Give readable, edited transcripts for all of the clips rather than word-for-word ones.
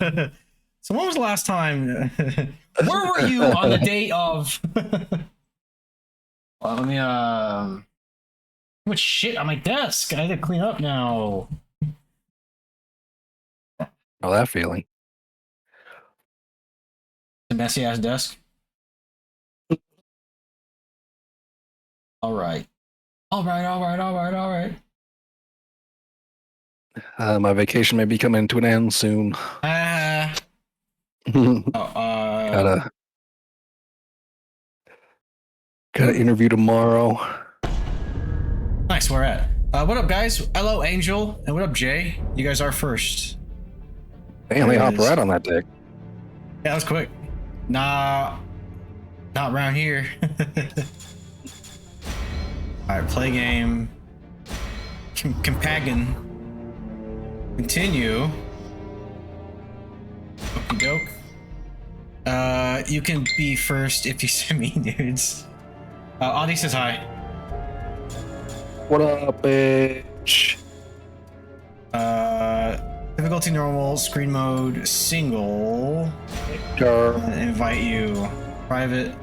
So when was the last time? Where were you on the date of? Well, let me much shit on my desk. I had to clean up now. Oh, that feeling. A messy ass desk. All right. My vacation may be coming to an end soon. Gotta interview tomorrow. Nice, where at? What up, guys? Hello, Angel, and what up, Jay? You guys are first. Damn, they hop right on that dick. Yeah, that was quick. Nah, not around here. All right, play game. Compagan. Continue. Okie doke. You can be first if you send me nudes. Audie says hi. What up, bitch? Difficulty normal, screen mode, single. Sure. Invite you. Private.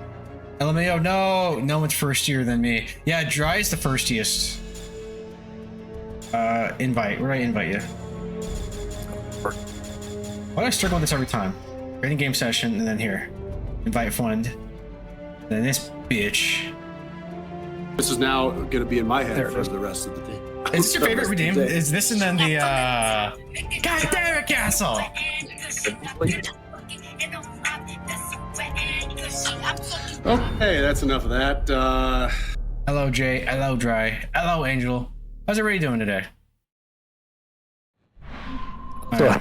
LMAO, no! No one's firstier than me. Yeah, Dry is the firstiest. Invite. Where do I invite you? Why do I struggle with this every time? Creating game session, and then here. Invite friend. Then this bitch. This is now going to be in my head for the rest of the day. Is this your favorite redeem? Is this and then the, God damn it, Castle! Okay, that's enough of that. Hello, Jay. Hello, Dry. Hello, Angel. How's everybody doing today? I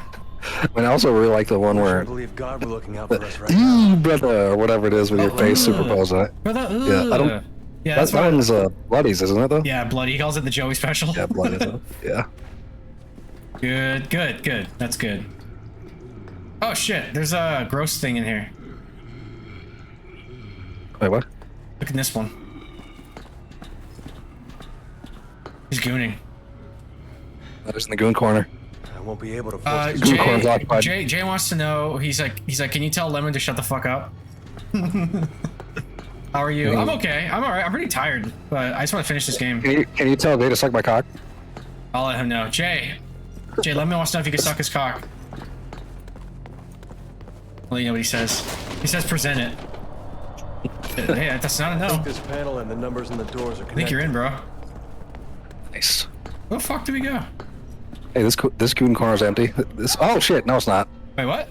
mean, I also really like the one where God we're looking out for us right now. brother, or whatever it is with your face superposed on it. Brother, Yeah, I don't. Yeah, that one's Bloodies, isn't it though? Yeah, Bloody. He calls it the Joey special. Yeah, Bloodies. Yeah. Good. That's good. Oh shit, there's a gross thing in here. Wait, what? Look at this one. He's gooning. That is in the goon corner. I won't be able to Jay wants to know. He's like, can you tell Lemon to shut the fuck up? How are you? I'm okay. I'm alright. I'm pretty tired, but I just want to finish this game. Can you tell Jay to suck my cock? I'll let him know. Jay, Lemon wants to know if you can suck his cock. I'll let you know what he says. He says present it. Hey, that's not a no. This panel and the numbers and the doors are connected. I think you're in, bro. Nice. Where the fuck do we go? Hey, this goon corner's empty. Oh shit, no, it's not. Wait, what?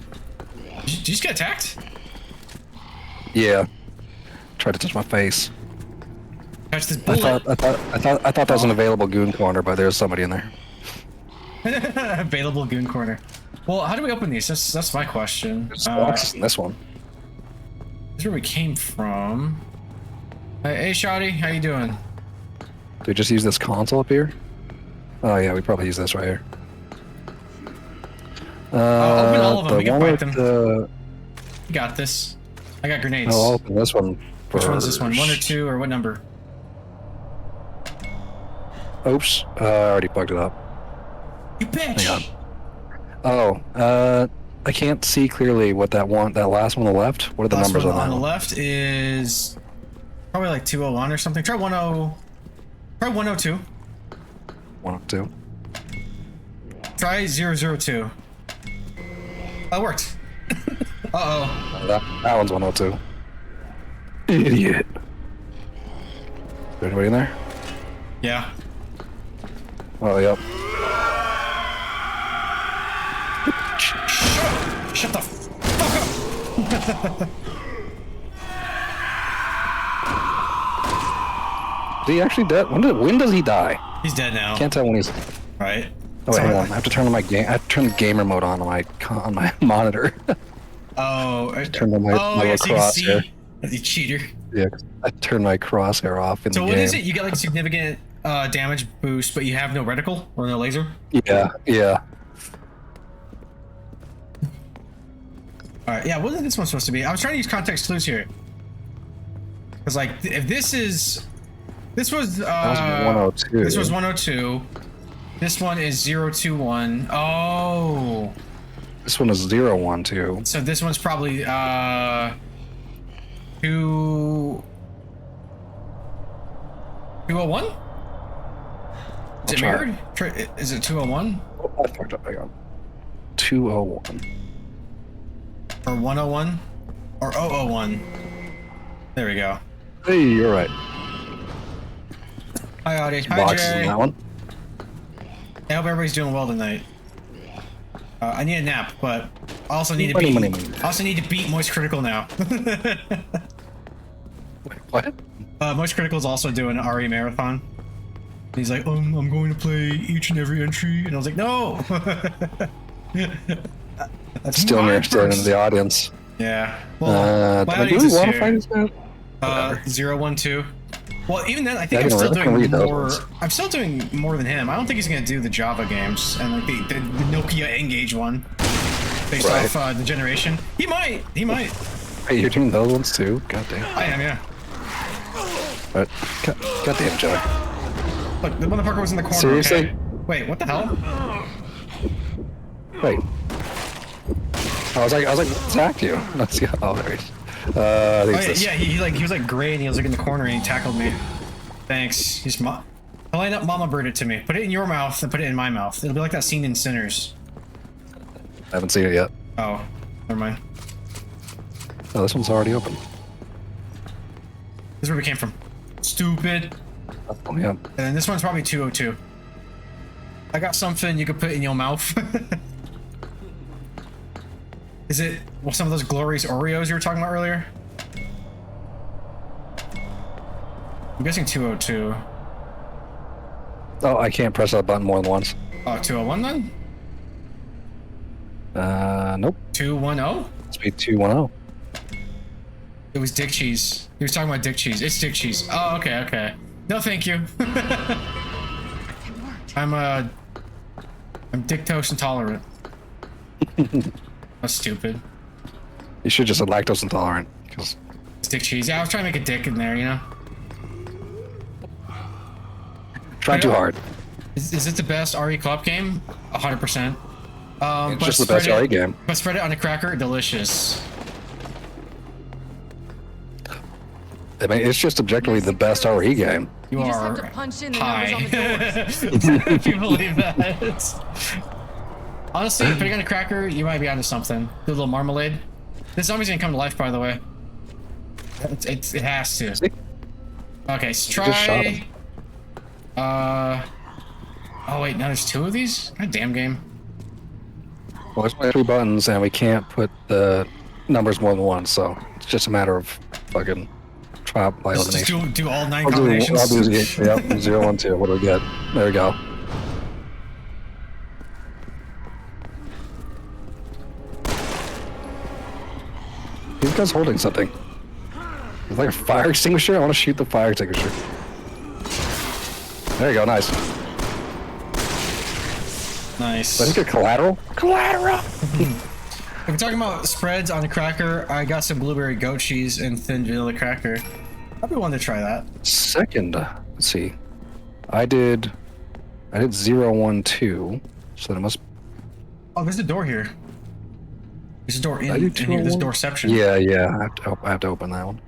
Did you just get attacked? Yeah. Tried to touch my face. Touch this bullet. I thought that was an available goon corner, but there's somebody in there. Available goon corner. Well, how do we open these? That's my question. There's boxes in this one. This is where we came from. Hey, Shotty, how you doing? Do we just use this console up here? Oh yeah, we probably use this right here. Open all of them. We can fight them. You got this. I got grenades. I'll open this one. Which one's this one? 1 or 2 or what number? Oops, I already plugged it up. You bitch! Hang on. Oh, I can't see clearly what that last one on the left. What are the numbers on that? On the left is probably like 201 or something. Try 10. Try 102. 102. Try 002. That worked. Uh-oh. That one's 102. Idiot. Is there anybody in there? Yeah. Oh, yep. Shut the fuck up! Is he actually dead? When does he die? He's dead now. Can't tell when he's. Right. Oh wait, hang on. I have to turn my game. I have to turn the gamer mode on my monitor. Oh. Turn on my crosshair. You cheater. Yeah, I turned my crosshair off in the game. So what is it? You get like significant damage boost, but you have no reticle or no laser? Yeah. Alright, yeah, what is this one supposed to be? I was trying to use context clues here. Because, like, if this is... This was 102. This was 102. This one is 021. Oh. This one is 0, 1, 2. So this one's probably 201? Is it mirrored? Is it 201? Oh, I fucked up. Hang on. 201. Or 101? Or 001? There we go. Hey, you're right. Hi, Audie. Hi, Boxes Jay. in that one. I hope everybody's doing well tonight. I need a nap, but I also need to Money, beat. money, money. I also need to beat Moist Critical now. Wait, what? Moist Critical is also doing an RE marathon. He's like, I'm going to play each and every entry, and I was like, no. That's Still my near, still in purse. the audience. Yeah. Well, Do my I audience really is want to here. fight this man? 0, 1, 2. Well, even then, I think Yeah, I'm still I can doing read those more. ones. I'm still doing more than him. I don't think he's gonna do the Java games and like the Nokia Engage one, based Right. off the generation. He might. He might. Hey, you're doing those ones too? God damn. I am. Yeah. But, God damn, Joey. Look, the motherfucker was in the corner. Seriously? Okay. Wait, what the hell? Wait. I was like, attacked you. Let's see. Oh, there he is. I think Oh, it's this. yeah, he was like gray and he was like in the corner and he tackled me. Thanks. He's line up, Mama Bird it to me. Put it in your mouth and put it in my mouth. It'll be like that scene in Sinners. I haven't seen it yet. Oh, never mind. Oh, this one's already open. This is where we came from. Stupid. Oh, yeah. And then this one's probably 202. I got something you could put in your mouth. Is it some of those glorious Oreos you were talking about earlier? I'm guessing 202. Oh, I can't press that button more than once. Oh, 201 then? Nope. 210? It's be 210. It was Dick Cheese. He was talking about Dick Cheese. It's Dick Cheese. Oh, okay, okay. No, thank you. I'm lactose intolerant. That's stupid. You should just have lactose intolerant, because It's Dick Cheese. Yeah, I was trying to make a dick in there, you know? trying too hard. Is it the best RE co-op game? 100%. It's But just the best spread RE it- game. But spread it on a cracker, delicious. I mean, it's just objectively the best RE game. You You just are have to punch in the high. numbers on the doors. If you believe that. Honestly, putting on a cracker, you might be onto something. Do a little marmalade. This zombie's gonna come to life, by the way. It has to. See? Okay, so You just shot try. him. Oh wait, now there's 2 of these? God damn game. Well, there's only 3 buttons, and we can't put the numbers more than once, so it's just a matter of fucking trial by Just elimination. do all 9 I'll do combinations. yep, 0, 1, 2. What do we get? There we go. These guys holding something. It's like a fire extinguisher. I want to shoot the fire extinguisher. There you go. Nice. Nice. I think a collateral. Collateral. If we're talking about spreads on a cracker, I got some blueberry goat cheese and thin vanilla cracker. I'd be willing to try that. Second. Let's see. I did 0, 1, 2. So then it must. Oh, there's a door here. There's a door in I do here. There's 201? doorception. Yeah, yeah. I have to open that one.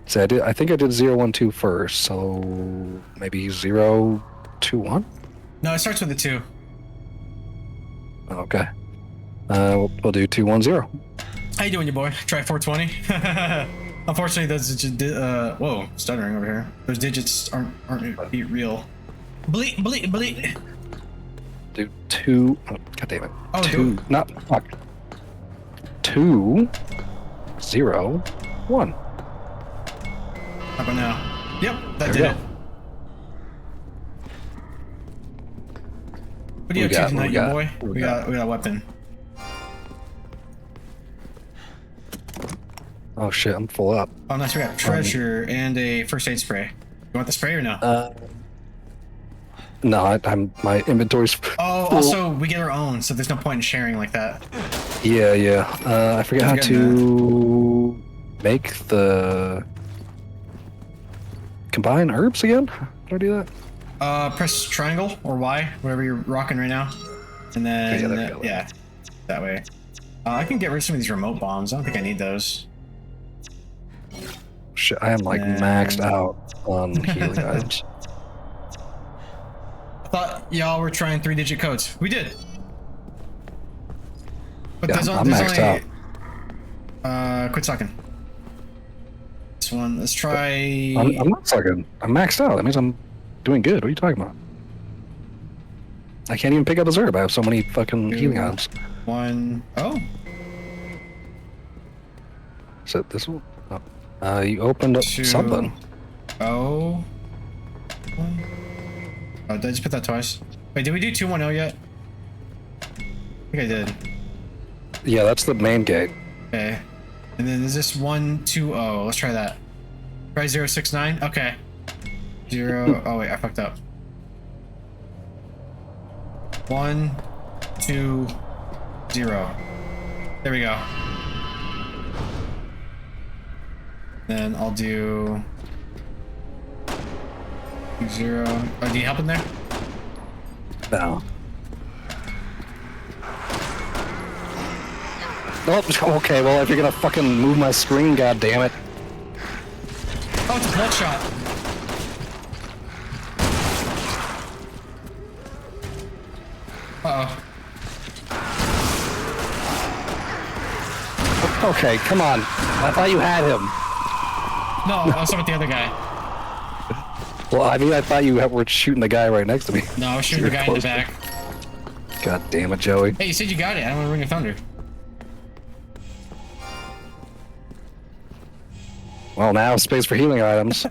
So I think I did 0, 1, 2 first. So maybe 0, 2, 1. No, it starts with a 2. Okay. We'll do 2, 1, 0. How you doing, you boy? Try 420. Unfortunately, those whoa, stuttering over here. Those digits aren't real. Bleep, bleep, bleep. Do 2. Oh, God damn it. Oh, 2. Not fuck. 2, 0, 1. How about now? Yep, that There did we it. go. What do you We have got- to tonight, we you got- boy? we We got- got a weapon. Oh shit, I'm full up. Oh, nice. We got treasure and a first aid spray. You want the spray or no? No, my inventory's. Oh, full. also we get our own, so there's no point in sharing like that. Yeah, yeah. I forget how to make the combine herbs again. How do I do that? Press triangle or Y, whatever you're rocking right now, and then Okay, yeah, there we go. yeah, that way. I can get rid of some of these remote bombs. I don't think I need those. Shit, I am like maxed out on healing items. I thought y'all were trying 3-digit codes. We did. But Yeah, there's I'm maxed out. Quit sucking. This one, let's try... I'm not sucking. I'm maxed out. That means I'm doing good. What are you talking about? I can't even pick up a herb. I have so many fucking healing items. 1... Oh. Is it this one? Oh. You opened up 2. something. Oh. 1. Oh, did I just put that twice? Wait, did we do 210 yet? I think I did. Yeah, that's the main gate. Okay. And then is this 120? Let's try that. Try 069? Okay. 0. Oh, wait, I fucked up. 1, 2, 0. There we go. Then I'll do 0. Oh, do you help in there? No. Oh, okay, well, if you're gonna fucking move my screen, god damn it. Oh, it's a blood shot. Uh-oh. Okay, come on. I thought you had him. No, I was talking about the other guy. Well, I mean, I thought you were shooting the guy right next to me. No, I was shooting the guy in the back. God damn it, Joey. Hey, you said you got it. I don't want to ruin your thunder. Well, now space for healing items.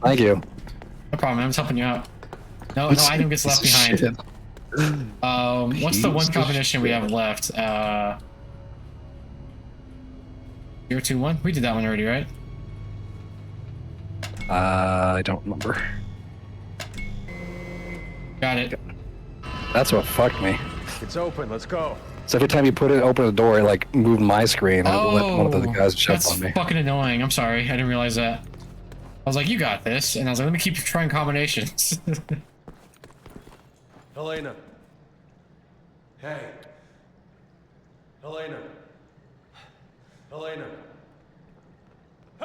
Thank you. No problem, I'm just helping you out. No item gets left behind. Shit. What's the one combination we have left? 021? We did that one already, right? I don't remember. Got it. That's what fucked me. It's open. Let's go. So every time you open the door, it like moved my screen and it let one of the guys jump that's on me. fucking annoying. I'm sorry, I didn't realize that. I was like, you got this, and I was like, let me keep trying combinations. Helena. Hey. Helena. Helena.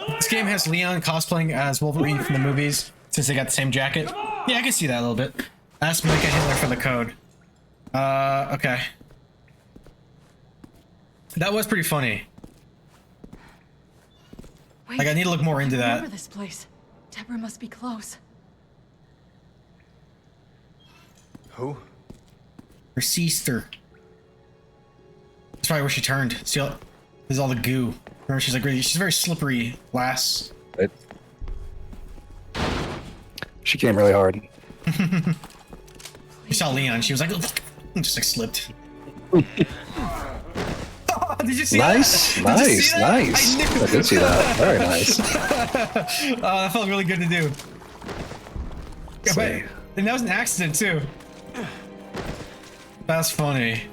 This game has Leon cosplaying as Wolverine from the movies, since they got the same jacket. Yeah, I can see that a little bit. Ask me like a Hitler for the code. Okay. That was pretty funny. Wait, Like, I need to look more into that. Remember this place. Deborah must be close. Who? Her sister. That's probably where she turned. See, there's all the goo. Remember, she's like, she's very slippery glass. Right. She came really hard. You saw Leon, she was like, just like slipped. Did you see Nice, that? nice, Did you see that? nice. I did see that. Very nice. Oh, that felt really good to do. Yeah, See. and that was an accident too. That's funny.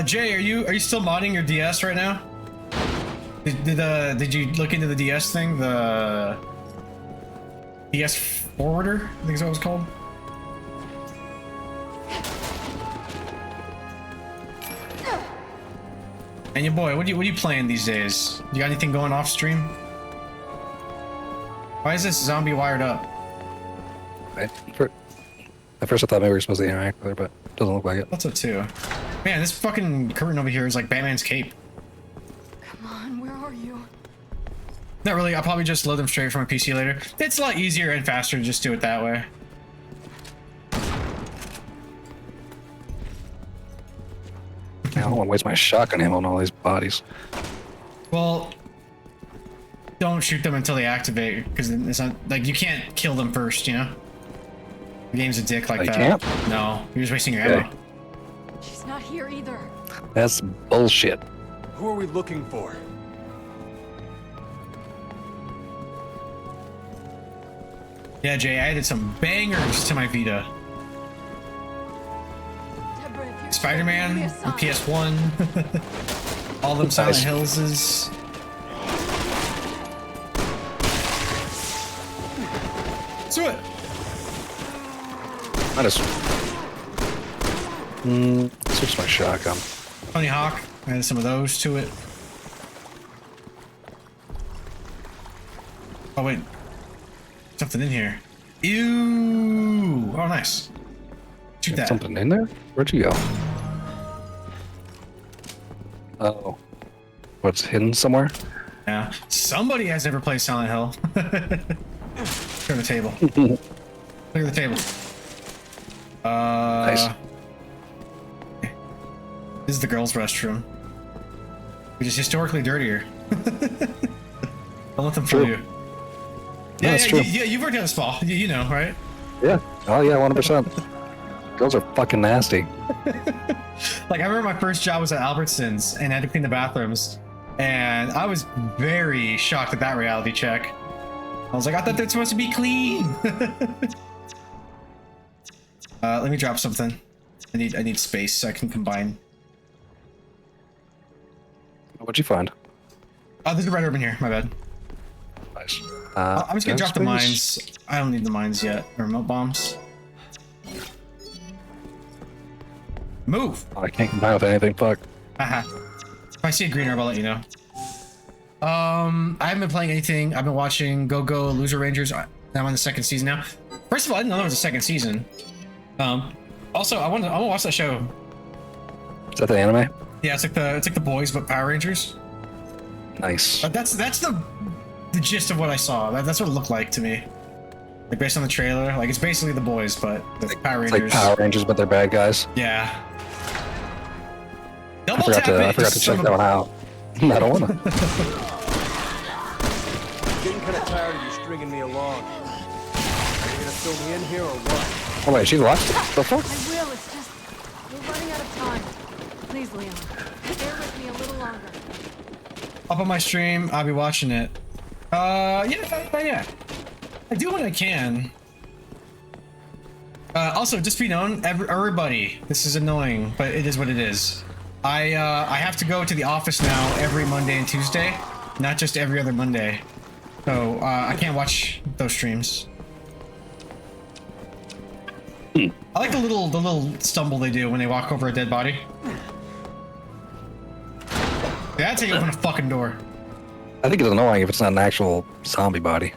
Jay, are you still modding your DS right now? Did you look into the DS thing? The DS forwarder, I think is what it was called. And your boy, what are you playing these days? You got anything going off stream? Why is this zombie wired up? At first I thought maybe we were supposed to interact with her, but it doesn't look like it. That's it too. Man, this fucking curtain over here is like Batman's cape. Come on, where are you? Not really, I'll probably just load them straight from a PC later. It's a lot easier and faster to just do it that way. I don't want to waste my shotgun ammo on all these bodies. Well, don't shoot them until they activate, because it's not like you can't kill them first, you know? The game's a dick like You that. can't? No, you're just wasting your Okay. ammo. She's not here either. That's bullshit. Who are we looking for? Yeah, Jay, I added some bangers to my Vita. Deborah, if you're Spider-Man give me a on sign. PS1. All them Silent Nice. Hillses. Let's do it. I just Switch my shotgun. Tony Hawk. Add some of those to it. Oh wait, something in here. Ew! Oh nice. Shoot that. Something in there? Where'd you go? Oh. What's hidden somewhere? Yeah. Somebody has never played Silent Hill. Clear the table. Clear the table. Nice. This is the girls' restroom. Which is historically dirtier. Don't let them fool True. you. No, that's true. Yeah, you've worked at a spa. You know, right? Yeah. Oh yeah, 100%. Girls are fucking nasty. Like I remember my first job was at Albertsons and I had to clean the bathrooms, and I was very shocked at that reality check. I was like, I thought they're supposed to be clean. Let me drop something. I need space so I can combine. What'd you find? Oh, there's a red herb in here. My bad. Nice. I'm just gonna drop the space? mines. I don't need the mines yet. The remote bombs. Move. Oh, I can't combine with anything. Fuck. Haha. If I see a green herb, I'll let you know. I haven't been playing anything. I've been watching Go Go Loser Rangers. I'm on the second season now. First of all, I didn't know there was a second season. Also, I want to watch that show. Is that the anime? Yeah, it's like the boys but Power Rangers. Nice. But that's the gist of what I saw. That's what it looked like to me. Like based on the trailer, like it's basically the boys but the Power It's Rangers. like Power Rangers, but they're bad guys. Yeah. I Double forgot tap it. to check son of that a- one out. I don't wanna. Getting kind of tired of you stringing me along. Are you gonna fill me in here or what? Oh wait, she's left? The fuck? I will, it's just... we're running out of time. Please, Leon, bear with me a little longer. Up on my stream, I'll be watching it. Yeah. I do when I can. Also, just be known, everybody, this is annoying, but it is what it is. I have to go to the office now every Monday and Tuesday, not just every other Monday. So I can't watch those streams. I like the little stumble they do when they walk over a dead body. Yeah, that's how you open a fucking door. I think it's annoying if it's not an actual zombie body.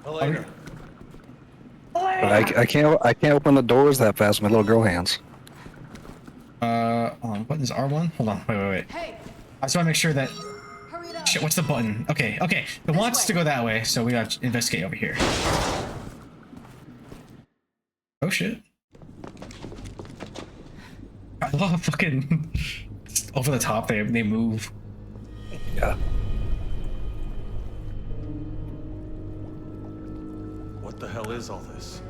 Elena. But I can't open the doors that fast with my little girl hands. Hold on, button is R1? Hold on, wait. Hey, I just want to make sure that... hurry it up. Shit, what's the button? Okay. It wants to go that way, so we gotta investigate over here. Oh shit. I love how fucking... over the top, they move. Yeah. What the hell is all this?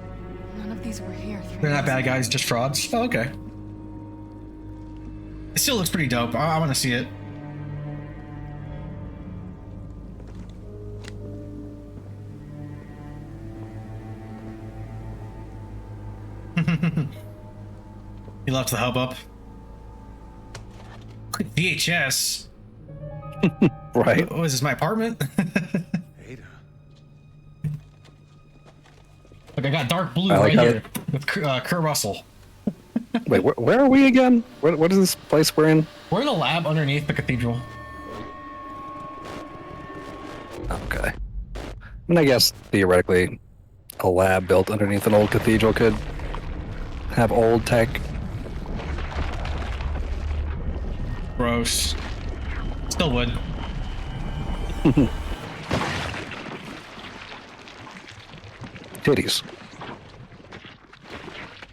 None of these were here 3 They're not years bad ago. guys, just frauds. Oh, okay. It still looks pretty dope. I want to see it. You left the hub up. VHS. Right. What is this, my apartment? Ada. Look, I got dark blue I like right how here with Kurt Russell. Wait, where are we again? What is this place we're in? We're in a lab underneath the cathedral. Okay. I mean, I guess theoretically, a lab built underneath an old cathedral could have old tech. Gross. Still would. Titties.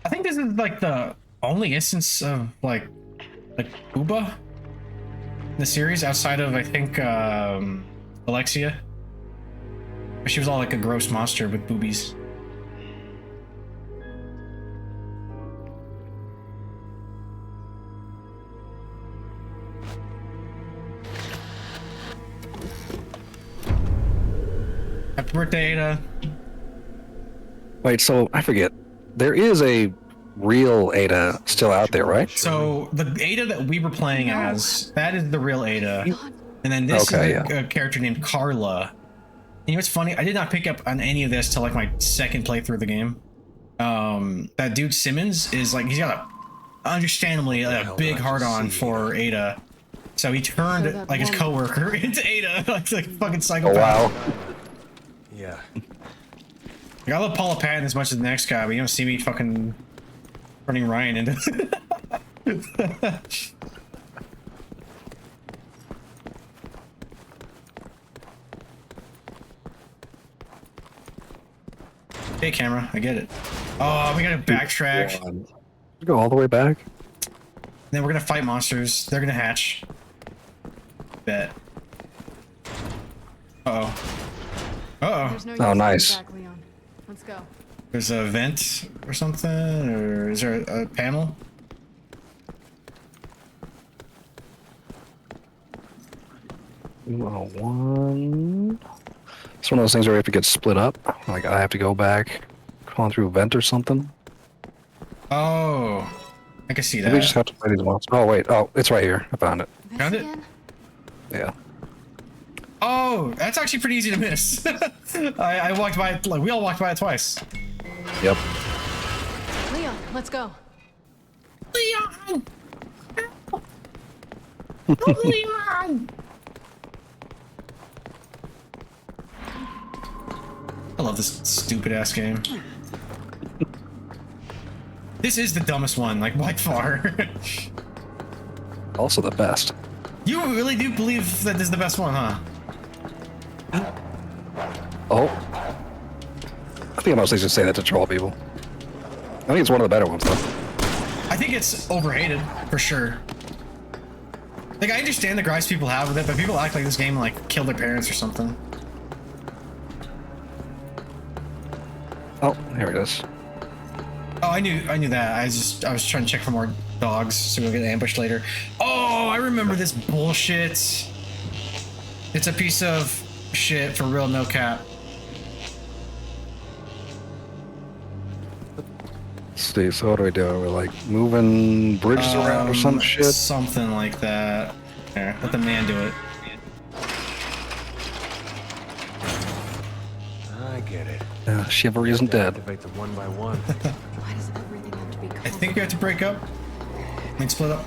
I think this is like the only instance of like Uba in the series outside of I think Alexia. But she was all like a gross monster with boobies. Happy birthday, Ada. Wait, so I forget. There is a real Ada still out there, right? So the Ada that we were playing as, that is the real Ada. And then this Okay, is a character named Carla. And you know what's funny? I did not pick up on any of this till like my second playthrough of the game. that dude Simmons is like, he's got a understandably a big hard on for Ada. So he turned like his coworker into Ada, like a fucking psychopath. Oh wow. Yeah. Like, I love Paula Patton as much as the next guy, but you don't see me fucking turning Ryan into. Hey, camera, I get it. Oh, we gotta backtrack. Go all the way back. Then we're gonna fight monsters. They're gonna hatch. Bet. Uh-oh. Uh-oh. There's no Oh, use nice. holding back, Leon. Let's go. There's a vent or something, or is there a panel? One. It's one of those things where we have to get split up. Like I have to go back, crawling through a vent or something. Oh, I can see that. Maybe we just have to play these monsters. Oh wait, oh it's right here. I found it. This Found it? again? Yeah. Oh, that's actually pretty easy to miss. I walked by it, like we all walked by it twice. Yep. Leon, let's go. Leon! Oh, Leon! I love this stupid ass game. This is the dumbest one, like by far. Also the best. You really do believe that this is the best one, huh? Oh. I think I mostly just say that to troll people. I think it's one of the better ones though. I think it's overhated, for sure. Like, I understand the gripes people have with it, but people act like this game, like, killed their parents or something. Oh, here it is. Oh, I knew that. I was trying to check for more dogs so we'll get ambushed later. Oh, I remember this bullshit. It's a piece of shit for real, no cap. Let's see, so what do we do? We're like moving bridges around or some shit? Something like that. There, let the man do it. I get it. Yeah, chivalry isn't dead. Activate them one by one. Why does everything have to be I think we have to break up and split up.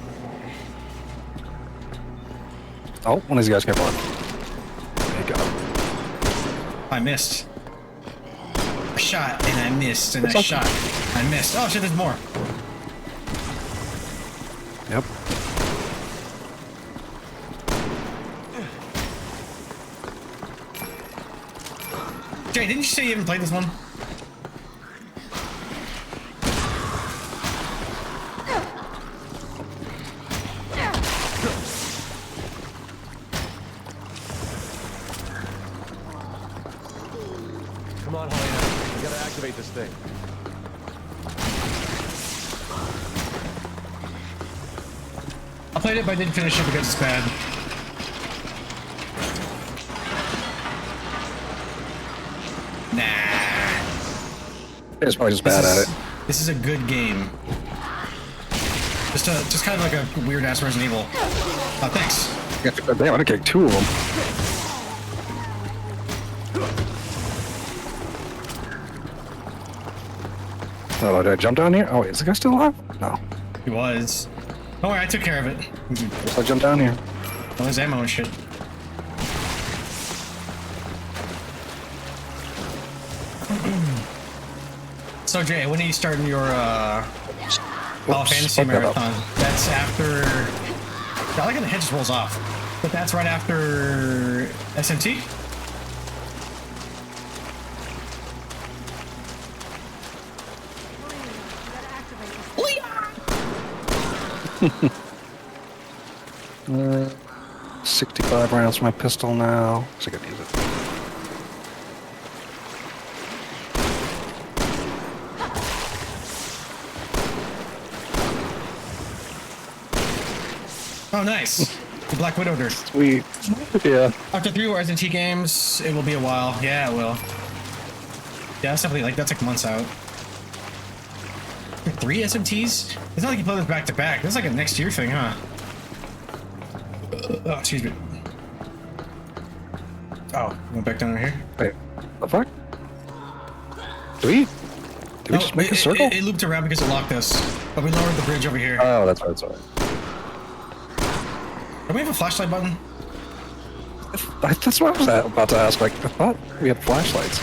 Oh, one of these guys kept on. There you go. I missed. I shot and I missed and I shot. I missed. Oh shit, there's more. Yep. Jay, didn't you say you haven't played this one? Come on, Helena. We gotta activate this thing. I played it, but I didn't finish it because it's bad. Nah. It's probably just bad at it. This is a good game. Just kind of like a weird ass Resident Evil. Oh, thanks. Damn, I kicked two of them. Oh, did I jump down here? Oh, wait, is the guy still alive? No. He was. Don't worry, I took care of it. Guess I jumped down here. Well, there's ammo and shit. So Jay, when are you starting your Final Fantasy fuck that up. marathon? That's after. I like how the head just rolls off, but that's right after SMT. Leon, we gotta activate this thing. 65 rounds for my pistol now. So I gotta use it. Oh, nice. The Black Widow dirt. Sweet. Yeah. After 3 more SMT games, it will be a while. Yeah, it will. Yeah, that's definitely that's like months out. 3 SMTs? It's not like you play this back to back. That's like a next year thing, huh? Oh, excuse me. Oh, went back down right here. Wait, the fuck? Do we just make a circle? It looped around because it locked us, but we lowered the bridge over here. Oh, that's right. That's right. Do we have a flashlight button? That's what I was about to ask. Like, I thought we had flashlights.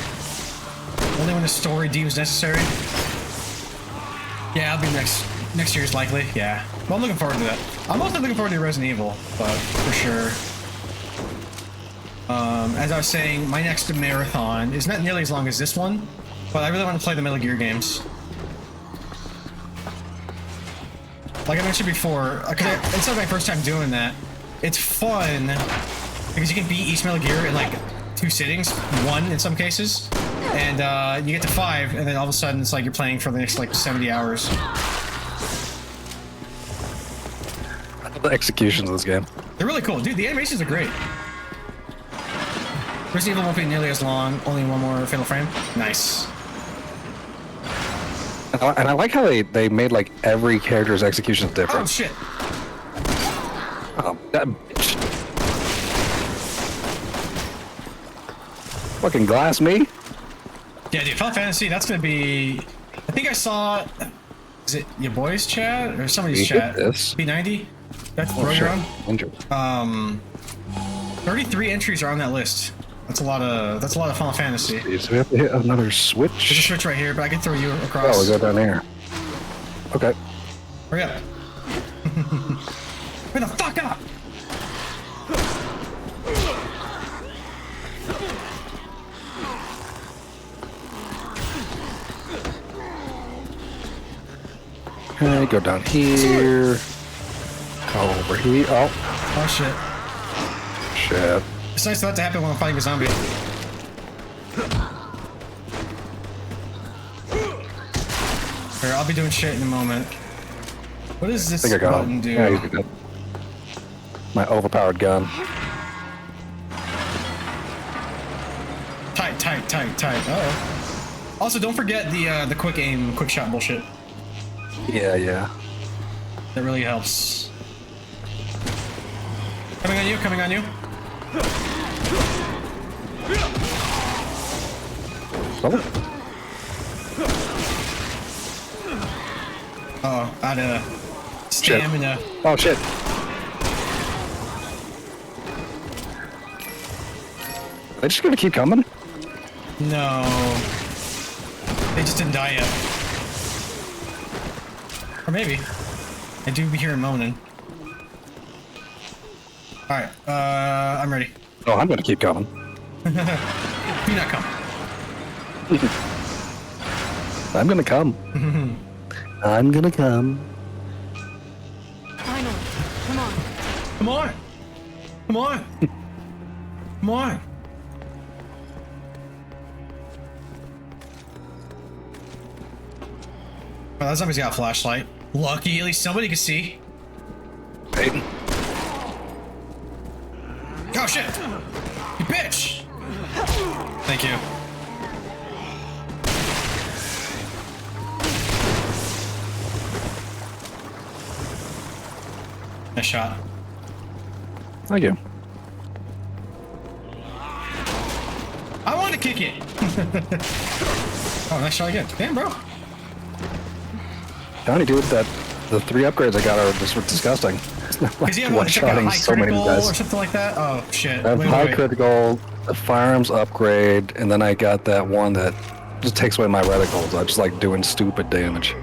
Only when the story deems necessary. Yeah, I'll be next year's likely. Yeah, well, I'm looking forward to that. I'm also looking forward to Resident Evil, but for sure. As I was saying, my next marathon is not nearly as long as this one, but I really want to play the Metal Gear games. Like I mentioned before, because it's not my first time doing that. It's fun because you can beat each Metal Gear in like 2 sittings, 1 in some cases, and you get to 5, and then all of a sudden it's like you're playing for the next like 70 hours. The executions of this game. They're really cool, dude. The animations are great. Resident Evil won't be nearly as long. Only 1 more fatal frame. Nice. And I like how they made like every character's execution different. Oh shit. Oh, that bitch. Fucking glass me? Yeah, dude. Final Fantasy. That's gonna be. I think I saw. Is it your boys' chat or somebody's chat? This. B90. That's Oh, where you're shit. on. Injured. 33 entries are on that list. That's a lot of Final Fantasy. Jeez, so we have to hit another switch. There's a switch right here, but I can throw you across. Oh, we go down here. Okay. Hurry up. Hurry the fuck up! Okay, go down here. Go over here. Oh, Oh shit. shit. It's nice for that to happen when I'm fighting a zombie. Here, I'll be doing shit in a moment. What does this I think I got button him. do? Yeah, you did. My overpowered gun. Tight. Uh-oh. Also, don't forget the quick aim, quick shot bullshit. Yeah. That really helps. Coming on you. Oh, Oh, out of stamina. oh shit. Are they just gonna keep coming? No. They just didn't die yet. Or maybe. I do be hearing moaning. Alright, I'm ready. Oh, I'm gonna keep coming. Do not come. I'm gonna come. I'm gonna come. Finally. Come on. Come on! Come on! Come on! Oh, that zombie's got a flashlight. Lucky, at least somebody can see. Hey. Oh shit! You bitch! Thank you. Nice shot. Thank you. I want to kick it! Oh, nice shot again. Damn, bro. Johnny, dude, the 3 upgrades I got are just disgusting. It's not like Because you have like a high so many critical guys. or something like that? Oh, shit. I have Wait, high wait. critical, the firearms upgrade, and then I got that one that just takes away my reticles. I just like doing stupid damage.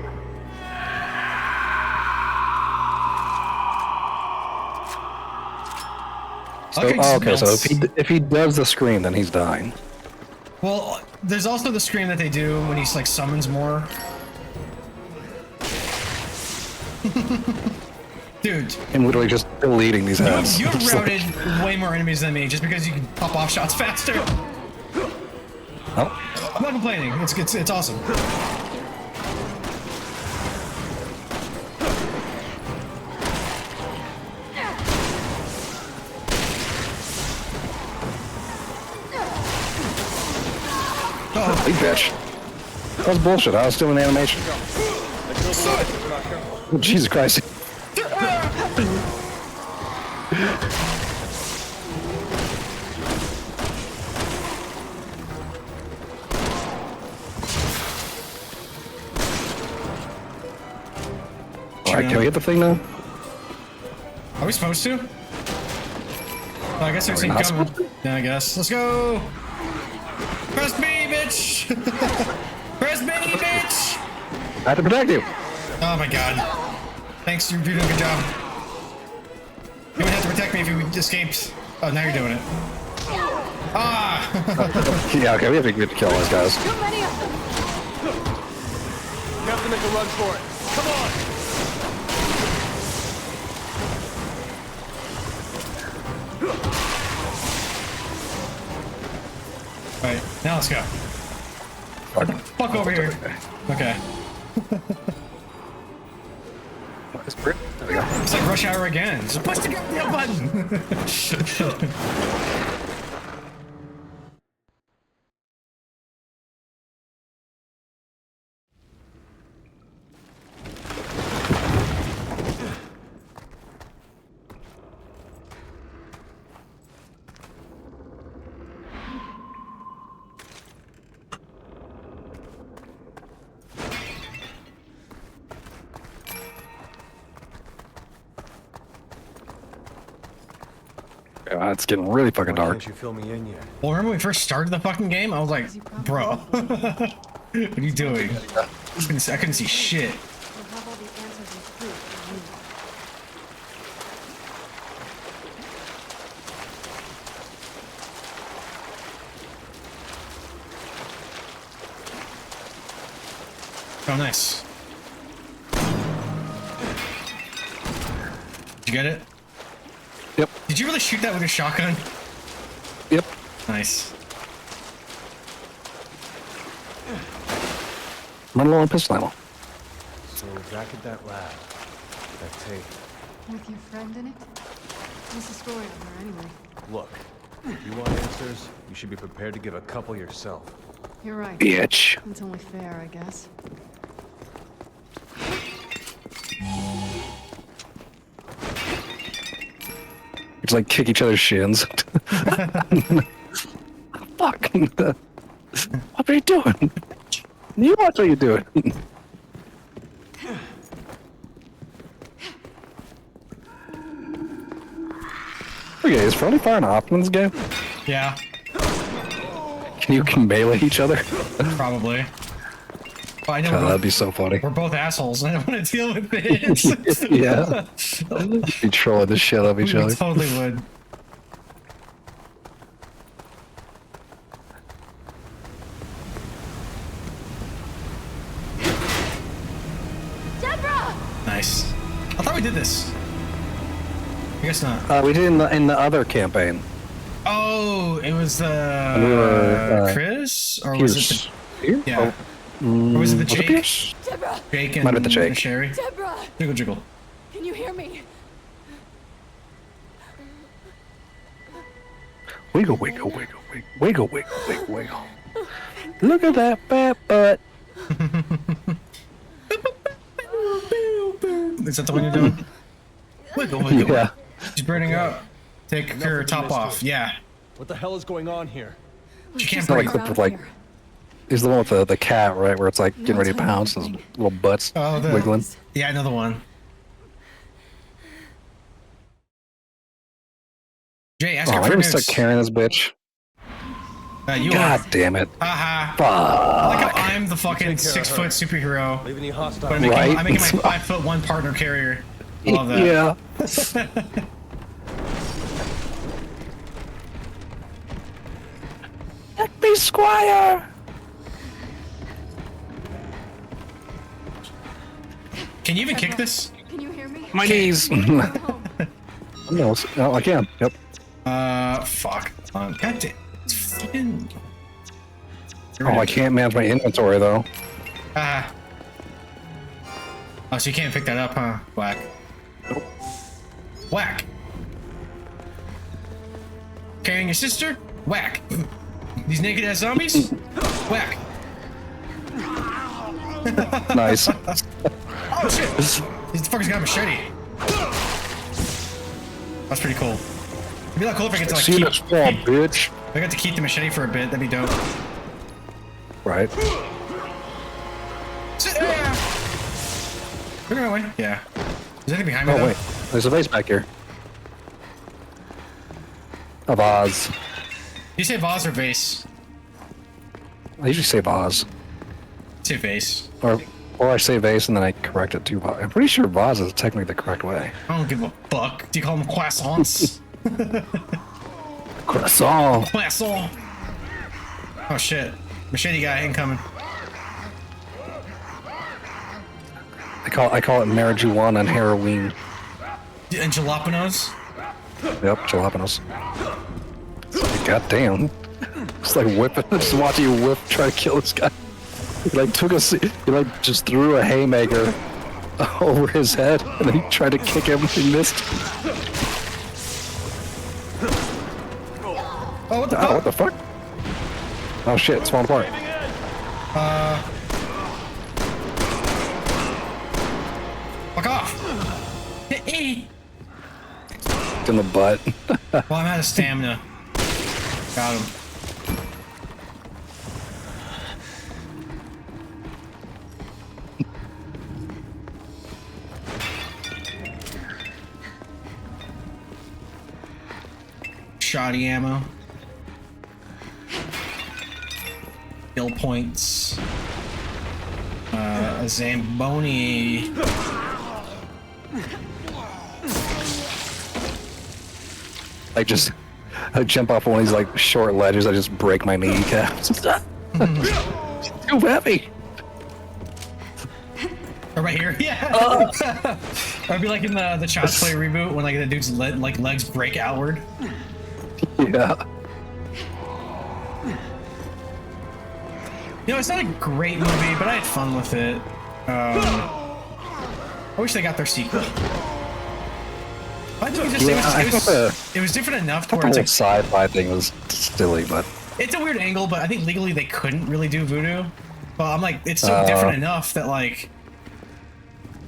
So, okay, so if he does the scream, then he's dying. Well, there's also the scream that they do when he's like summons more. Dude, I'm literally just deleting these heads. you've Just like- routed way more enemies than me just because you can pop off shots faster. Oh, I'm not complaining. It's awesome. Oh, you bitch. That was bullshit. I was doing the animation. Oh, Jesus Christ. Alright, can we hit the thing now? Are we supposed to? Oh, I guess I've seen not coming. supposed Yeah, I guess. Let's go! Press B, bitch! Press B, bitch! I have to protect you. Oh my god. Thanks, you're doing a good job. You would have to protect me if you escaped. Oh, now you're doing it. Ah! Yeah, okay, we have to get to kill those guys. Too many of them. You have to make a run for it. Come on! Alright, now let's go. Fuck over here. Okay. There we go. It's like rush hour again. So push the goddamn button. Yeah, it's getting really fucking Why dark. can't you fill me in yet? Well, remember when we first started the fucking game? I was like, bro, what are you doing? I couldn't see shit. We'll have all the answers and proof we need. Oh, nice. Did you get it? Yep, Did you really shoot that with a shotgun? yep. Nice. Run low on pistol ammo. So back at that lab. That tape. With your friend in it? What's the story of her anyway? Look, if you want answers, you should be prepared to give a couple yourself. You're right. Bitch. It's only fair, I guess. It's like kick each other's shins. Fuck. What are you doing? You watch what you're doing. Okay, is friendly fire an option in this game? Yeah, Can you melee each other? probably. But I know God, that'd be so funny. we're both assholes and I don't want to deal with it. Yeah. Be trolling the shit out of each We other. totally would. Deborah! Nice. I thought we did this. I guess not. We did in the other campaign. Oh, it was the We were, Chris, or was it Pierce. the Here? yeah? Or was it the Was it Jake? Pierce? Deborah! Jake Might have been and the Jake. Sherry. Deborah! Jiggle jiggle. Can you hear me? Wiggle, wiggle, wiggle, wiggle, wiggle, wiggle, wiggle, wiggle. Look at that fat butt. Is that the one you're doing? Wiggle wiggle. Yeah. She's burning up. Take her top off. Yeah. What the hell is going on here? She can't It's not breathe. like with like. He's the one with the cat, right? Where it's like getting ready to pounce, and his little butts Oh, the- wiggling. Yeah, another one. Jay, ask Oh, her I'm for gonna news. start carrying this bitch. You God are. damn it. Haha. I like Fuck. how I'm the fucking Take care of 6-foot superhero. Leave any But hostile. I'm making, Right? I'm making my 5'1" partner carrier. I love that. Yeah. Let me, Squire. Can you even kick this? Can you hear me? My knees. Home. No, I can. Yep. Fuck. God damn. It's fucking... Oh, I can't manage my inventory though. Ah. Oh, so you can't pick that up, huh? Whack. Whack. Carrying your sister? Whack. These naked ass zombies? Whack. Nice. Oh shit! These fuckers got a machete. That's pretty cool. It'd be a lot cool if I get to like See keep. this fall, bitch. If I got to keep the machete for a bit. That'd be dope. Right. Sit there. We're going away. Yeah. Is anything behind me? Oh though? wait, there's a vase back here. A vase. You say vase or vase? I usually say vase, Say vase. or I say vase and then I correct it to vase. I'm pretty sure vase is technically the correct way. I don't give a fuck. Do you call them croissants? Croissant. Croissant. Oh shit. Machete guy incoming. I call it marijuana and heroin. And jalapenos? Yep, jalapenos. God damn. It's like whipping, just watching you whip, try to kill this guy. He like he like just threw a haymaker over his head, and then he tried to kick him, he missed. Oh, what the Oh, fuck? what the fuck? Oh shit, it's falling apart. Fuck off. In the butt. Well, I'm out of stamina. Got him. Shoddy ammo. Kill points. A Zamboni. I jump off one of these like short ledges, I just break my kneecaps. Too heavy. Or right here, yeah. I'd be like in the Child's Play reboot when like the dude's legs break outward. Yeah. You know, it's not a great movie, but I had fun with it. I wish they got their sequel. I think it was different enough to The where it's whole like sci-fi thing was silly, but it's a weird angle, but I think legally they couldn't really do voodoo. But I'm like, it's so different enough that like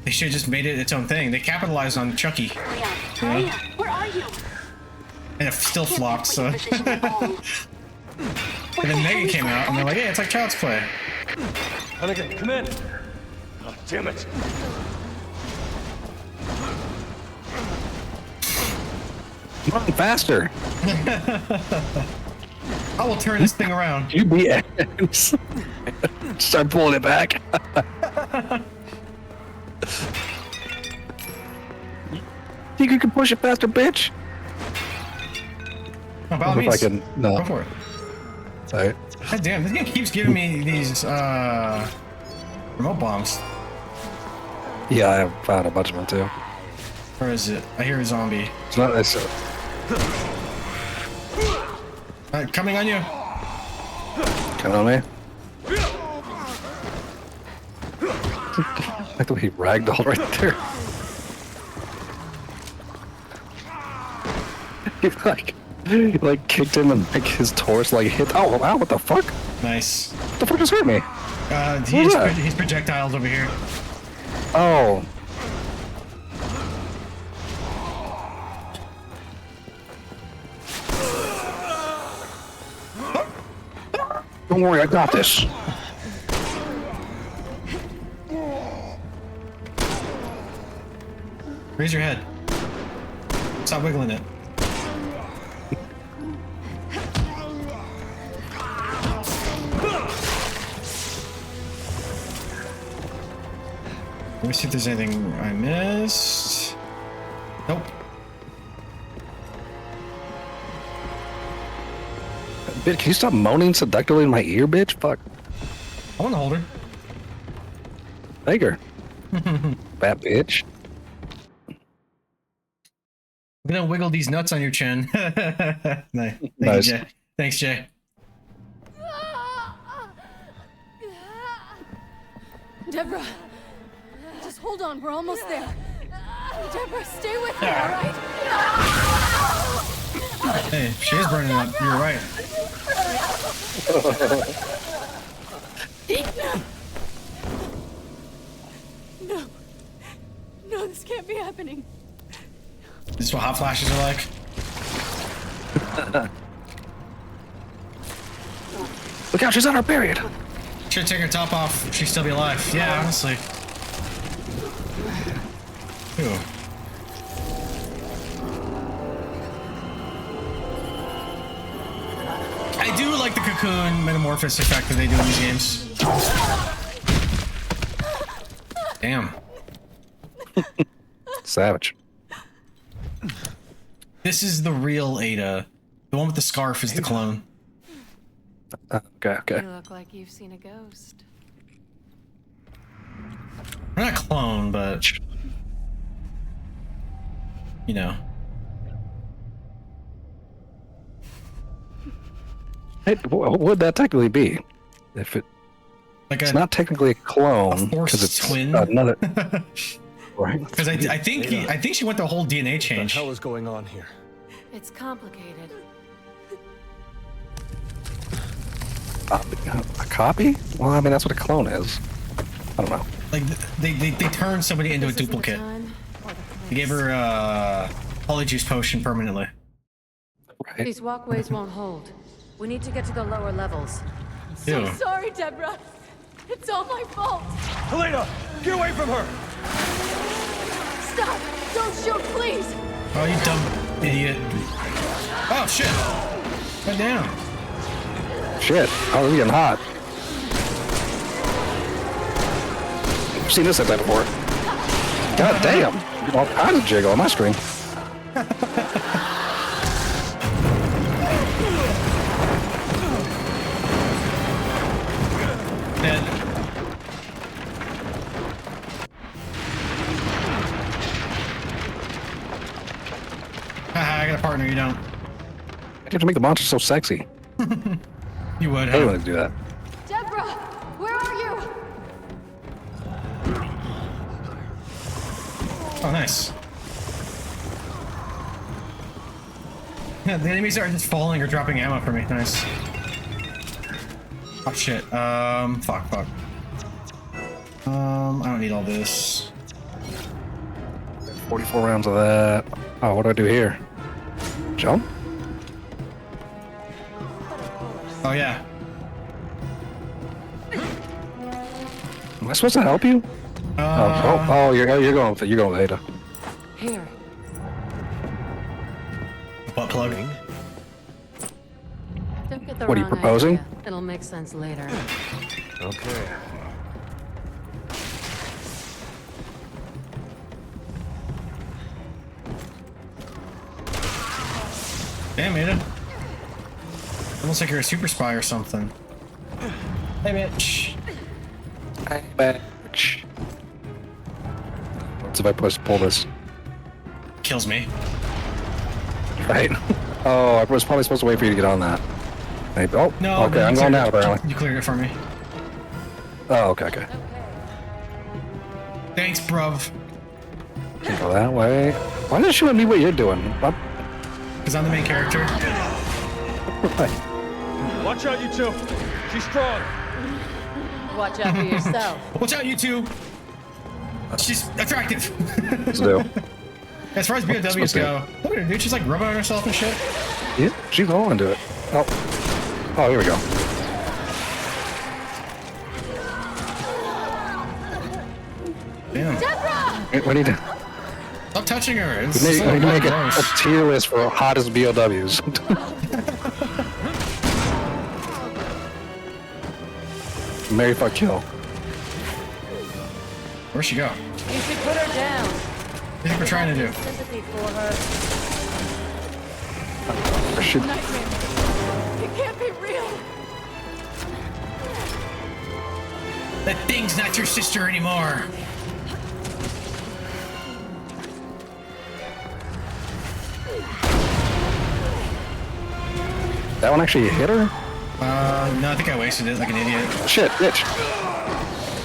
they should have just made it its own thing. They capitalized on Chucky. Leon, where are you? And it still flopped, so. And then Megan came out, and they're like, "Hey, it's like Child's Play." Hunnigan, come in. Oh, damn it. come on, faster. I will turn this thing around. You be ass. Start pulling it back. Think you can push it faster, bitch? Oh, by all If I means, can, no. go for it. Sorry. God damn, this game keeps giving me these remote bombs. Yeah, I have found a bunch of them too. Where is it? I hear a zombie. It's not this. Coming on you. Come on, me. Like the way he ragdolled right there. He like kicked him and like his torso like hit. Oh wow! What the fuck? Nice. What the fuck just hurt me? He's projectiles over here. Oh. Don't worry, I got this. Raise your head. Stop wiggling it. Let me see if there's anything I missed. Nope. Bitch, can you stop moaning seductively in my ear, bitch? Fuck. I want to hold her. Take her. Bad bitch. I'm gonna wiggle these nuts on your chin. Nice. Thank Nice. you, Jay. Thanks, Jay. Deborah, just hold on. We're almost there. Deborah, stay with me, all right? Hey, she is burning up. You're right. No. No, this can't be happening. This is what hot flashes are like. Look out, she's on her period. Should take her top off. She'd still be alive. Yeah, honestly. Ew. I do like the cocoon metamorphosis effect that they do in these games. Damn. Savage. This is the real Ada. The one with the scarf is the clone. Okay. You look like you've seen a ghost. We're not clone, but you know. Hey, what would that technically be? If Like it's not technically a clone forced because it's twin? another. Right. Because I think she went the whole DNA What the change. hell is going on here? It's complicated. A copy? Well, I mean that's what a clone is. I don't know. Like they turned somebody into a This isn't the duplicate. time or the They gave place. her polyjuice potion permanently. Right. These walkways won't hold. We need to get to the lower levels. Ew. I'm sorry, Deborah. It's all my fault. Helena, get away from her! Stop! Don't shoot, please! Oh, you dumb idiot. Oh, shit. Get down. Shit. Oh, this is getting hot. I've seen this event before. God damn. All kinds of jiggle on my screen. Dead. Haha, I got a partner, you don't. You have to make the monster so sexy. You would, I huh? want to do that. Deborah! Where are you? Oh, nice. Yeah, the enemies are just falling or dropping ammo for me. Nice. Oh, shit. Fuck. I don't need all this. 44 rounds of that. Oh, what do I do here? Jump? Oh, yeah. Am I supposed to help you? You're going with Ada. Here. Butt plug. Don't get the What are you wrong proposing? idea. It'll make sense later. Okay. Damn, Ada. Almost like you're a super spy or something. Hey, bitch. Hey, bitch. What's if I pull this? Kills me. Right. Oh, I was probably supposed to wait for you to get on that. Maybe. Oh, No, okay, I'm going now, apparently. You cleared it for me. Oh, okay. Thanks, bruv. Can't go that way. Why didn't you let me what you're doing? Because I'm the main character. Right. Watch out, you two! She's strong! Watch out for yourself. Watch out, you two. She's attractive. Let's do. As far as BOWs go, look at her, dude. She's like rubbing on herself and shit. Yeah, she's all into it. Oh, here we go. Damn. Deborah! We need to Stop touching her. It's we need so to make a gross. tier list for hottest BOWs. Mary fuck kill. Where'd she go? You should put her down. What do you think we're trying to do? Sympathy for her. Or should Nightmare. It can't be real. That thing's not your sister anymore. that one actually hit her? No, I think I wasted it like an idiot. Shit, bitch.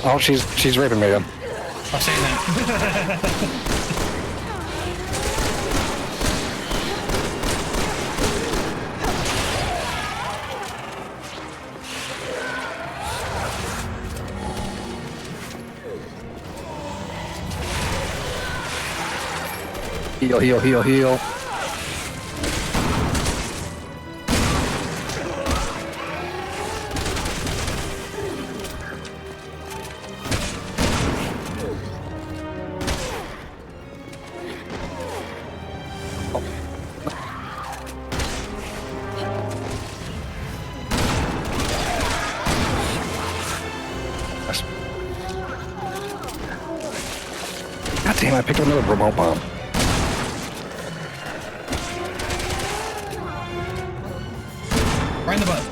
Oh, she's raping me then. Stop saying that. Heal. God damn, I picked up another remote bomb. Right in the butt.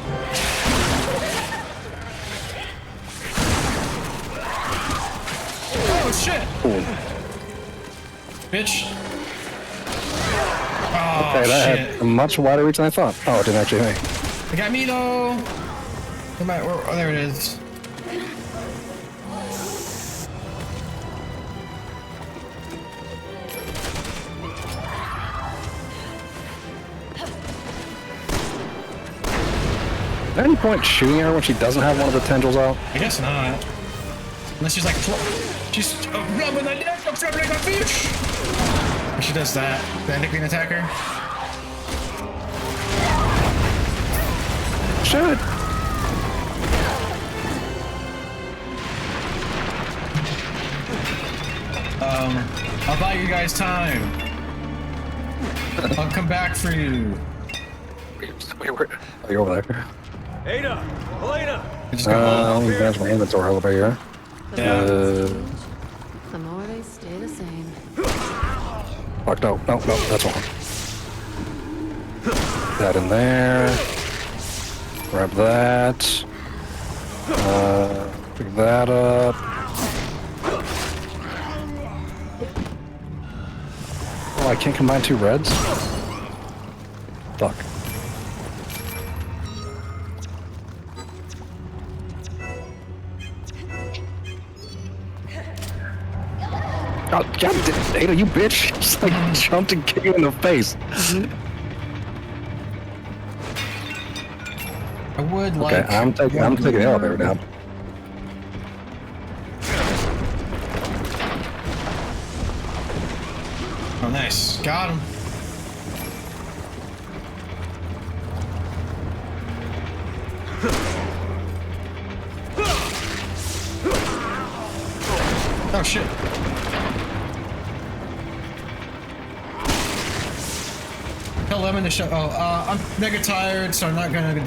Oh shit! Ooh. Bitch. Oh Okay, that shit. had a much wider reach than I thought. Oh, it didn't actually hit me. They got me though. Oh, there it is. Is there any point shooting her when she doesn't have one of the tendrils out? I guess not. Unless she's like, she's rubbing the neck of like a fish. If she does that, the endocrine attacker. Shoot! I'll buy you guys time. I'll come back for you. Wait, where? Oh, you're over there. Ada! Elena! Just go home. Let me manage my inventory a little bit here. Yeah. The more they stay the same. Fuck, no, that's wrong. That in there. Grab that. Pick that up. Oh, I can't combine two reds? Fuck. Oh, God damn, Ada, you bitch! Just like jumped and kicked you in the face. I would like. Okay, I'm taking the elevator down. Oh, nice. Got him. Oh shit. Tell Lemon to show. Oh, I'm mega tired, so I'm not gonna.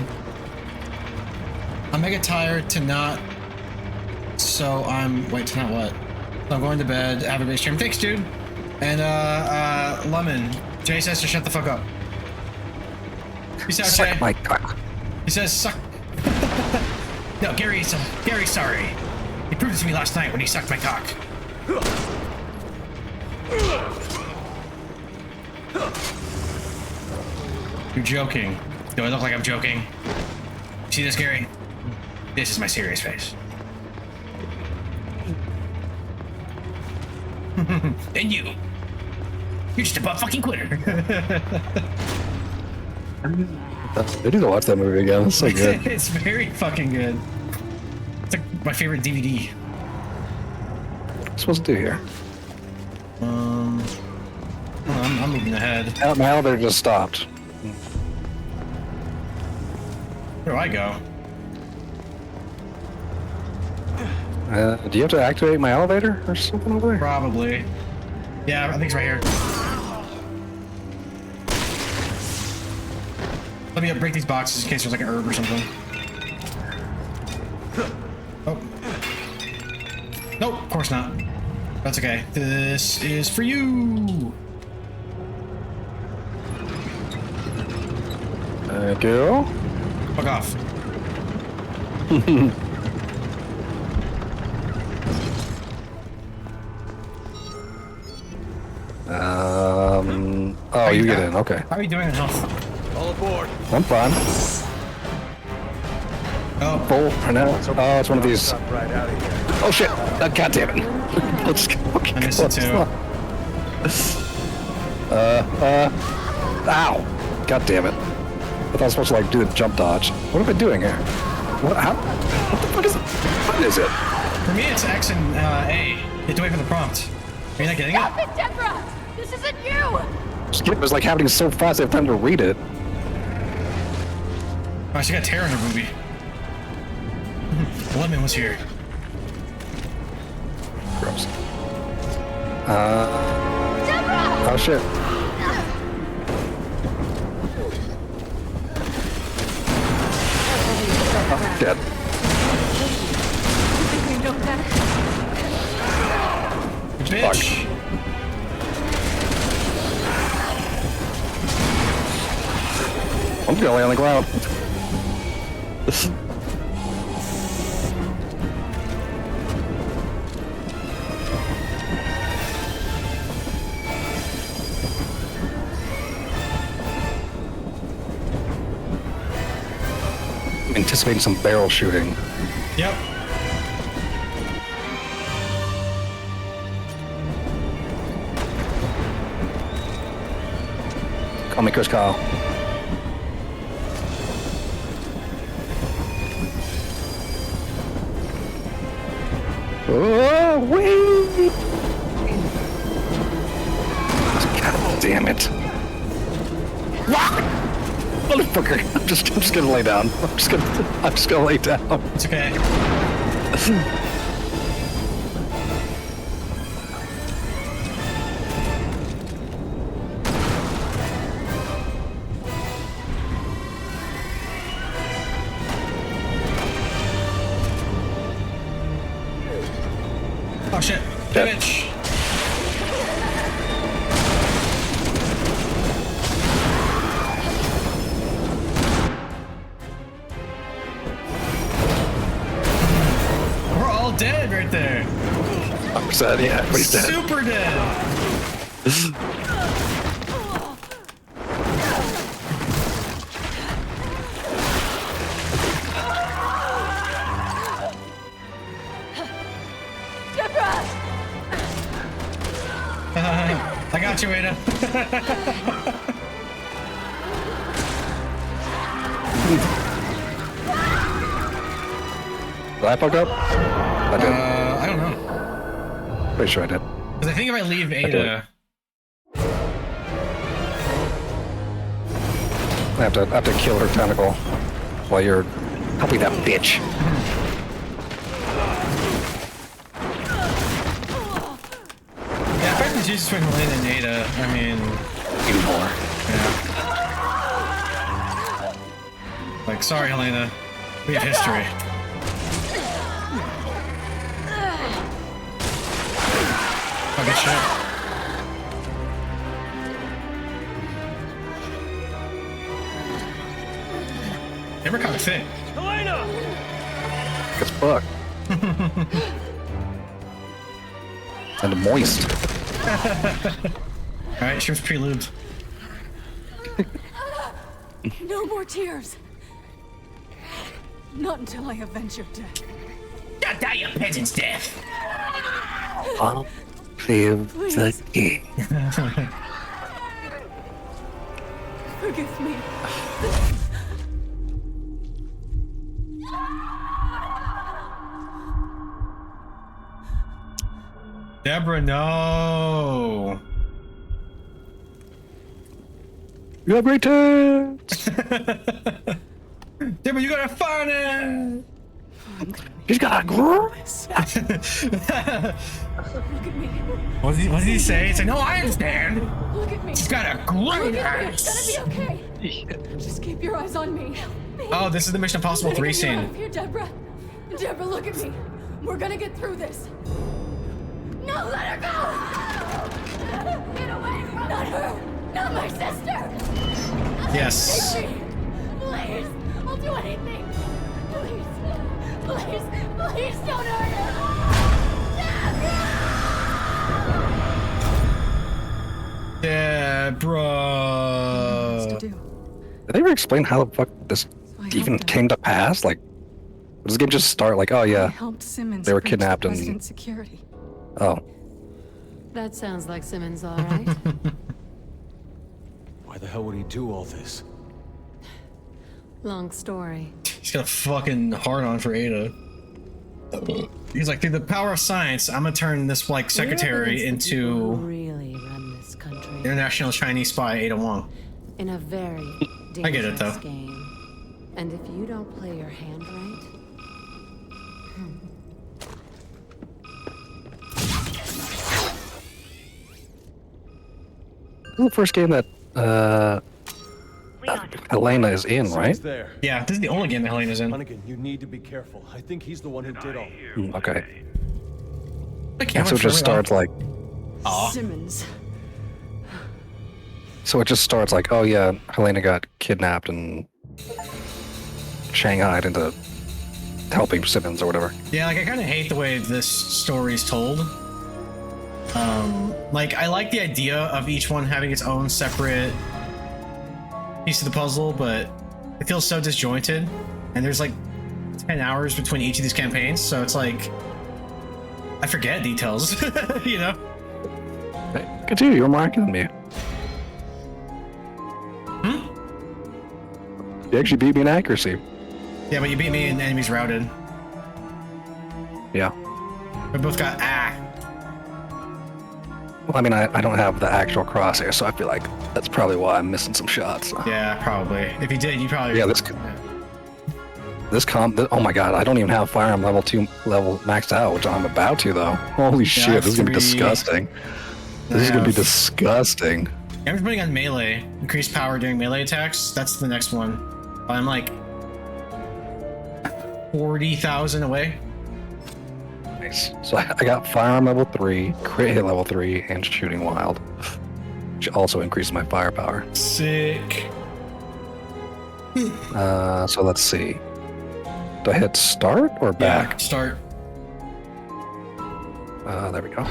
I'm mega tired to not. So I'm. Wait, to not what? So I'm going to bed. Have a great stream. Thanks, dude. And Lemon. Jay says to shut the fuck up. Peace out, Jay. Suck my cock. He says suck. No, Gary's sorry. He proved it to me last night when he sucked my cock. You're joking. Do I look like I'm joking? See this, Gary? This is my serious face. And you. You're just a butt fucking quitter. I need to watch that movie again. It's so good. It's very fucking good. It's like my favorite DVD. What am I supposed to do here? I'm moving ahead. My elevator just stopped. Where do I go? Do you have to activate my elevator or something over there? Probably. Yeah, I think it's right here. Let me break these boxes in case there's like an herb or something. Oh. Nope, of course not. That's okay. This is for you. Thank you. Fuck off. Oh, you get in. Okay. How are you doing in health? All aboard. I'm fine. Oh, Full for now. Oh, it's one of these. Stop right out of here. Oh shit! God damn it! Let's go. I missed it too. Ow! God damn it! I thought I was supposed to like do the jump dodge. What am I doing here? What? How? What the fuck is it? What is it? For me, it's X and A. You have to wait for the prompt. Are you not getting it? Stop it, Deborah! This isn't you! It was like happening so fast. I have time to read it. Oh, she got tear in her movie. Lemon was here. Gross. Deborah! Oh shit. Oh, dead. You know that? Bitch! I'm gonna lay on the ground. Anticipating some barrel shooting. Yep. Call me Chris Kyle. Oh, wait! God damn it! Motherfucker! I'm just gonna lay down. I'm just gonna lay down. It's okay. Oh shit. Damage. We're all dead right there. 100%, yeah, everybody's dead. Super dead. I got you, Ada. Did I fuck up? I did. I don't know. Pretty sure I did. Because I think if I leave Ada, I have to kill her tentacle while you're helping that bitch. yeah, if I can choose between Helena and Ada, I mean, Even more. yeah. Like, sorry, Helena, we have history. Oh, good shit. Never caught a fit. It's fuck. And moist. Alright, she was pre-lubed. No more tears. Not until I avenge your death. Don't die, you peasant's death. I'll save the king. Forgive me. Deborah, no. You have great times. Deborah, you gotta find it. He's got a girl. Look at me. What did he say? It's like, no, I understand. Look at me. She's got a great Look at me. ass. It's gonna be okay. Just keep your eyes on me. Oh, this is the Mission Impossible 3 Get out scene. of here, Deborah. Deborah, look at me. We're gonna get through this. No, let her go! Get away from Not her! Not my sister! Yes. Take me. Please! I'll do anything! Please! Please! Please don't hurt her! Deborah. To do. Did they ever explain how the fuck this even came to pass? Like, does the game just start like, oh I yeah, helped Simmons they were breach kidnapped and- President's security. oh, That sounds like Simmons, all right. Why the hell would he do all this? Long story. He's got a fucking hard on for Ada. He's like, through the power of science, I'm gonna turn this like secretary We're against the people who into really run this country international Chinese spy Ada Wong. in a very dangerous I get it, though. game. And if you don't play your hand right, this is the first game that Helena is in, right? He's there. Yeah, this is the only game that Helena's in. Hunnigan, you need to be careful. I think he's the one who did all. Okay. The And so it just starts like, Aw. Simmons. So it just starts like, oh yeah, Helena got kidnapped and shanghaied into helping civilians or whatever. Yeah, like I kind of hate the way this story is told. Like I like the idea of each one having its own separate piece of the puzzle, but it feels so disjointed. And there's like 10 hours between each of these campaigns, so it's like I forget details, you know? Hey, good to you. You're more accurate than me. You actually beat me in accuracy. Yeah, but you beat me and enemies routed. Yeah. We both got Well, I mean, I don't have the actual crosshair, so I feel like that's probably why I'm missing some shots. Yeah, probably. If you did, you probably. Yeah, oh my god, I don't even have firearm level 2 level maxed out, which I'm about to though. Holy shit, this is gonna be disgusting. This is gonna be disgusting. I'm putting on melee. Increased power during melee attacks. That's the next one. I'm like 40,000 away. Nice. So I got firearm level 3, crit hit level 3, and shooting wild, which also increases my firepower. Sick. So let's see. Do I hit start or back? Yeah, start. There we go.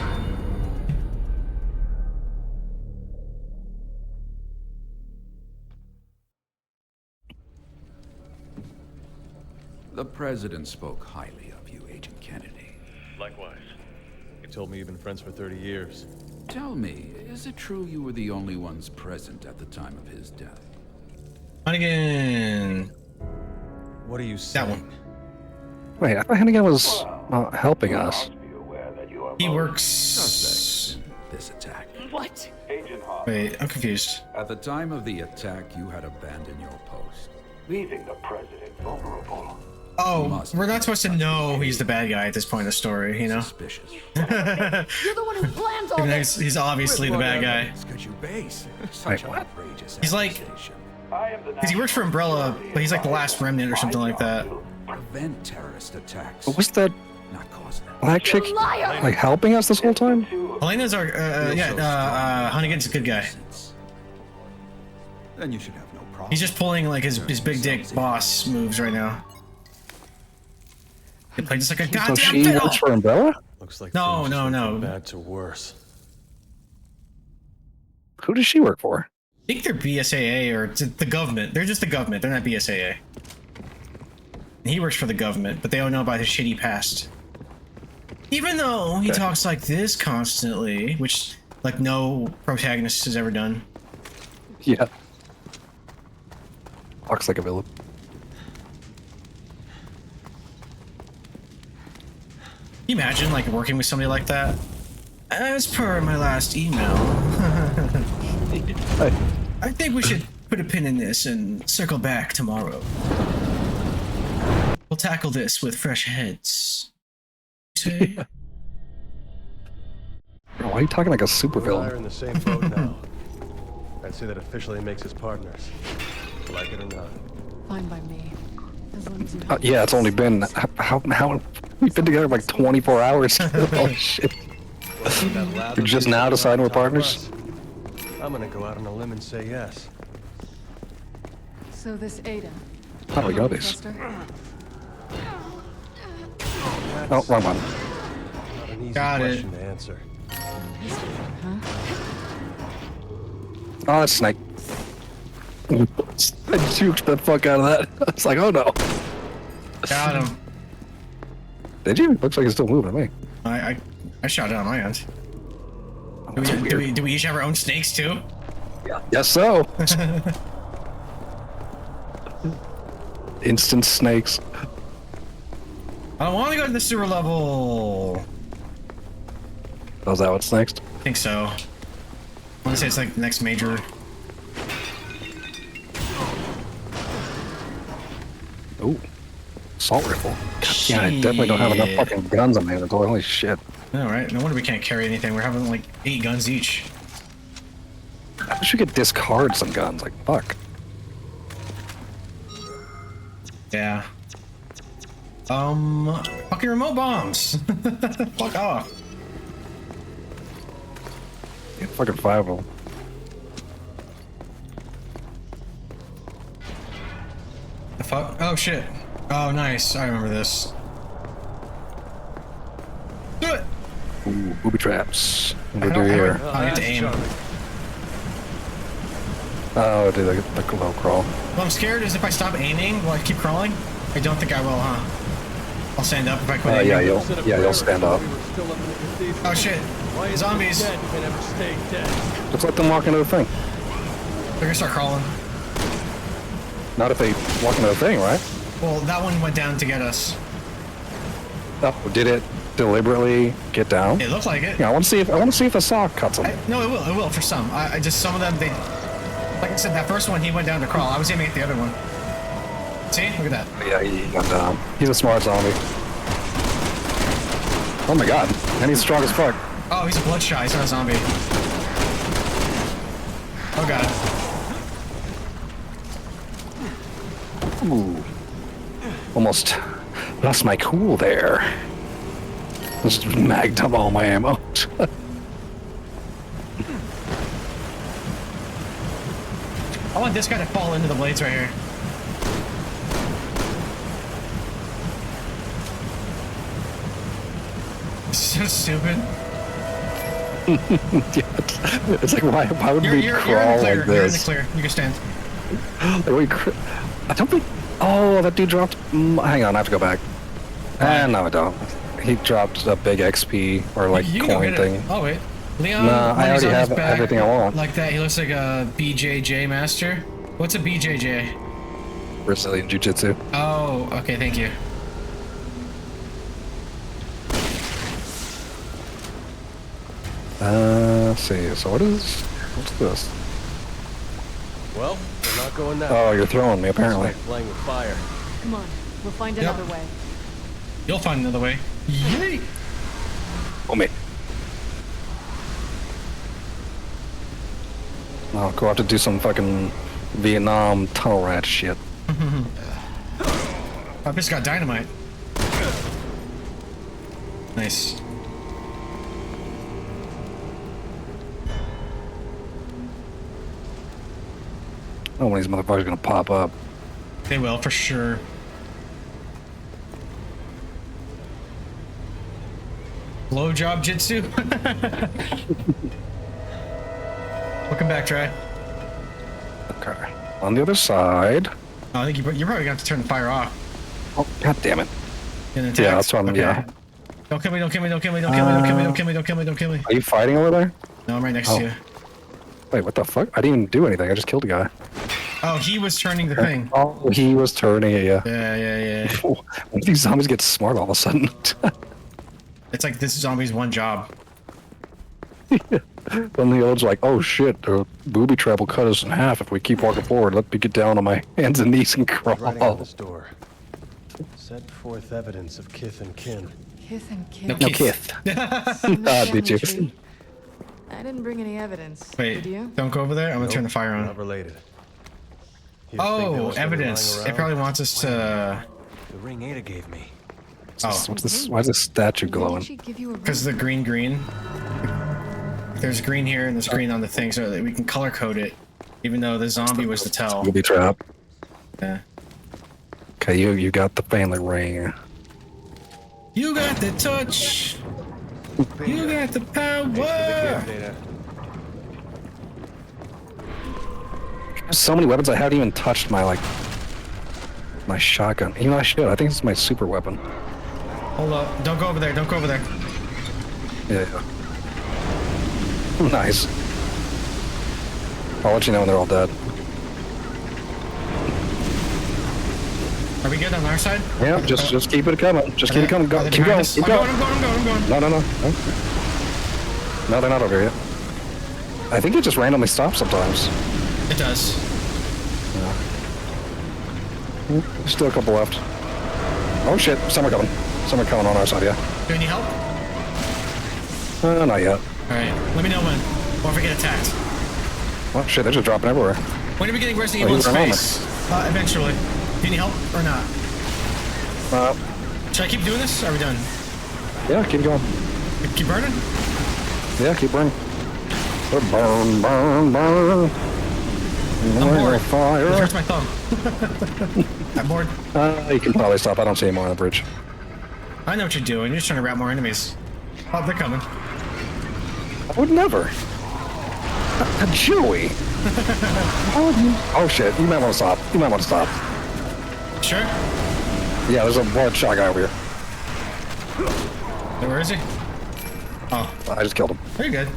The president spoke highly of you, Agent Kennedy. Likewise. He told me you've been friends for 30 years. Tell me, is it true you were the only ones present at the time of his death? Hunnigan. What are you saying? That one. Wait, I thought Hennigan was helping us. He works. Suspects in this attack. What? Wait, I'm confused. At the time of the attack, you had abandoned your post. Leaving the president vulnerable. Oh, we're not supposed to know he's the bad guy at this point in the story, you know? Suspicious. You're the one who plans all Even though this. he's obviously the bad guy. Could you base such an outrageous He's like, accusation? because he works for Umbrella, but he's like the last remnant or something like that. Prevent terrorist attacks. What was that Not cause them. black chick Liar! like helping us this whole time? Helena's our, Hunnigan's a good guy. Then you should have no problem. He's just pulling like his big dick boss moves right now. They play just like a So goddamn she fiddle. works for Umbrella? Looks like No, things no, went no. from bad to worse. Who does she work for? I think they're BSAA or the government. They're just the government. They're not BSAA. And he works for the government, but they don't know about his shitty past. Even though he talks like this constantly, which like no protagonist has ever done. Yeah. Talks like a villain. Can you imagine like working with somebody like that? As per my last email, I think we should put a pin in this and circle back tomorrow. We'll tackle this with fresh heads. Say? Bro, why are you talking like a super You and I are villain? in the same boat now. I'd say that officially makes us partners. Like it or not. Fine by me. As long as you Yeah, it's only been how we've been together like 24 hours. Oh shit. You're just now deciding we're partners? I'm gonna go out on a limb and say yes. So this Ada. How do we go this? Trust her? Oh, wrong one. Not an easy Got it. question to answer. Oh, that's Snake. I juked the fuck out of that. I was like, oh no. Got him. Did you? Looks like it's still moving to me. I shot it on my end. That's weird. Do we each have our own snakes too? Yes, so. Instant snakes. I don't want to go to the sewer level. Oh, is that what's next? I think so. I want to say it's like the next major. Ooh. Assault rifle. God, yeah, I definitely don't have enough fucking guns on my inventory. Holy shit. No, right? No wonder we can't carry anything. We're having like 8 guns each. I wish we could discard some guns. Like, fuck. Yeah. Fucking remote bombs. Fuck off. Yeah, fucking 5 of them. fuck? Oh shit. Oh nice. I remember this. Do it! Ooh, booby traps. What do we I do don't- here? I get to aim. Oh, do the low crawl. What I'm scared is if I stop aiming, will I keep crawling? I don't think I will, huh? I'll stand up if I quit aiming. Yeah, you'll stand up. Oh shit. Zombies. Just let them walk into the thing. They're gonna start crawling. Not if they walk into the thing, right? Well, that one went down to get us. Oh, did it deliberately get down? It looked like it. Yeah, I want to see if the saw cuts them. No, it will for some. I just, some of them, they, like I said, that first one, he went down to crawl. I was aiming at the other one. See? Look at that. Yeah, he got down. He's a smart zombie. Oh my god, and he's strong as fuck. Oh, he's a bloodshot. He's not a zombie. Oh god. Ooh. Almost lost my cool there. Just magged up all my ammo. I want this guy to fall into the blades right here. So stupid. It's like, why would we crawl like You're in the this? clear. You can stand. I don't think... Oh, that dude dropped... hang on, I have to go back. No, I don't. He dropped a big XP or like You can go coin get thing. it. Oh wait. Leon, Nah, when I he's already on his have back everything I want. Like that, he looks like a BJJ master. What's a BJJ? Brazilian Jiu-Jitsu. Oh, okay, thank you. Let's see. So what's this? Well, we're not going that Oh, you're throwing me apparently. way. Playing with fire. Come on, we'll find Yep. another way. You'll find another way. Yay! Oh me. I'll go out to do some fucking Vietnam tunnel rat shit. I just got dynamite. Nice. Oh, when these motherfuckers gonna pop up. They will, for sure. Blowjob jitsu? Welcome back, Trey. Okay. On the other side. Oh, I think you're probably gonna have to turn the fire off. Oh, god damn it. In attack. Yeah, that's what I'm, Okay. yeah. Don't kill me, don't kill me, don't kill me, don't kill me, don't kill me, don't kill me, don't kill me, don't kill me. Are you fighting over there? No, I'm right next Oh. to you. Wait, what the fuck? I didn't even do anything. I just killed a guy. Oh, he was turning the thing. Oh, he was turning it, yeah. Yeah. When do these zombies get smart all of a sudden? It's like this zombie's one job. When the old's like, oh shit, the booby trap will cut us in half if we keep walking forward. Let me get down on my hands and knees and Writing on crawl. this door. Set forth evidence of kith and kin. Kith and kin. No kith. Did you? Tree. I didn't bring any evidence. Wait, Did you? don't go over there. I'm gonna turn the fire Not on. related. You think there Oh, was something evidence. lying It around? probably wants us to. The ring Ada gave me. Oh, What's this? Why is this statue Why did glowing? she give you a because the green. There's green here and there's green on the thing, so that we can color code it. Even though the zombie was the tell. Booby trap. Yeah. Okay, you got the family ring. You got the touch. You got the power. There's so many weapons I haven't even touched my my shotgun. You know I should. I think it's my super weapon. Hold up. Don't go over there. Don't go over there. Yeah. Nice. I'll let you know when they're all dead. Are we good on our side? Yeah, just keep it coming. Just keep it coming. Go, keep going. Keep going. I'm going. No. No, they're not over here yet. I think it just randomly stops sometimes. It does. Still a couple left. Oh shit, some are coming. Some are coming on our side, yeah. Do you need help? Not yet. Alright, let me know when. Or if we get attacked. Oh shit, they're just dropping everywhere. When are we getting Resident Oh, Evil in he's space? Eventually. Do you need help or not? Should I keep doing this? Are we done? Yeah, keep going. Keep burning? Yeah, keep burning. Burn. I'm bored. Fire. It hurts my thumb. I'm bored. You can probably stop. I don't see any more on the bridge. I know what you're doing. You're just trying to wrap more enemies. Oh, they're coming. I would never. Joey. Oh shit! You might want to stop. You might want to stop. Sure? Yeah, there's a blood shot guy over here. Where is he? Oh, I just killed him. very good.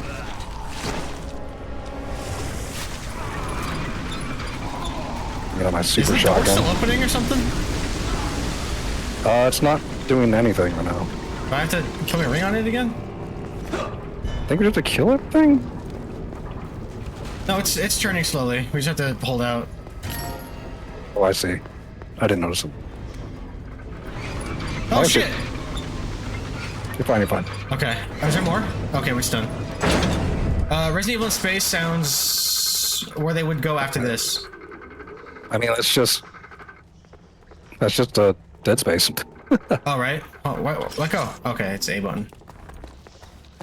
I got my Is super the door shotgun. still opening or something? It's not doing anything right now. Do I have to kill my ring on it again? I think we have to kill it thing. No, it's turning slowly. We just have to hold out. Oh, I see. I didn't notice it. Oh, Okay. shit! You're fine. You're fine. Okay. Is there more? Okay, we're done. Resident Evil in Space sounds where they would go after this. I mean, that's just Dead Space. All right. Oh, let go. Okay, it's A button.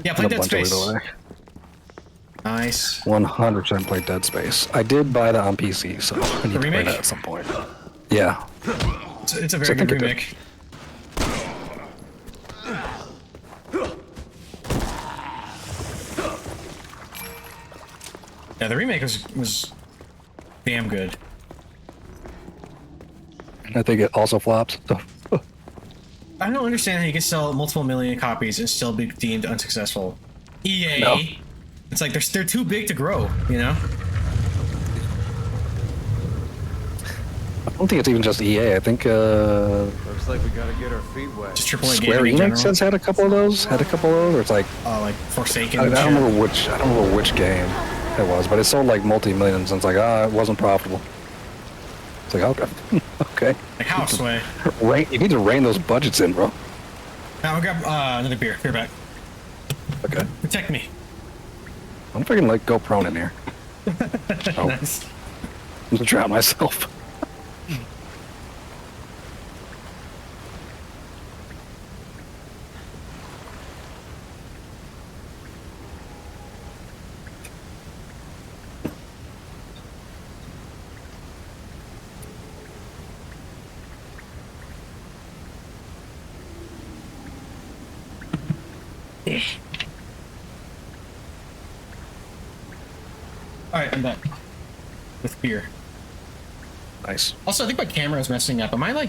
Yeah, play And a Dead bunch of Space. it over there. Nice. 100% play Dead Space. I did buy that on PC, so I need to play remake? that at some point. Yeah. It's a very good remake. Yeah, the remake was damn good. I think it also flopped. I don't understand how you can sell multiple million copies and still be deemed unsuccessful. EA. No. It's like they're too big to grow, you know? I don't think it's even just EA. I think Looks like we gotta get our feet wet. Just AAA Square gaming in Enix general. has had a couple of those. Or it's like Like Forsaken. I and don't shit. remember which. I don't remember which game it was, but it sold like multi-millions, and it's like it wasn't profitable. It's like okay, okay. Like Houseway. You need to rein those budgets in, bro. Now I'll grab another beer. Beer back. Okay. Protect me. I'm freaking like go prone in here. Oh, Nice. I'm gonna drown myself. Alright, I'm back. With beer. Nice. Also, I think my camera is messing up. Am I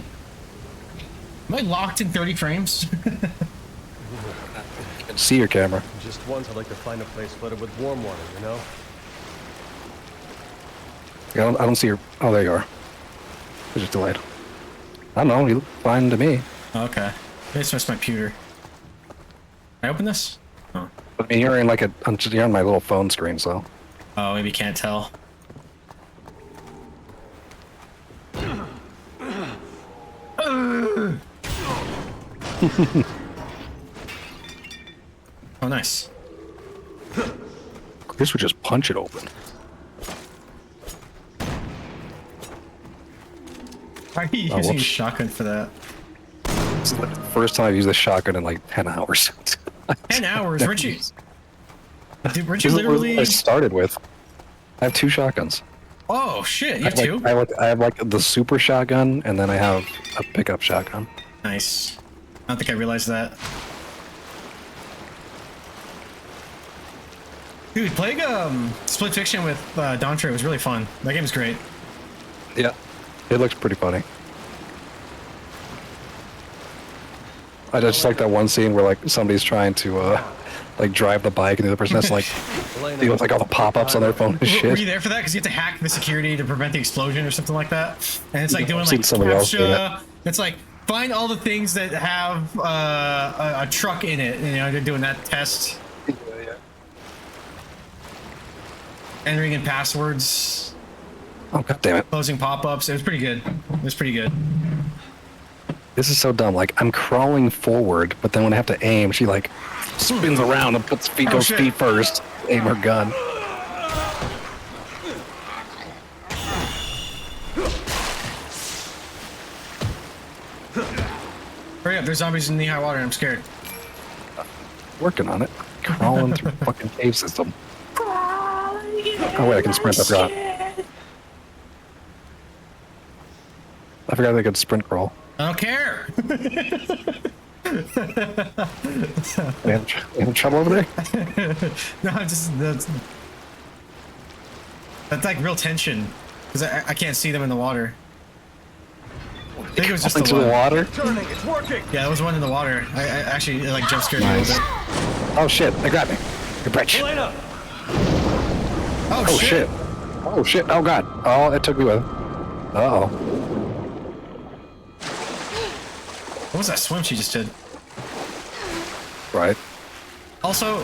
locked in 30 frames? You can see your camera. Just once, I'd like to find a place flooded with warm water, you know? I don't see your. Oh, there you are. You're just delayed. I don't know. You look fine to me. Okay. It's just my pewter. Can I open this? Oh. But I mean, you're in like you're on my little phone screen, so. Oh, maybe you can't tell. Oh, nice. Chris would just punch it open. Why are you using a whoops. shotgun for that? This is like the first time I've used a shotgun in like 10 hours. 10 hours? Weren't you? Dude, weren't you This is what literally? I started with. I have 2 shotguns. Oh shit! You have two? I have like the super shotgun, and then I have a pickup shotgun. Nice. I don't think I realized that. Dude, playing Split Fiction with Dontre was really fun. That game was great. Yeah, it looks pretty funny. I just like that one scene where like somebody's trying to like drive the bike, and the other person has to, like deal with like all the pop-ups on their phone and Were shit. you there for that? Because you have to hack the security to prevent the explosion or something like that. And it's like doing I've like seen somebody else do CAPTCHA. It's like find all the things that have a truck in it. You know, they're doing that test. Entering in passwords. Oh god damn it! Closing pop-ups. It was pretty good. It was pretty good. This is so dumb. Like I'm crawling forward, but then when I have to aim, she like spins around and puts goes shit. feet first. Aim her gun. Hurry up! There's zombies in knee-high water. And I'm scared. Working on it. Crawling through fucking cave system. Oh wait, I can sprint. I forgot. I forgot they could sprint crawl. I don't care. You having trouble over there? No, that's like real tension because I can't see them in the water. I think it was just Into the the water? Turning, it's working. Yeah, there was one in the water. I actually it, like jump scared me a Nice. little bit. Oh shit, they grabbed me. Good bitch. Elena! Oh, shit. Oh shit, oh god. Oh, it took me with. Uh-oh. What was that swim she just did? Right. Also,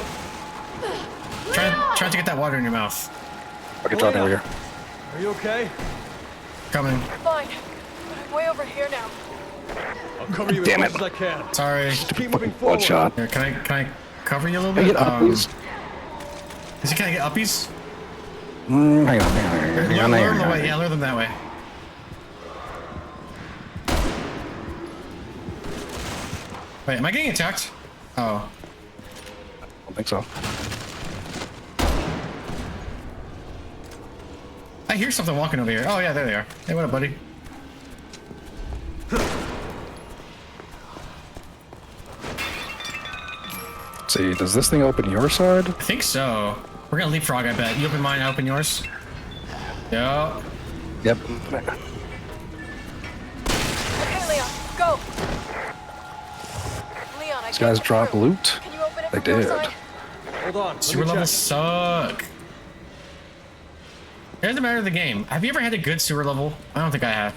try to get that water in your mouth. Okay, drop over here. Are you okay? Coming. Fine. But I'm way over here now. I'll cover you as Damn much it. as I can. Sorry. Keep moving One forward. shot. Here, can I cover you a little Can I bit? get uppies? Can I get uppies? Hang on. Lure them away. Yeah, lure them that way. Wait, am I getting attacked? Oh. I don't think so. I hear something walking over here. Oh yeah, there they are. Hey, what up, buddy? Let's see, does this thing open your side? I think so. We're gonna leapfrog, I bet. You open mine, I open yours. Yeah. Yep. Okay, Leon, go. Leon, I These guys drop loot. Can you open it They from your did. side? Hold on. let Sewer me levels check. suck. Here's the matter of the game. Have you ever had a good sewer level? I don't think I have.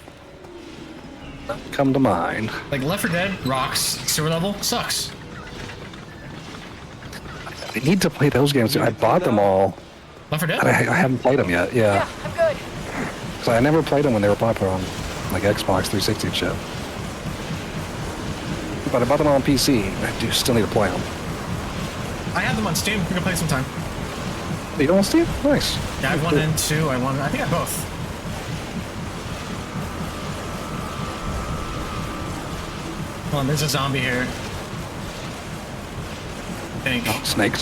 Come to mind. Like Left 4 Dead rocks, sewer level sucks. I need to play those games. I bought them all. Left 4 Dead? But I haven't played them yet. Yeah. Yeah, I'm good. So I never played them when they were popular on like Xbox 360 and shit. But I bought them on PC. I do still need to play them. I have them on Steam. We can play sometime. You don't want Steam? Nice. Yeah, I have 1 and 2. I think I have both. Hold on, there's a zombie here. I think. Snake.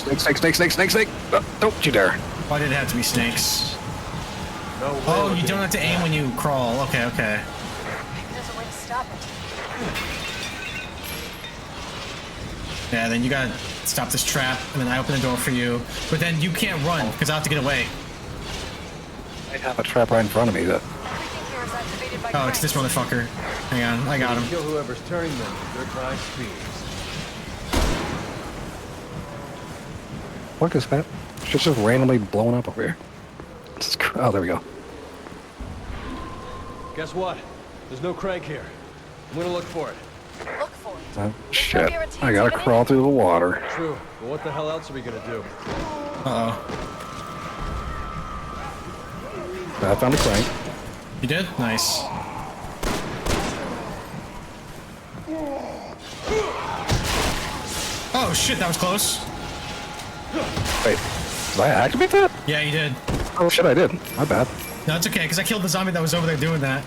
Don't you dare. Why did it have to be snakes? No way Oh, we're you don't getting have to aim when you crawl. Okay, okay. Maybe there's a way to stop it. Yeah, then you gotta stop this trap, and then I open the door for you. But then you can't run, because I have to get away. I have a trap right in front of me that. Everything here is activated by Oh, it's this motherfucker. Hang on, I got him. Kill whoever's turning them. Their time speeds. What is that? It's just randomly blowing up over here. Oh, there we go. Guess what? There's no crank here. I'm gonna look for it. Look for it. Oh, shit. I gotta crawl through the water. True, but what the hell else are we gonna do? Uh-oh. I found a crank. You did? Nice. Oh shit, that was close. Wait, did I activate that? Yeah, you did. Oh shit, I did. My bad. No, it's okay, because I killed the zombie that was over there doing that.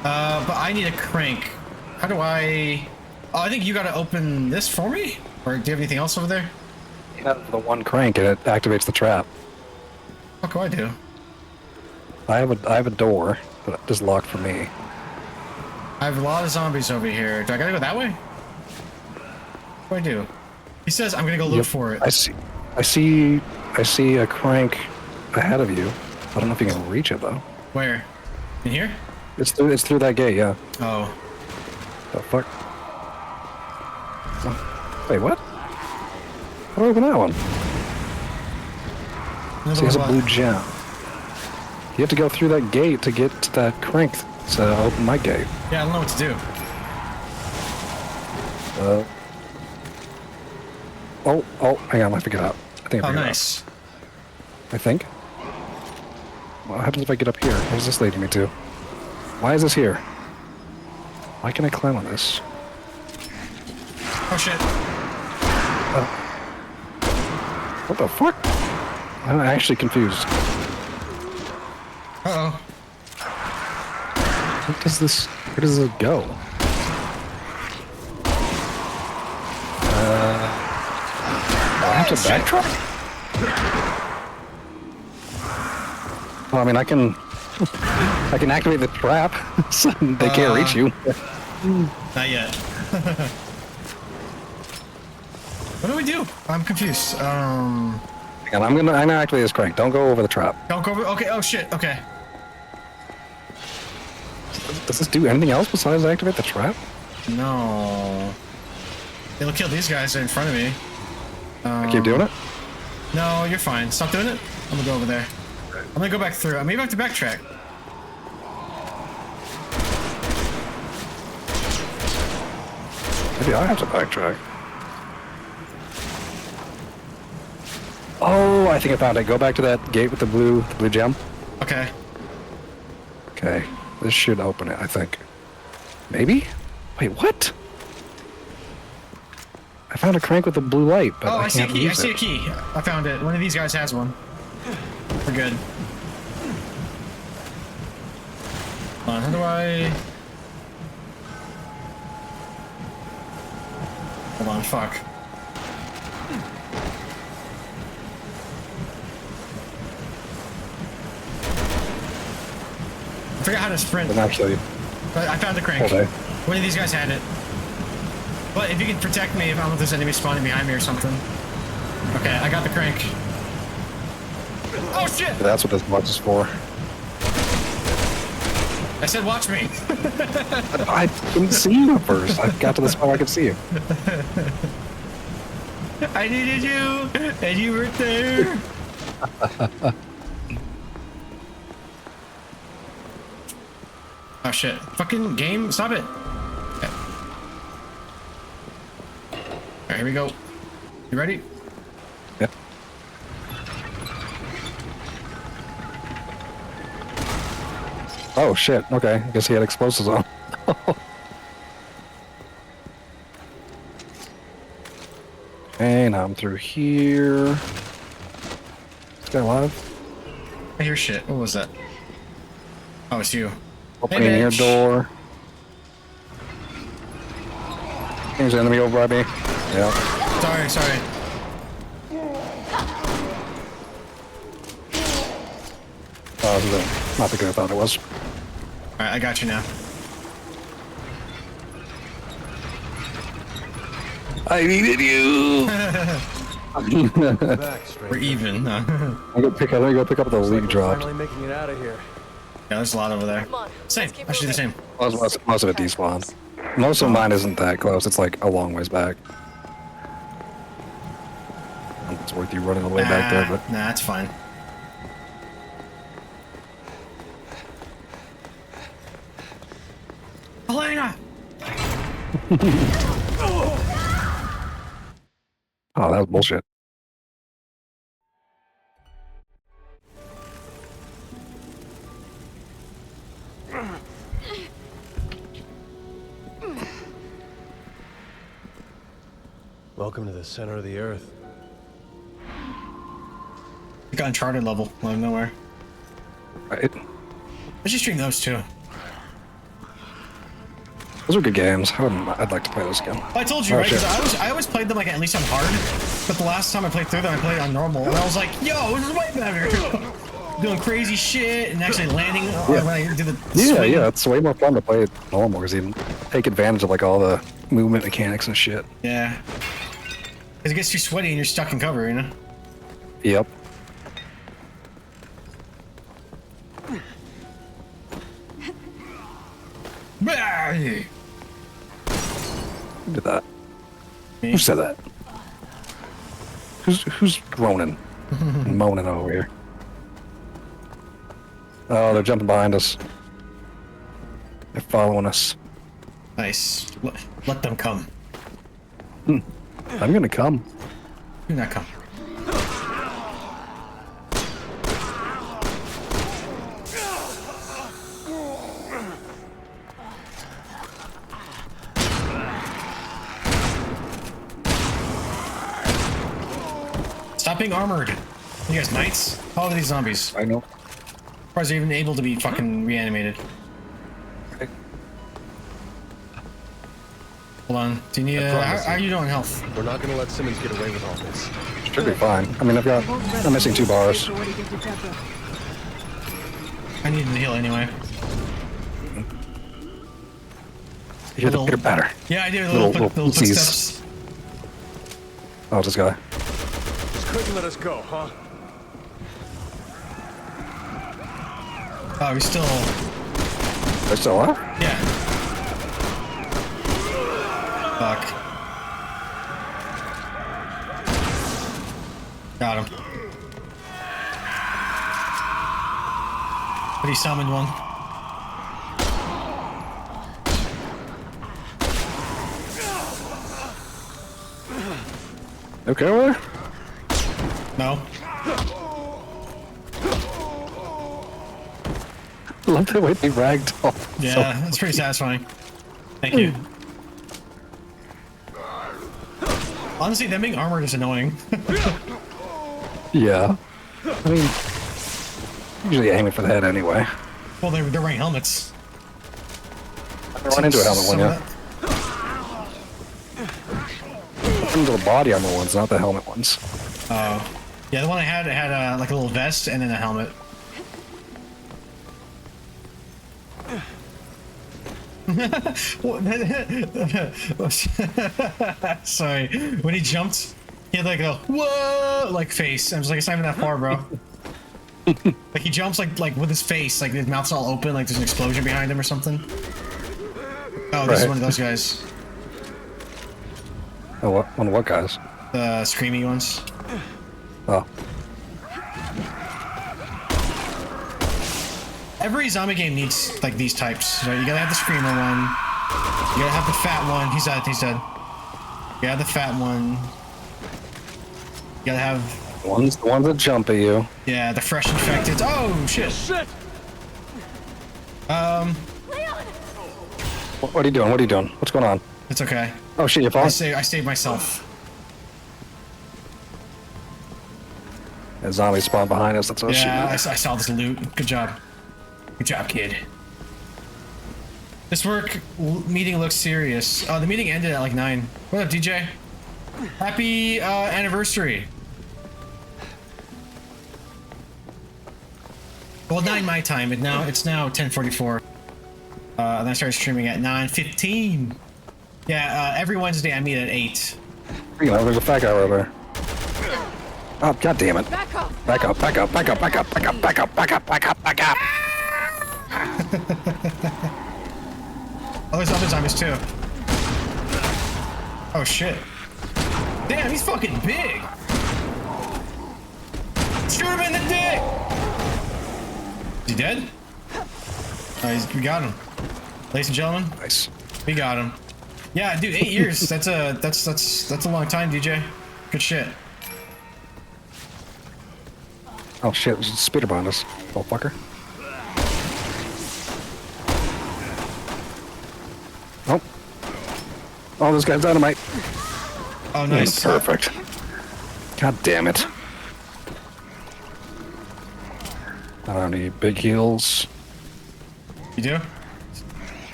But I need a crank. How do I... Oh, I think you gotta open this for me? Or do you have anything else over there? You have the one crank and it activates the trap. What do I do? I have a door, but it's locked for me. I have a lot of zombies over here. Do I gotta go that way? What do I do? He says I'm gonna go look for it. I see a crank ahead of you. I don't know if you can reach it though. Where? In here? It's through that gate, yeah. Oh. The fuck? Oh, wait, what? How do I open that one? See, it has a blue gem. You have to go through that gate to get to that crank to open my gate. Yeah, I don't know what to do. Oh, hang on, I figured it out. I think I Oh, figured nice. it out. I think. What happens if I get up here? Where's this leading me to? Why is this here? Why can I climb on this? Oh shit. What the fuck? I'm actually confused. Uh-oh. Where does it go? I have to backtrack? Well, I mean, I can I can activate the trap, so they can't reach you. Not yet. What do we do? I'm confused. Hang on, I'm gonna activate this crank. Don't go over the trap. Don't go over. Okay. Oh shit. Okay. Does this do anything else besides activate the trap? No. It'll kill these guys in front of me. I keep doing it? No, you're fine. Stop doing it. I'm gonna go over there. I'm gonna go back through. Maybe I have to backtrack. Maybe I have to backtrack. Oh, I think I found it. Go back to that gate with the blue gem. Okay. Okay. This should open it, I think. Maybe? Wait, what? I found a crank with a blue light, but Oh, I see a can't key. I use see it. a key. I found it. One of these guys has one. We're good. Hold on, how do I... Hold on, fuck. I forgot how to sprint. And actually, But I found the crank. Okay. One of these guys had it. But if you can protect me, if I don't know if there's enemies spawning behind me or something. Okay, I got the crank. Oh shit! that's what this box is for. I said watch me. I couldn't see you first. I got to the spot where I could see you. I needed you, and you weren't there. Oh shit. Fucking game, stop it. Okay. Alright, here we go. You ready? Yep. Oh shit, okay. I guess he had explosives on. Okay, now I'm through here. Is that alive? I hear shit. What was that? Oh, it's you. Opening Hey, your bitch. door. There's an enemy over by me. Yeah. Sorry. Oh, this is not the good I thought it was. Alright, I got you now. I needed you. Back, stranger. We're even. Huh? I'm gonna go pick up the Looks like league we're dropped. finally making it out of here. Yeah, there's a lot over there. Come on. Same. Let's keep Actually, the moving. same. Most of it despawned. Most of mine isn't that close. It's like a long ways back. It's worth you running all the way back there, but Nah, it's fine. Elena! oh, that was bullshit. Welcome to the center of the earth. I got Uncharted level out of nowhere. Right? I should stream those too. Those are good games. I'd like to play those again. I told you, Oh, right? shit. Because I always played them like at least on hard. But the last time I played through them, I played on normal, and I was like, "Yo, this is way better." Doing crazy shit and actually landing when I did the swing. Yeah, it's way more fun to play it normal because you can take advantage of like all the movement mechanics and shit. Yeah. Because it gets too sweaty and you're stuck in cover, you know? Yep. Who did that? Me. Who said that? Who's groaning and moaning over here? Oh, they're jumping behind us. They're following us. Nice. Let them come. I'm gonna come. Do not come. Stop being armored. You guys knights? How old are these zombies? I know. Surprised they're even able to be fucking reanimated. Hold on. Do you need how are you doing health? We're not gonna let Simmons get away with all this. Should be fine. I mean, I'm missing 2 bars. I needed to heal anyway. You hear the pitter patter. Yeah, I do. Little Little pussies. footsteps. Oh, this guy. Just couldn't let us go, huh? Oh, we still. They're still alive? Yeah. Fuck. Got him. But he summoned one. Okay over there? No. I love the way they ragdoll. Yeah, that's pretty satisfying. Thank you. Honestly, them being armored is annoying. Yeah. I mean, usually aiming for the head anyway. Well, they're wearing helmets. I run into a helmet one, yeah. Into the body armor ones, not the helmet ones. Oh. Yeah, the one I had like a little vest and then a helmet. Sorry. When he jumped, he had like a whoa like face. I was like, it's not even that far, bro. Like he jumps like with his face, like his mouth's all open, like there's an explosion behind him or something. Oh, this is one of those guys. Oh, what? One of what guys? The screamy ones. Oh. Every zombie game needs like these types. Right? You gotta have the screamer one. You gotta have the fat one. He's dead. He's dead. You gotta have the fat one. You gotta have The ones that jump at you. yeah, the fresh infected. Oh shit. What are you doing? What are you doing? What's going on? It's okay. Oh shit, you I falling? saved myself. A zombie spawned behind us. That's what Yeah, I saw this loot. Good job. Good job, kid. This meeting looks serious. Oh, the meeting ended at like 9. What up, DJ? Happy anniversary. Well, 9 my time. It's now 10:44. And I started streaming at 9:15. Yeah, every Wednesday I meet at 8. You know, there's a fat guy right there. Oh, god damn it. Back off. Back up, back up, back up, back up, back up, back up, back up, back up, back up. Oh, there's other zombies too. Oh shit. Damn, he's fucking big. Shoot him in the dick. Is he dead? Oh, we got him. Ladies and gentlemen. Nice. We got him. Yeah, dude, 8 years. That's a long time, DJ. Good shit. Oh shit, there's a spitter behind us. Oh fucker. Oh. Oh, this guy's dynamite. Oh, nice. Perfect. God damn it. I don't need big heals. You do?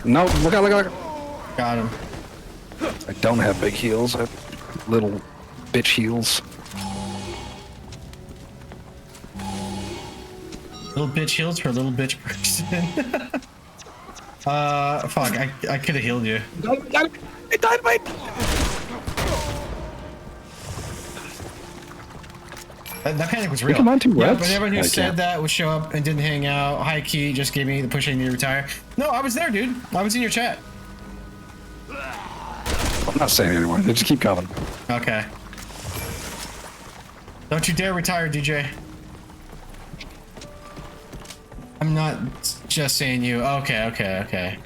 No, look out, look out, look out. Got him. I don't have big heals. I have little bitch heals. Little bitch heals for a little bitch person. Fuck, I could have healed you. Dynamite! That panic was real. Come on, 2 Yeah, reps. but everyone who I said can't. that would show up and didn't hang out. High key just gave me the push I need to retire. No, I was there, dude. I was in your chat. I'm not saying anymore. They just keep coming. Okay. Don't you dare retire, DJ. I'm not just saying you. Okay.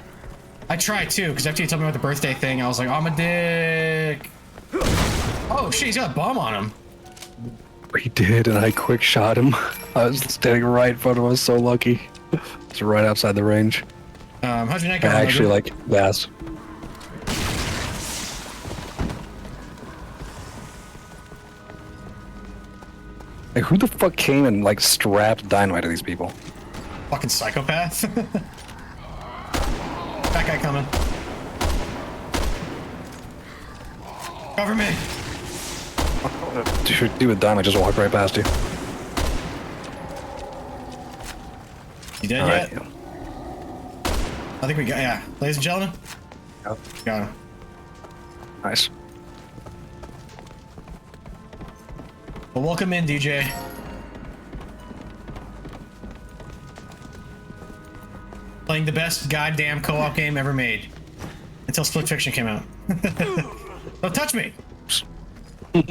I tried too, because after you told me about the birthday thing, I was like, I'm a dick. Oh shit, he's got a bomb on him. He did, and I quick shot him. I was standing right in front of him. I was so lucky. It's right outside the range. How'd your neck go? I actually like gas. Like, who the fuck came and like strapped dynamite to these people? Fucking psychopath. That guy coming. Cover me. Dude with dynamite just walked right past you. You dead All yet? right. I think we got, yeah. Ladies and gentlemen, Yep. got him. Nice. Well, welcome in, DJ. Playing the best goddamn co-op game ever made. Until Split Fiction came out. Don't touch me! You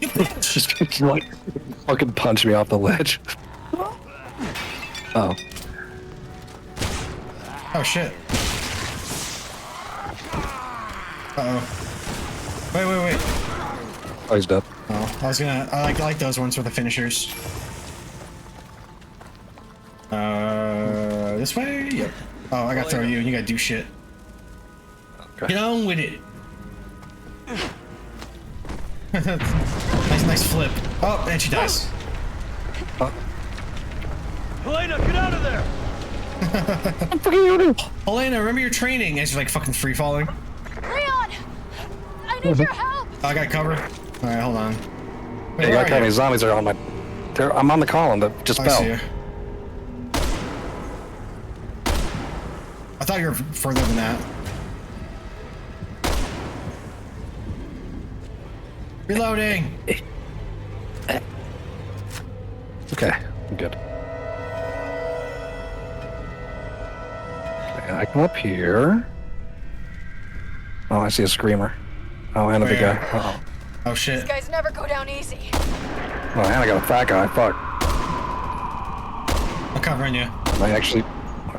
bitch! Just like fucking punch me off the ledge. Oh. Oh shit. Uh-oh. Wait. Oh, he's dead. Oh, I like those ones for the finishers. This way? Yep. Oh, I gotta throw you and you gotta do shit. Okay. Get on with it. nice flip. Oh, and she dies. Helena, get out of there! Helena, remember your training as you're like fucking free falling. Leon! I need your help! Oh, I got cover. Alright, hold on. Wait, Hey, where like how are many you? zombies are on my... I'm on the column that just I fell. see you. I thought you were further than that. Reloading! Okay, I'm good. Okay, I come up here. Oh, I see a screamer. Oh, and a big guy. Uh-oh. Oh shit. These guys never go down easy. Oh, and I got a fat guy. Fuck. I'm covering you. I actually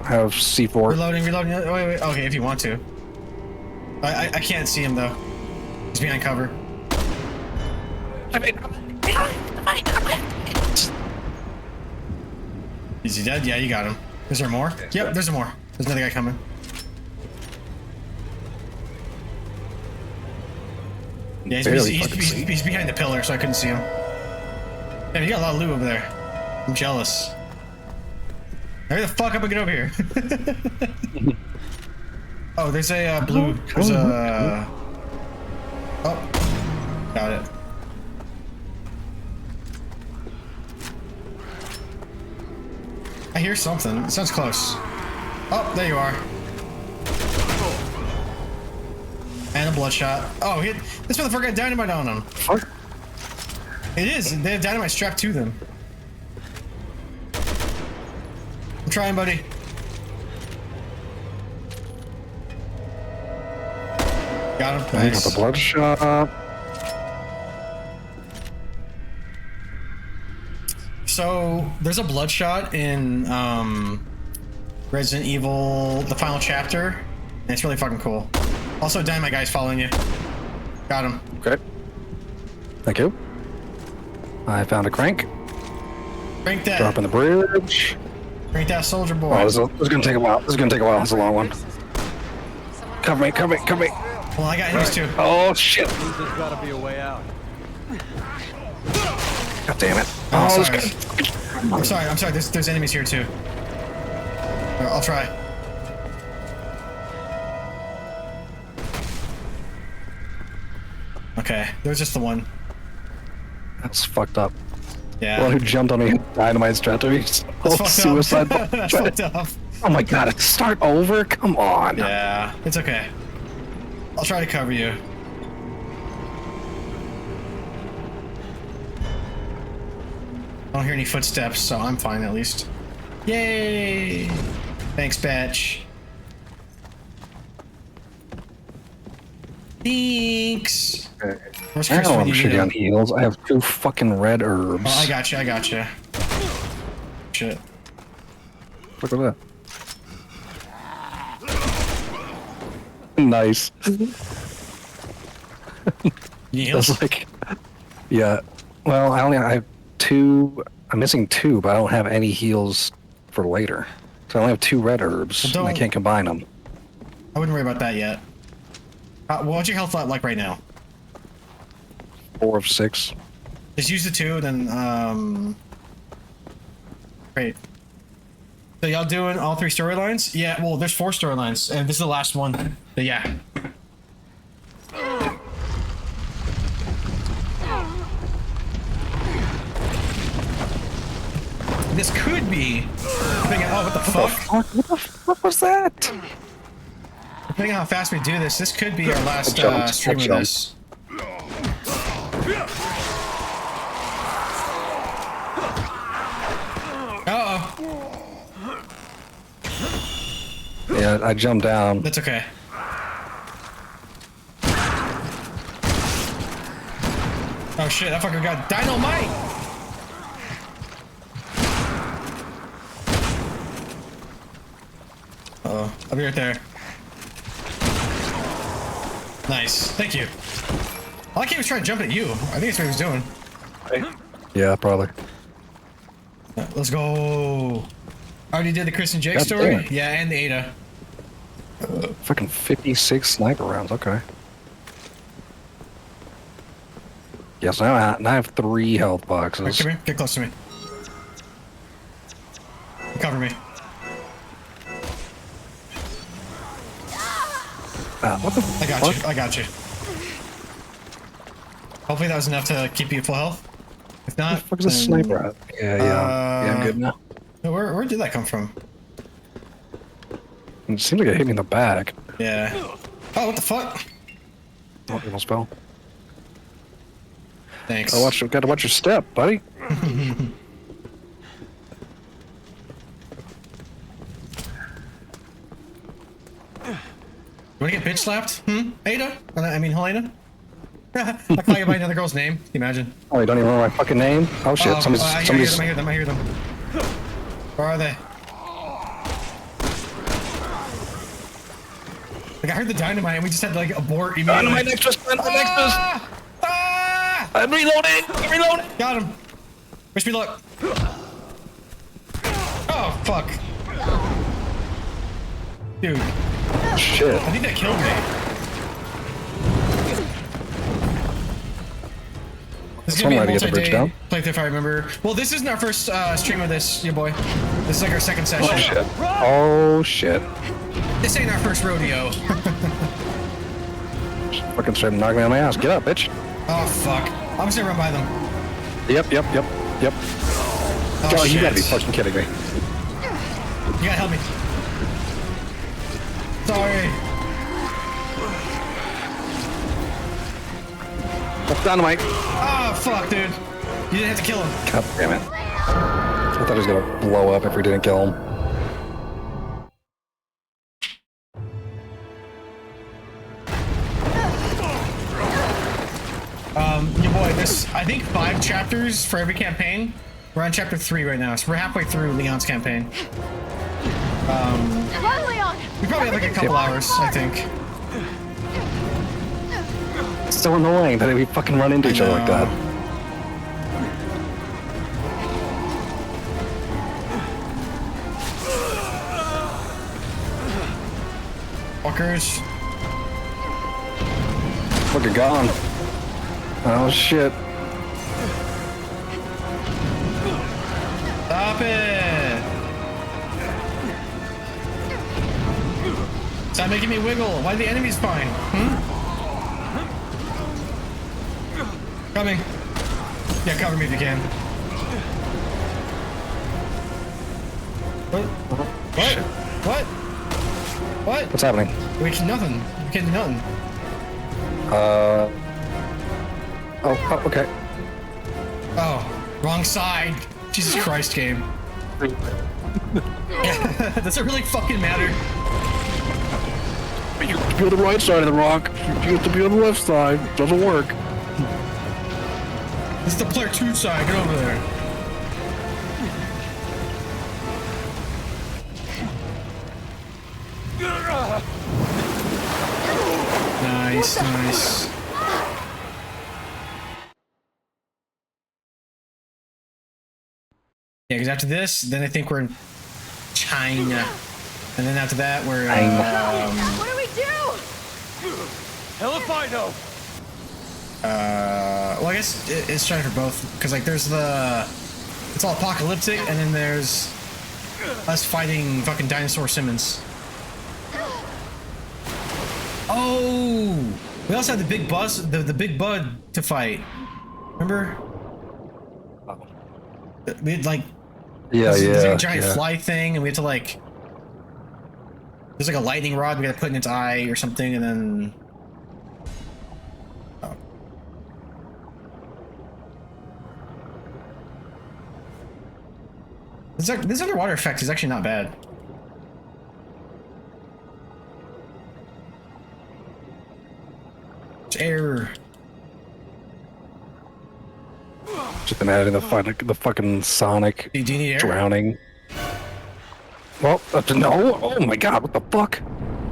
have C4. Reloading. Wait. Okay, if you want to. I can't see him though. He's behind cover. Is he dead? Yeah, you got him. Is there more? Yep, there's more. There's another guy coming. Yeah, he's behind the pillar, so I couldn't see him. Damn, you got a lot of loot over there. I'm jealous. Hurry the fuck up and get over here. Oh, there's a blue. There's a. Oh, got it. I hear something. It sounds close. Oh, there you are. And a bloodshot. Oh, this motherfucker got dynamite on him. Fuck. It is. They have dynamite strapped to them. I'm trying, buddy. Got him. Okay, Nice. got the bloodshot. So there's a bloodshot in Resident Evil, the final chapter, and it's really fucking cool. Also, dynamite guy's following you. Got him. Okay. Thank you. I found a crank. Crank that. Dropping the bridge. Crank that soldier boy. Oh, this is gonna take a while. This is gonna take a while. It's a long one. Cover me. Well, I got his too. Oh shit! Means there's gotta be a way out. God damn it! Oh, this sorry. guy. I'm sorry. There's enemies here too. I'll try. Okay, there's just the one. That's fucked up. Yeah. The one who jumped on me, dynamite strapped to me. That's Oh, fucked suicide. up. That's fucked up. Oh my god! Start over? Come on. Yeah, it's okay. I'll try to cover you. I don't hear any footsteps, so I'm fine at least. Yay! Thanks, Batch. Thanks. Okay. Where's I Chris don't when want you to shoot need you on him? heals. I have 2 fucking red herbs. Oh, I got you. Shit. Look at that. Nice. You heals? That's like, yeah. Well, I have 2. I'm missing 2, but I don't have any heals for later. So I only have 2 red herbs. Well, And I can't combine them. I wouldn't worry about that yet. What's your health like right now? 4 of 6. Just use the 2, then great. So y'all doing all 3 storylines? Yeah, well, there's 4 storylines, and this is the last one. But yeah. this could be. Oh, what the fuck? What the fuck was that? Depending on how fast we do this, this could be our last stream of this. Uh-oh. Yeah, I jumped down. That's okay. Oh shit, that fucker got dynamite! Uh-oh, I'll be right there. Nice, thank you. I like he was trying to jump at you. I think that's what he was doing. Yeah, probably. Let's go. Already did the Chris and Jake God story? damn. Yeah, and the Ada. Fucking 56 sniper rounds, okay. Yes, now I have 3 health boxes. Right, come here, get close to me. Cover me. What the I got fuck? you, I got you. Hopefully that was enough to keep you full health. If not, What the fuck is a sniper at? Yeah, yeah, I'm good now. Where did that come from? It seems like it hit me in the back. Yeah. Oh, what the fuck? Oh, it almost fell. Thanks. Gotta watch your step, buddy. You wanna get bitch slapped? Ada? I mean, Helena? I call you by another girl's name. Can you imagine? Oh, you don't even know my fucking name? Oh shit, I hear them. Where are they? Like, I heard the dynamite and we just had to, like, abort immediately. Dynamite next to us! Dynamite next to us! I'm reloading! I'm reloading! Got him! Wish me luck. Oh, fuck. Dude. Shit. I think that killed me. This is gonna be a multi-day playthrough if I remember. Well, this isn't our first stream of this, your boy. This is like our second session. Oh shit. Oh shit. This ain't our first rodeo. Fucking straight knock me on my ass. Get up, bitch. Oh fuck. I'm just gonna run by them. Yep. Oh, you shit. gotta be fucking kidding me. You gotta help me. Sorry. That's dynamite. Oh fuck, dude. You didn't have to kill him. God damn it. I thought he was gonna blow up if we didn't kill him. Your boy, there's, I think, 5 chapters for every campaign. We're on chapter 3 right now, so we're halfway through Leon's campaign. Run, Leon! We probably have like a couple hours, I think. It's so annoying that we fucking run into each other like that. Fuckers. Fucking gone. Oh shit. Stop it! Stop making me wiggle. Why the enemies fine? Coming. Yeah, cover me if you can. What? What? What's happening? We can nothing. We can't do nothing. Oh, okay. Oh, wrong side. Jesus Christ, game. Does it really fucking matter? You have to be on the right side of the rock. You have to be on the left side. It doesn't work. This is the player 2 side. Get over there. Nice, nice. Yeah, because after this, then I think we're in China. And then after that, we're, What do we do? Hell if I know. well, I guess it's China for both. Because, like, there's the... It's all apocalyptic, and then there's us fighting fucking Dinosaur Simmons. Oh! We also had the big bus, the big bud to fight. Remember? We had, like... Yeah, There's like yeah. a giant yeah. fly thing, and we have to like. There's like a lightning rod we gotta put in its eye or something, and then. Oh. This underwater effect is actually not bad. It's air. Just imagine the fucking Sonic Do you need air? drowning. Well, no. Oh my god, what the fuck?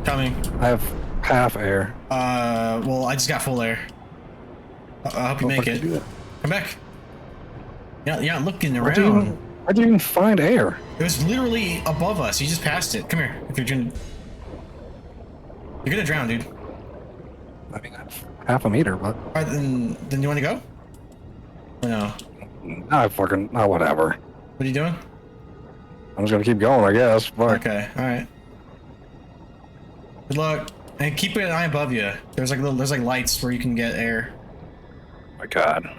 Coming. I have half air. Well, I just got full air. I hope you make it. Come back. You're not looking around. Why'd you even find air? It was literally above us. You just passed it. Come here. If you're gonna drown, dude. I mean, that's half a meter, but. Alright, then you want to go? Or no? Whatever. What are you doing? I'm just gonna keep going, I guess. Fuck. Okay. All right. Good luck, and keep an eye above you. There's like lights where you can get air. Oh my god.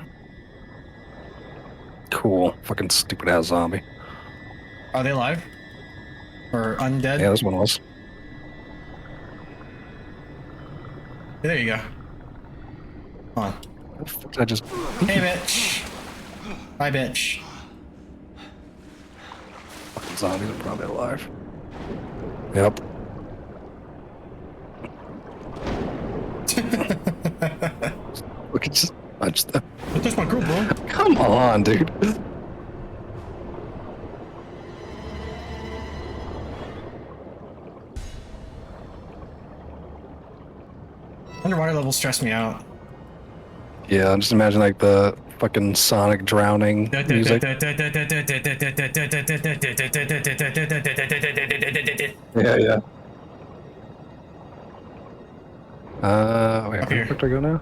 Cool. Fucking stupid ass zombie. Are they alive? Or undead? Yeah, this one was. There you go. Come on. I just. Hey, bitch. Bye, bitch. Fucking zombies are probably alive. Yep. Look, it's just. That's my girl, bro. Come on, dude. Underwater levels stress me out. Yeah, just imagine like the fucking Sonic drowning music. Yeah, yeah. Wait, where do I go now?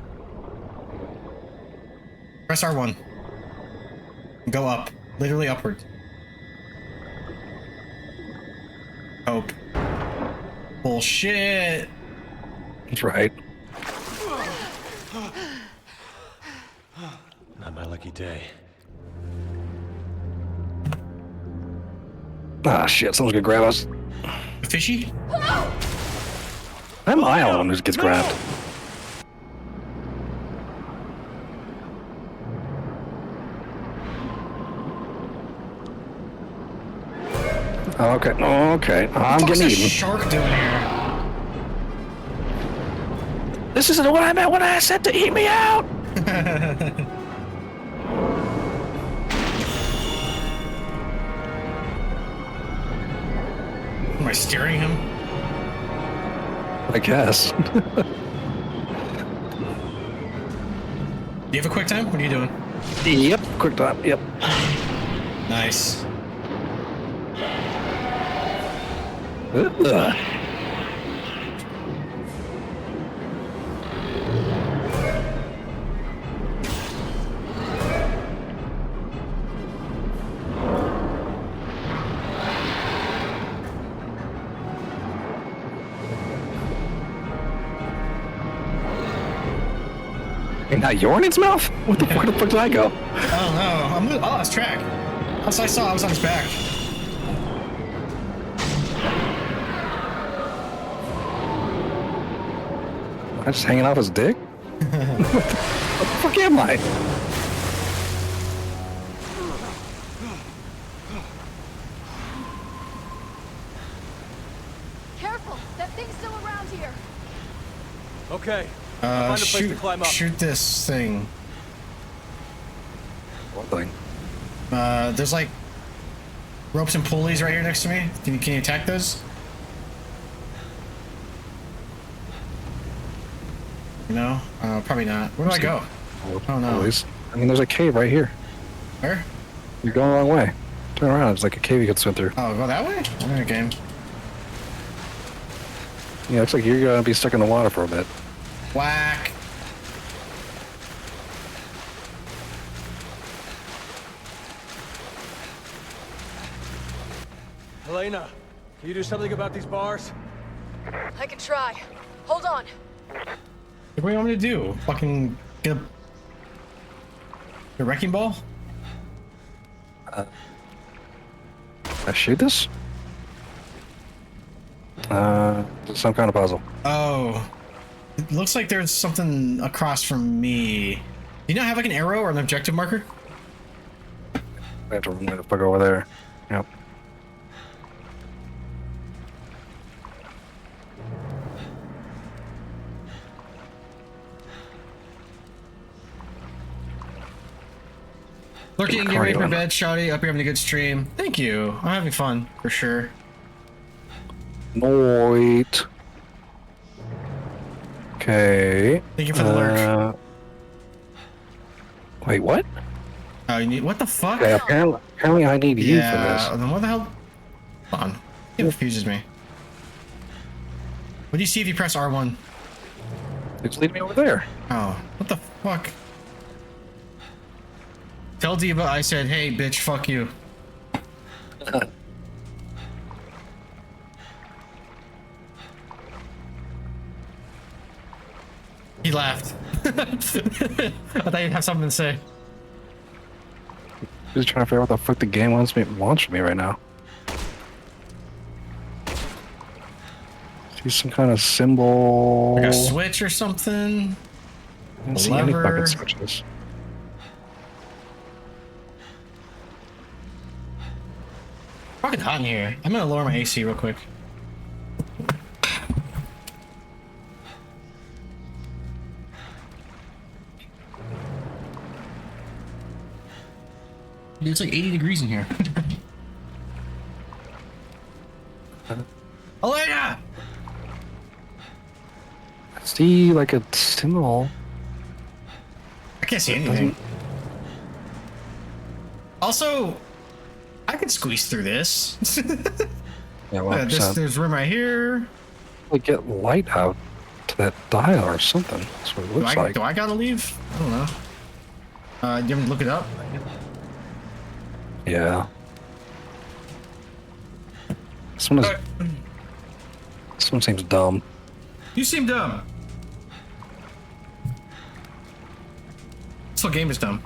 Press R1. Go up. Literally upward. Hope. Bullshit. That's right. Not my lucky day. Ah, shit, someone's gonna grab us. Fishy? I'm the one who gets grabbed. Okay, okay. I'm getting What's a eaten. shark doing here? This isn't what I meant when I said to eat me out! Am I steering him? I guess. Do you have a quick time? What are you doing? Yep, quick time, yep. Nice. Ugh. Ain't that urine in its mouth? Where the fuck did I go? Oh no, I lost track. That's what I saw. I was on his back. Am I just hanging off his dick? What the fuck am I? Careful! That thing's still around here! Okay. I'll find a place to climb up. Shoot this thing. What thing? There's like ropes and pulleys right here next to me. Can you attack those? No? Probably not. Where do I go? Oh no. I mean, there's a cave right here. Where? You're going the wrong way. Turn around. It's like a cave you could swim through. Oh, go that way? Okay, game. Yeah, looks like you're gonna be stuck in the water for a bit. Whack. Helena, can you do something about these bars? I can try. Hold on. What do you want me to do? Fucking get a wrecking ball? I shoot this? Some kind of puzzle. Oh. It looks like there's something across from me. Do you not have like an arrow or an objective marker? I have to run the fuck over there. Yep. Lurking, get ready for bed, Shouty. Hope you're having a good stream. Thank you. I'm having fun, for sure. Wait. Okay. Thank you for the lurk. Wait, what? Oh, you need. What the fuck? Okay, apparently I need you for this. Then what the hell? Hold on. It confuses me. What do you see if you press R1? It's leading me over there. Oh, what the fuck? Tell Diva I said, hey, bitch, fuck you. He laughed. I thought you'd have something to say. Just trying to figure out what the fuck the game wants me launch me right now. See some kind of symbol. Like a switch or something. I don't see any fucking switches. Fucking hot in here. I'm gonna lower my AC real quick. Dude, it's like 80 degrees in here. Elena! I see like a symbol. I can't see anything. Also, I could squeeze through this. Yeah, well, there's room right here. Like get light out to that dial or something. That's what it looks like. Do I gotta leave? I don't know. Do you want me to look it up? Yeah. This one seems dumb. You seem dumb. This whole game is dumb.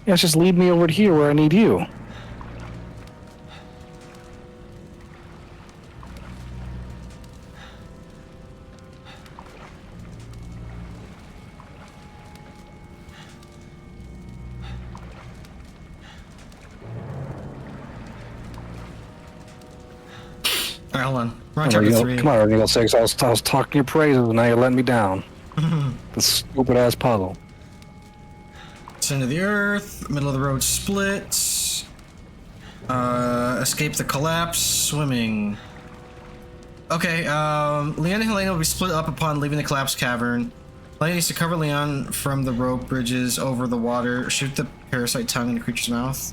Yeah, just lead me over to here where I need you. All right, hold on. We're on chapter 3. Come on, Regal 6. I was talking your praises, and now you're letting me down. The stupid ass puzzle. Center of the earth, middle of the road splits. Escape the collapse, swimming. Okay, Leon and Helena will be split up upon leaving the collapsed cavern. Helena needs to cover Leon from the rope bridges over the water. Shoot the parasite tongue in the creature's mouth.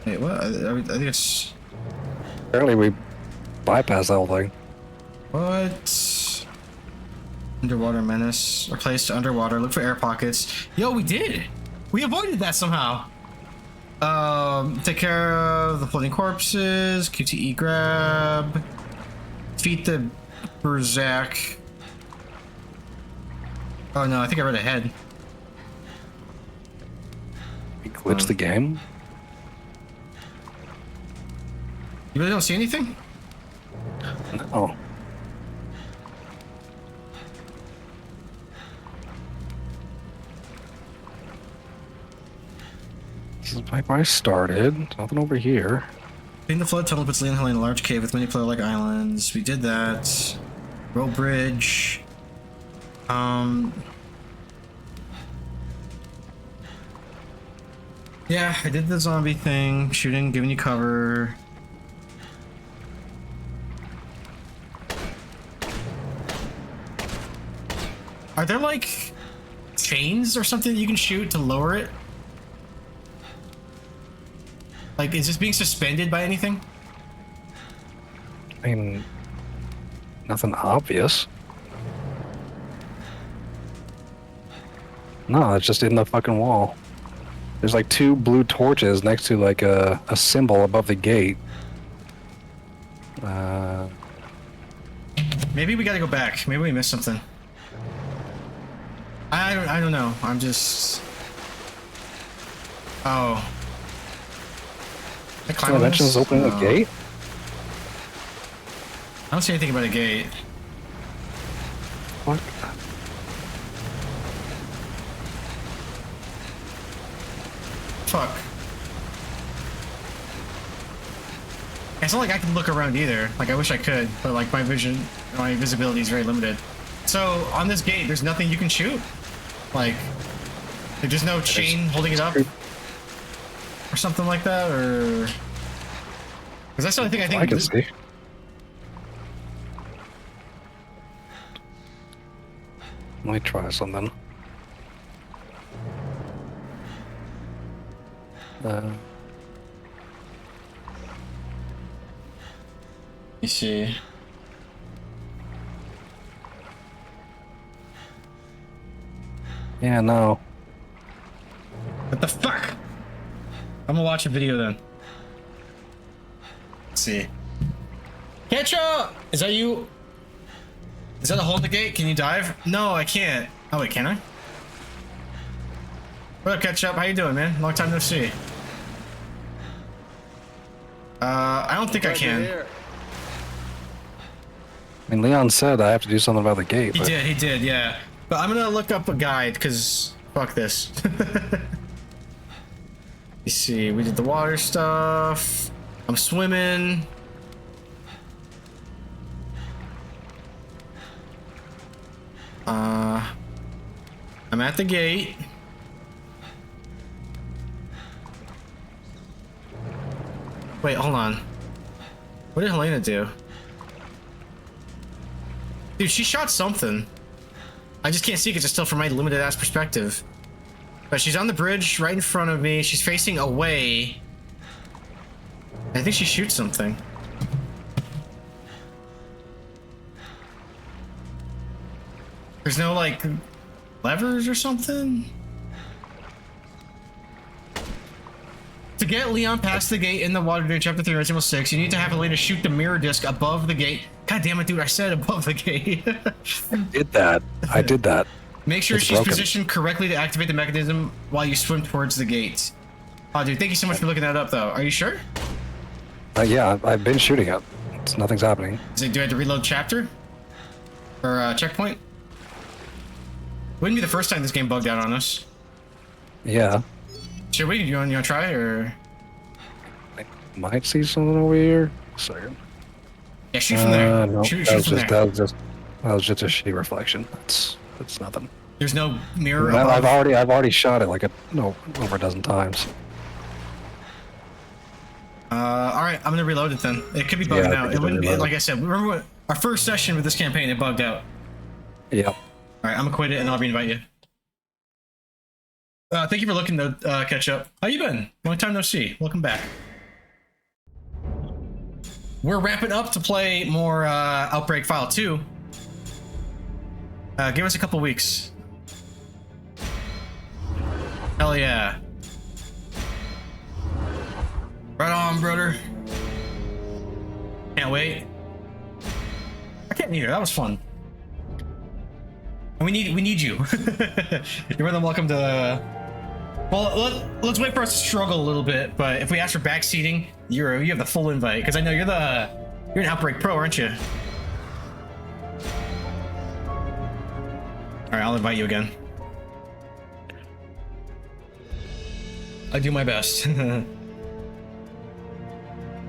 Wait, what? I think it's... Apparently we bypassed that whole thing. What? Underwater menace. Replaced underwater. Look for air pockets. Yo, we did! We avoided that somehow. Take care of the floating corpses. QTE grab. Defeat the Berserk. Oh no, I think I read ahead. You glitched the game? You really don't see anything? No. This is where I started. Nothing over here. In the flood tunnel puts Leon Helena in a large cave with many player-like islands. We did that. Rope bridge. Yeah, I did the zombie thing. Shooting, giving you cover. Are there like chains or something that you can shoot to lower it? Like, is this being suspended by anything? I mean, nothing obvious. No, it's just in the fucking wall. There's like 2 blue torches next to like a symbol above the gate. Maybe we gotta go back. Maybe we missed something. I don't know. I'm just... Oh. I Did climb I on mention this? it's opening No. a gate? I don't see anything about a gate. What? Fuck. It's not like I can look around either. Like, I wish I could, but like my visibility is very limited. So on this gate, there's nothing you can shoot. Like, there's just no chain holding it up, or something like that, or because that's the only thing I think. I can see. Let me try something. You see. Yeah, no. What the fuck? I'm gonna watch a video then. Let's see. Ketchup! Is that you? Is that a hole in the gate? Can you dive? No, I can't. Oh wait, can I? What up, Ketchup? How you doing, man? Long time no see. I don't think I can. I mean, Leon said I have to do something about the gate. He did, yeah. But I'm gonna look up a guide, because fuck this. You see, we did the water stuff. I'm swimming. I'm at the gate. Wait, hold on. What did Helena do? Dude, she shot something. I just can't see because it's still from my limited ass perspective. But she's on the bridge right in front of me. She's facing away. I think she shoots something. There's no, like, levers or something? To get Leon past the gate in the water during Chapter 3, Resident Evil 6, you need to have Helena shoot the mirror disc above the gate. God damn it, dude, I said above the gate. I did that. I did that. Make sure It's she's broken. positioned correctly to activate the mechanism while you swim towards the gate. Oh, dude, thank you so much for looking that up, though. Are you sure? Yeah, I've been shooting it. Nothing's happening. Do I have to reload chapter? Or checkpoint? Wouldn't be the first time this game bugged out on us. Yeah. Should we? You want to try, or? I might see something over here. A second. Yeah, shoot from there. No, Shoot that was from just there. that was just a shitty reflection. That's nothing. There's no mirror I've above? already already shot it like over a dozen times. Alright, I'm gonna reload it then. It could be bugging Yeah, I out. think It wouldn't be, reload. like I said, remember what, our first session with this campaign, it bugged out. Yep. Alright, I'm gonna quit it and I'll reinvite you. Thank you for looking though, Ketchup. How you been? Long time no see. Welcome back. We're ramping up to play more Outbreak File 2. Give us a couple weeks. Hell yeah. Right on, brother. Can't wait. I can't either. That was fun. And we need you. You're more than welcome to. Well, let's wait for us to struggle a little bit. But if we ask for back seating, you have the full invite because I know you're an Outbreak Pro, aren't you? All right, I'll invite you again. I do my best. Hope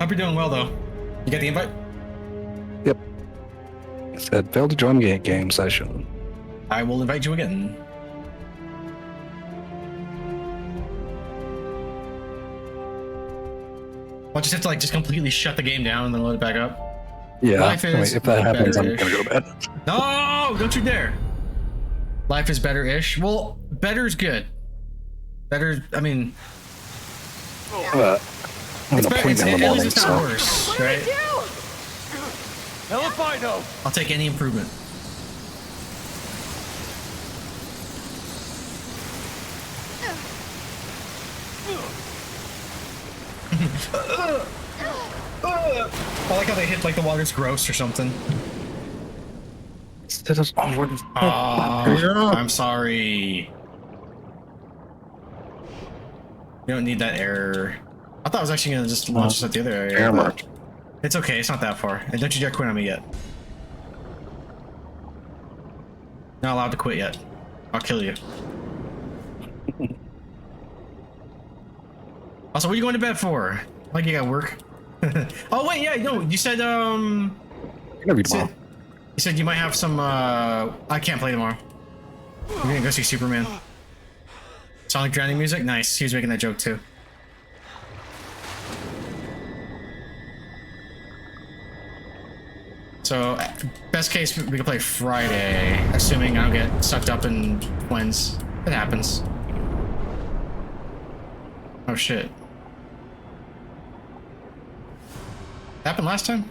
you're doing well, though. You got the invite? Yep. It said failed to join game session. I will invite you again. I'll just have to just completely shut the game down and then load it back up. Yeah. Life is If that happens, I'm better-ish. gonna go to bed. No, don't you dare. Life is better-ish. Well, better is good. Better, I mean, I'm gonna point in the at morning, least it's so not worse, right? Hell if I know. I'll take any improvement. I like how they hit the water's gross or something. I'm sorry. You don't need that error. I thought I was actually gonna just launch this at the other area. Camera. But it's okay. It's not that far. And don't you dare quit on me yet. Not allowed to quit yet. I'll kill you. Also, what are you going to bed for? Like you got work? Oh wait, yeah, no, you said Interview tomorrow. you said you might have some I can't play tomorrow. We're gonna go see Superman. Sonic drowning music? Nice. He was making that joke too. So, best case, we can play Friday, assuming I don't get sucked up in twins. It happens. Oh shit. Happened last time?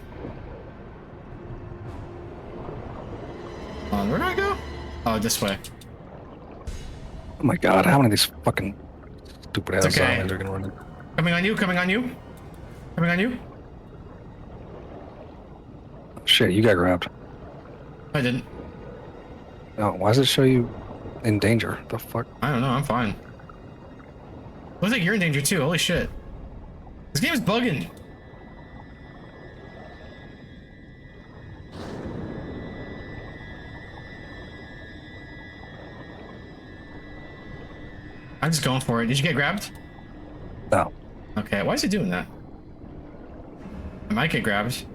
Where do I go? Oh, this way. Oh my god, how many of these fucking stupid ass okay. zombies are gonna run in? Coming on you, coming on you. Coming on you. Shit, you got grabbed. I didn't. Oh, why does it show you in danger? The fuck? I don't know, I'm fine. Looks like you're in danger too, holy shit. This game is bugging. I'm just going for it. Did you get grabbed? No. Okay, why is he doing that? I might get grabbed.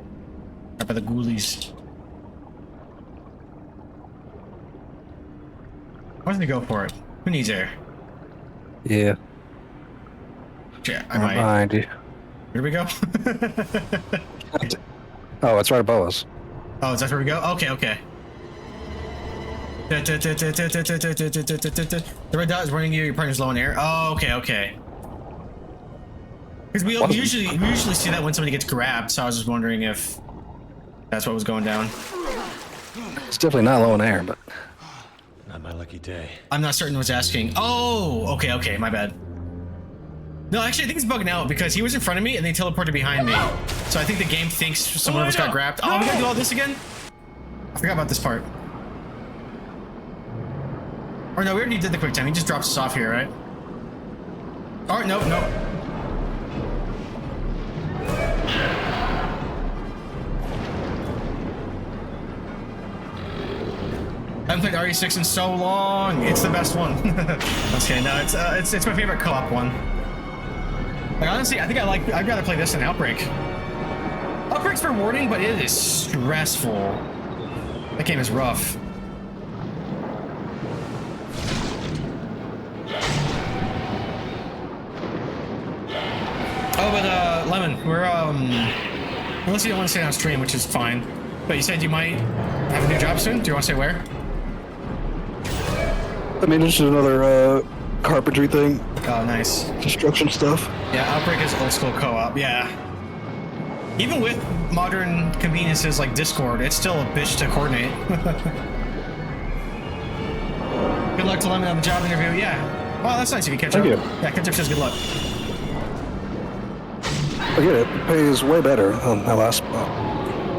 Right by the ghoulies. Why doesn't he go for it? Who needs air? Yeah. Yeah, I I'm might. behind you. Here we go. Oh, it's right above us. Oh, is that where we go? Okay, okay. The red dot is warning you your partner's low in air. Oh, okay, okay. Because we usually see that when somebody gets grabbed, so I was just wondering if that's what was going down. It's definitely not low in air, but Not my lucky day. I'm not certain what's asking. Oh, okay, okay, my bad. No, actually, I think it's bugging out because he was in front of me and they teleported behind me. So I think the game thinks someone else got grabbed. Oh, we gotta do all this again? I forgot about this part. Or no, we already did the quick time. He just drops us off here, right? Oh, no, no. I haven't played RE6 in so long. It's the best one. Okay, no, it's my favorite co-op one. Like honestly, I think I'd rather play this than Outbreak. Outbreak's rewarding, but it is stressful. That game is rough. Oh, but Lemon, we're unless you don't want to stay on stream, which is fine. But you said you might have a new job soon. Do you want to say where? I mean, it's just another carpentry thing. Oh, nice. Construction stuff. Yeah, Outbreak is old school co-op. Yeah. Even with modern conveniences like Discord, it's still a bitch to coordinate. Good luck to Lemon on the job interview. Yeah. Well, that's nice if you catch up. Thank you. Yeah, catch up says good luck. I get it. It pays way better than my last spot.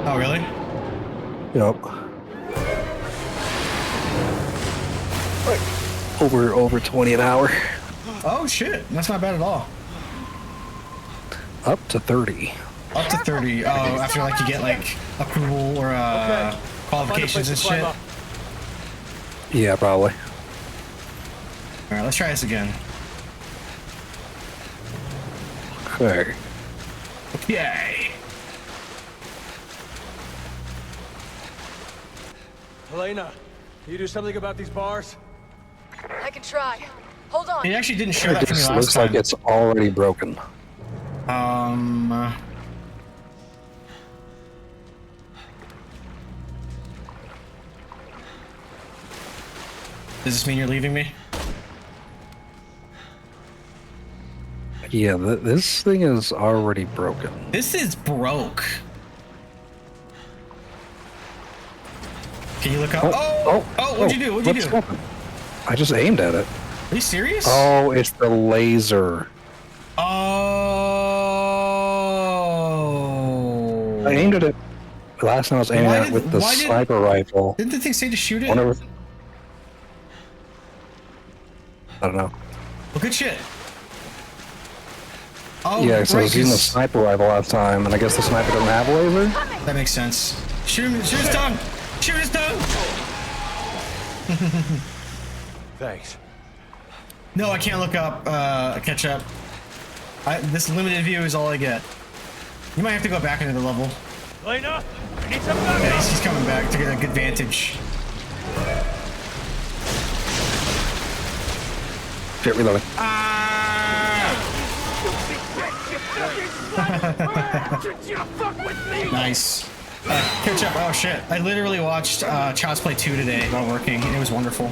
Oh, really? Yep. Like over 20 an hour. Oh shit, that's not bad at all. Up to 30. Up to 30. Oh, after like you get like approval or qualifications and shit. All Yeah, probably. right, let's try this again. Okay. Yay. Helena, can you do something about these bars? I can try. Hold on. It actually didn't show It that for me just last looks time. like it's already broken. Does this mean you're leaving me? Yeah, this thing is already broken. This is broke. Can you look up? Oh, what'd you do? What'd you do? Happened? I just aimed at it. Are you serious? Oh, it's the laser. Oh. I aimed at it. Last time I was aiming at it with the sniper rifle. Didn't the thing say to shoot it? Whenever, I don't know. Well, good shit. Oh, Yeah, so I right, was using a 'cause- sniper rifle last time, and I guess the sniper doesn't have a laser? That makes sense. Shoot his tongue! Shoot his tongue! Thanks. No, I can't look up, catch up. This limited view is all I get. You might have to go back into the level. Lena, I need some Yeah, he's coming back to get a good vantage. Shit, reloading. Nice. Catch up. Oh shit. I literally watched Child's Play 2 today while working, and it was wonderful.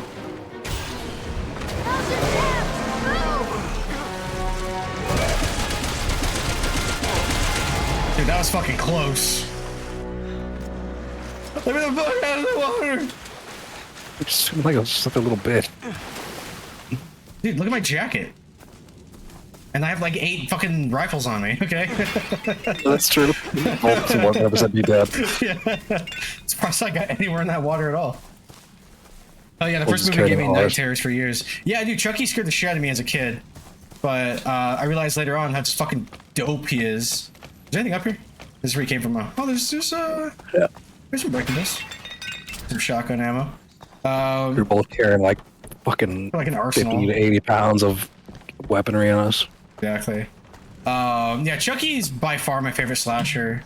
Dude, that was fucking close. Let me the fuck out of the water! Just like a little bit. Dude, look at my jacket. And I have like 8 fucking rifles on me, okay? That's true. Both 100% be dead. Yeah. It's probably not got anywhere in that water at all. Oh yeah, the We'll first just movie carry gave me the night horse. terrors for years. Yeah, dude, Chucky scared the shit out of me as a kid. But I realized later on how just fucking dope he is. Is there anything up here? This is where he came from. Oh, there's some breakables. Some shotgun ammo. We're both carrying like fucking Like an 50 arsenal. to 80 pounds of weaponry on us. Exactly. Yeah, Chucky's by far my favorite slasher.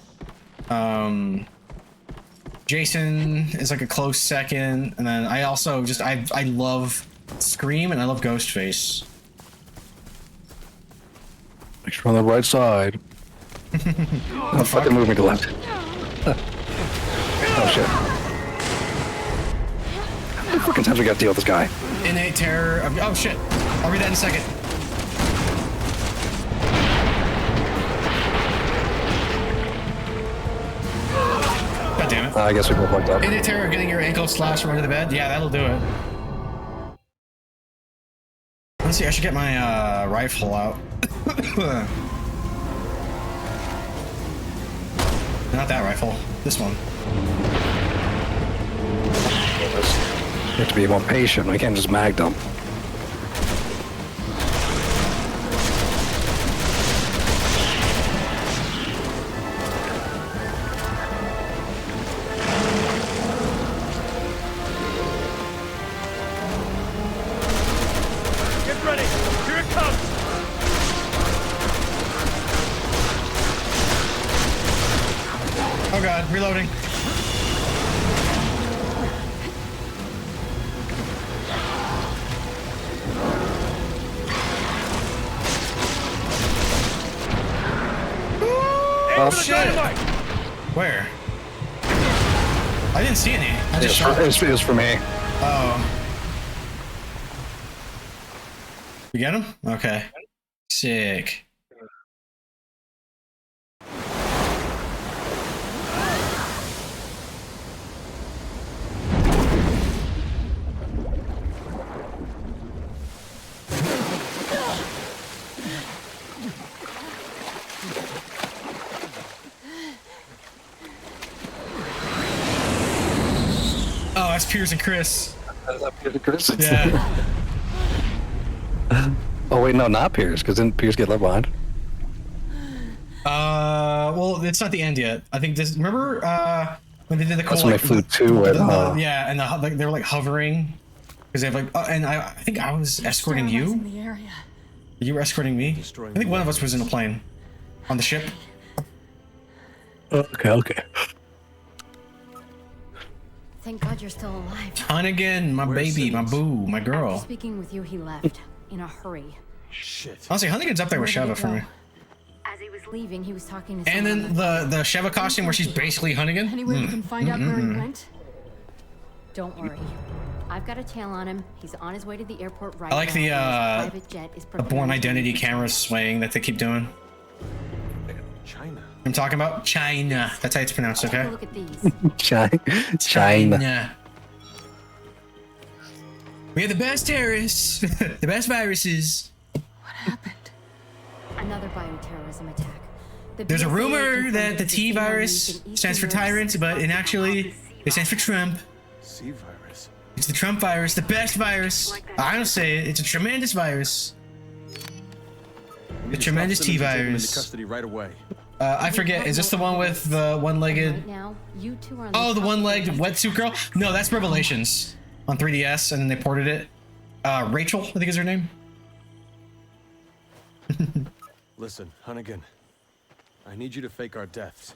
Jason is like a close second, and then I also just I love Scream and I love Ghostface. Make sure on the right side. Oh, fucking moving to the left. Oh shit. How many fucking times we gotta deal with this guy? Innate terror. Oh shit. I'll read that in a second. God damn it. I guess we both fucked up. Innate terror of getting your ankle slashed from under the bed. Yeah, that'll do it. Let's see. I should get my rifle out. Not that rifle. This one. You have to be more patient. We can't just mag them. Get ready. Here it comes. Oh god, reloading. Oh shit! Where? I didn't see any. I just shot. It was for me. Oh. You get him? Okay. Sick. Oh, that's Piers and Chris. Chris? Yeah. Oh wait, no, not Pierce, because didn't Pierce get left behind? Well, it's not the end yet. I think this. Remember, when they did the cool. That's when they flew to it. Yeah, and like they were like hovering, because they have like. And I think I was escorting you. The area. You were escorting me. I think one of us was in the plane, on the ship. Okay. Thank God you're still alive. Hunnigan, my baby, my boo, my After girl. speaking with you, he left in a hurry. Shit. Honestly, Hunnigan's up there with Where did Sheva he for go? me. As he was leaving, he was talking to And someone. then the Sheva costume where she's basically Hunnigan. Any way we can find out where he went? Don't worry. I've got a tail on him. He's on his way to the airport right I like now. His private jet is the Born Identity camera swaying that they keep doing. China. I'm talking about China. That's how it's pronounced, Take okay? a look at these. China. We have the best terrorists, the best viruses. What happened? Another bioterrorism attack. The There's a BSA rumor confirmed that the it's T a human virus used in stands for Eastern tyrant, Europe. but actually it stands for Trump. C virus. It's the Trump virus, the best virus. I don't say it. It's a tremendous virus. We The tremendous Stop Simmons and take him into T-virus. custody right away. I forget. Is this the one with the one-legged? Right now, you two are on Oh, the top of one-legged it. wetsuit girl? No, that's Revelations on 3DS, and then they ported it. Rachel, I think is her name. Listen, Hunnigan. I need you to fake our deaths.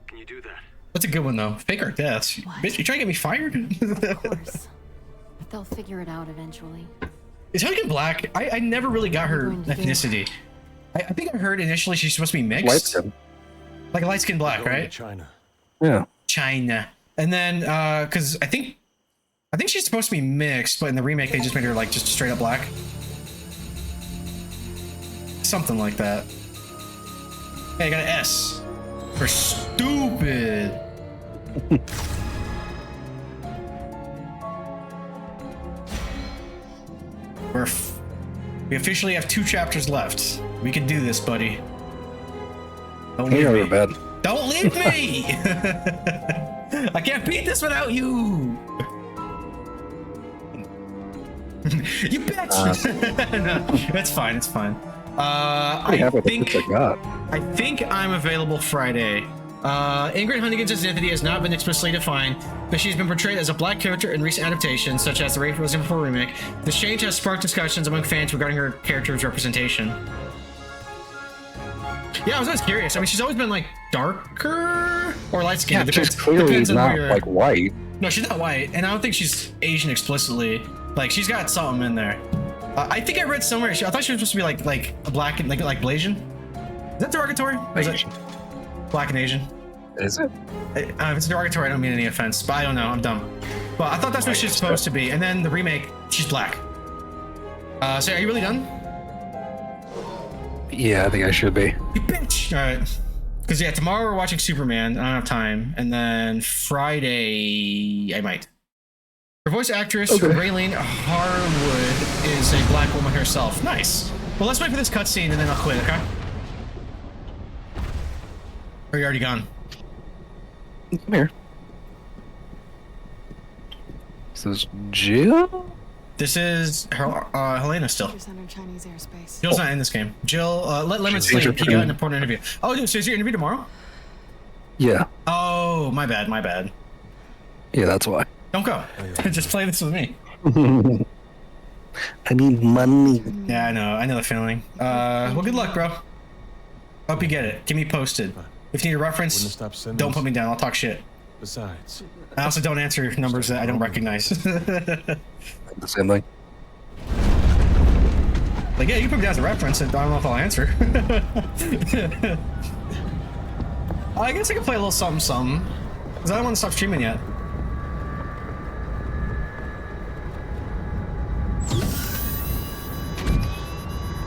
Can you do that? That's a good one though. Fake our deaths. Bitch, you trying to get me fired? Of course. They'll figure it out eventually. Is Hunnigan black? I never really got her What are you going to do? ethnicity. I think I heard initially she's supposed to be mixed. Light skin. Like a light skin black, Going to right? China. Yeah. China. And then because I think she's supposed to be mixed, but in the remake they just made her like just straight up black. Something like that. Hey, I got an S for stupid. We officially have 2 chapters left. We can do this, buddy. Don't Hey, leave over me. bed. Don't leave me! I can't beat this without you! You bitch! No, it's fine, it's fine. I think I'm available Friday. Ingrid Hunnigan's identity has not been explicitly defined, but she's been portrayed as a black character in recent adaptations, such as the Resident Evil 4 remake. This change has sparked discussions among fans regarding her character's representation. Yeah, I was always curious. I mean, she's always been like darker or light skinned. Yeah, she's clearly not like white. No, she's not white, and I don't think she's Asian explicitly. Like, she's got something in there. I think I read somewhere. I thought she was supposed to be like a black and like Blasian. Is that derogatory? Or is it black and Asian? Is it? If it's derogatory, I don't mean any offense, but I don't know. I'm dumb. But I thought that's what she's supposed to be. And then the remake, she's black. So are you really done? Yeah, I think I should be. You bitch! All right. Because yeah, tomorrow we're watching Superman. I don't have time. And then Friday, I might. Her voice actress, Raylene Harwood, is a black woman herself. Nice. Well, let's wait for this cutscene and then I'll quit, okay? Or are you already gone? Come here. This is Jill? This is Helena still. Chinese airspace. Jill's not in this game. Jill, let Lemon She's sleep. He got an important interview. Oh, dude, so is your interview tomorrow? Yeah. Oh, my bad, my bad. Yeah, that's why. Don't go. Just play this with me. I need money. Yeah, I know the feeling. Well, good luck, bro. Hope you get it. Keep me posted. If you need a reference, don't put me down. I'll talk shit. Besides, I also don't answer numbers that I don't recognize. The same thing. Like, yeah, you can put me down as a reference, and I don't know if I'll answer. I guess I can play a little something, because I don't want to stop streaming yet.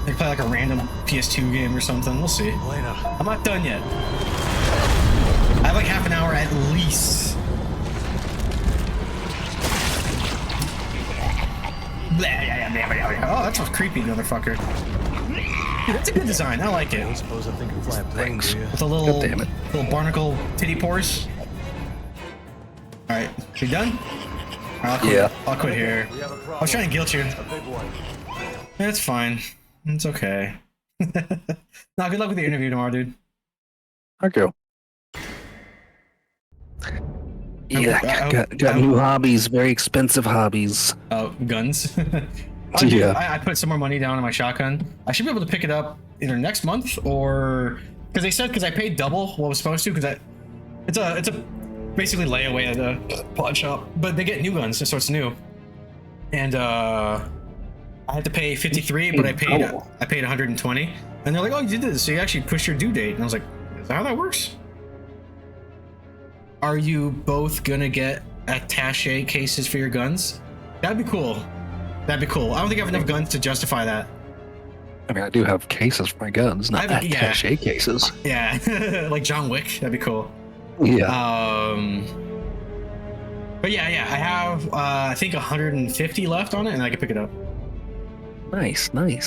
They play like a random PS2 game or something. We'll see. I'm not done yet. I have like half an hour at least. Oh, that's a creepy motherfucker. Dude, that's a good design. I like it. I suppose I think I can fly a plane, do you? With a little barnacle titty pores. All right, you done? I'll quit. Yeah. I'll quit here. I was trying to guilt you. A big one. It's fine. It's okay. No, good luck with the interview tomorrow, dude. Okay. Yeah, got new hobbies, very expensive hobbies. Oh, guns. Yeah. I put some more money down on my shotgun. I should be able to pick it up either next month or because they said because I paid double what I was supposed to because it's a basically layaway at a pawn shop, but they get new guns so it's new. And I had to pay 53, but I paid 120. And they're like, "Oh, you did this, so you actually pushed your due date." And I was like, "Is that how that works?" Are you both gonna get attaché cases for your guns? That'd be cool. That'd be cool. I don't think I have enough guns to justify that. I mean, I do have cases for my guns, not attaché cases. Yeah, like John Wick. That'd be cool. Yeah. But yeah, I have I think 150 left on it, and I can pick it up. Nice. Very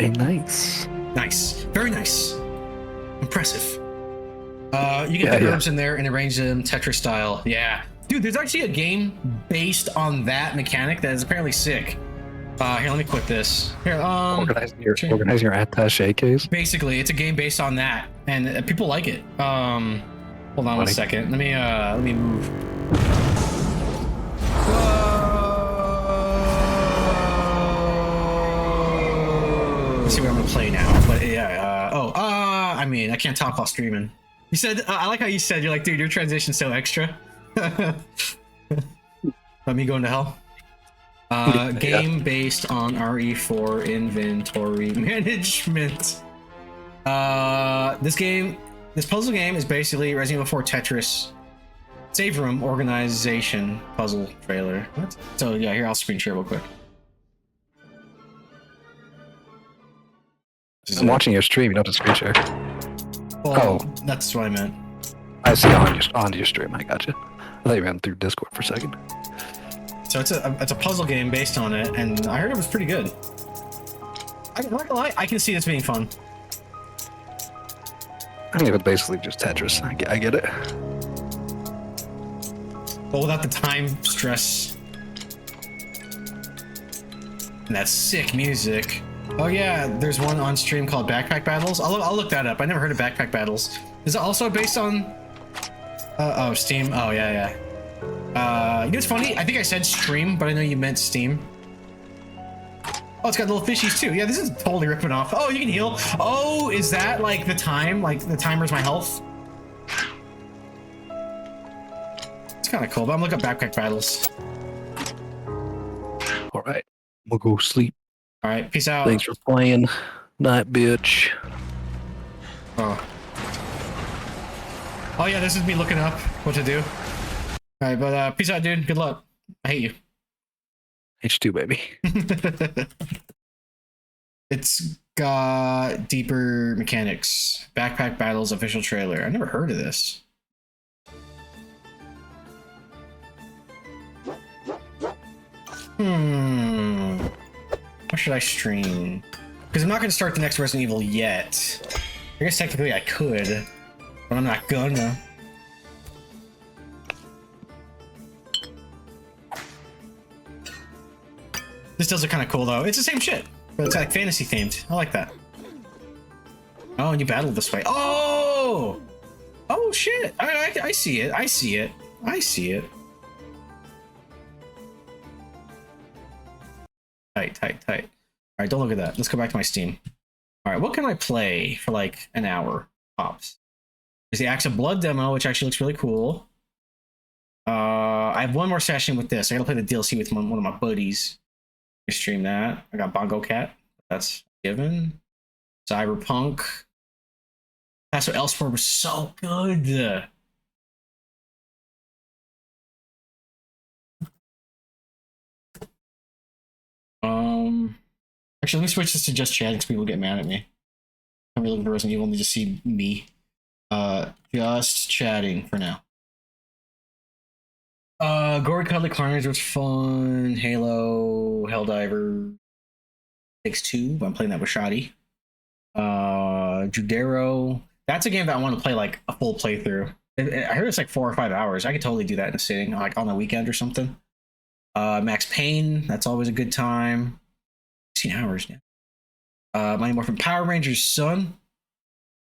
nice. Nice. Very nice. Impressive. You can put herbs in there and arrange them Tetris style. Yeah. Dude, there's actually a game based on that mechanic that is apparently sick. Here, let me quit this. Here, Organize your attache case. basically, it's a game based on that, and people like it. Hold on one second. Let me move. Let's see what I'm gonna play now. But yeah, I mean, I can't talk while streaming. You said, I like how you said, you're like, dude, your transition's so extra. Let me go into hell. Game based on RE4 inventory management. This puzzle game is basically Resident Evil 4 Tetris save room organization puzzle trailer. What? So yeah, here, I'll screen share real quick. I'm watching your stream, you don't have to screen share. Oh, that's what I meant. I see on your stream, I got you. I thought you ran through Discord for a second. So it's a puzzle game based on it, and I heard it was pretty good. I'm not gonna lie, I can see this being fun. I mean, it's basically just Tetris. I get it. But without the time stress. And that sick music. Oh yeah, there's one on stream called Backpack Battles. I'll look that up. I never heard of Backpack Battles. Is it also based on... oh, Steam? Oh, yeah. You know what's funny? I think I said stream, but I know you meant Steam. Oh, it's got little fishies too. Yeah, this is totally ripping off. Oh, you can heal. Oh, is that like the time? Like the timer's my health? It's kind of cool, but I'm looking up Backpack Battles. All right, we'll go sleep. All right, peace out. Thanks for playing. Night, bitch. Oh yeah, this is me looking up what to do. All right, but peace out, dude. Good luck. I hate you. H2, baby. It's got deeper mechanics. Backpack Battles official trailer. I never heard of this. What should I stream? Because I'm not going to start the next Resident Evil yet. I guess technically I could, but I'm not gonna. This does look kind of cool though. It's the same shit, but it's like fantasy themed. I like that. Oh, and you battle this way. Oh! Oh shit! I see it. I see it. I see it. Tight. All right, don't look at that. Let's go back to my Steam. All right, what can I play for like an hour tops? There's the Axe of Blood demo, which actually looks really cool. I have one more session with this. I gotta play the DLC with one of my buddies. I stream that. I got Bongo Cat. That's given. Cyberpunk. That's what Elsewhere was so good. Actually, let me switch this to just chatting because people get mad at me. I'm really looking for Resident Evil and they just see me. Just chatting for now. Gory Cuddly Carnage was fun. Halo, Helldiver, Takes Two. I'm playing that with Shoddy. Judero. That's a game that I want to play like a full playthrough. I heard it's like 4 or 5 hours. I could totally do that in a sitting, like on the weekend or something. Max Payne. That's always a good time. 16 hours now. Mighty Morphin Power Rangers Son.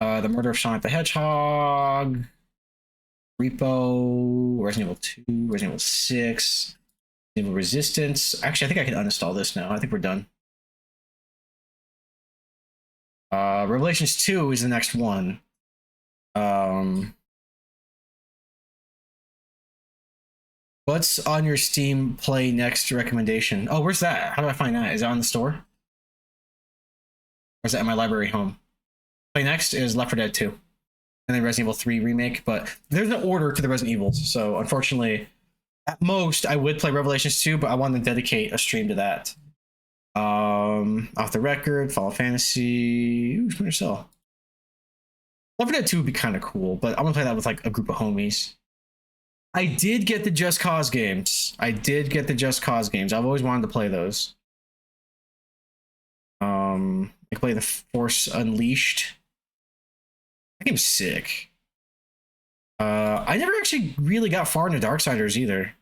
The Murder of Sonic the Hedgehog. Repo, Resident Evil 2, Resident Evil 6, Resident Evil Resistance. Actually, I think I can uninstall this now. I think we're done. Revelations 2 is the next one. What's on your Steam Play Next recommendation? Oh, where's that? How do I find that? Is it on the store? Or is that in my library home? Play Next is Left 4 Dead 2. And then Resident Evil 3 Remake, but there's no order to the Resident Evils. So unfortunately, at most, I would play Revelations 2, but I wanted to dedicate a stream to that. Off the Record, Final Fantasy, Splinter Cell. Left 4 Dead 2 would be kind of cool, but I want to play that with like a group of homies. I did get the Just Cause games. I've always wanted to play those. I can play the Force Unleashed. That game's sick. I never actually really got far into Darksiders either.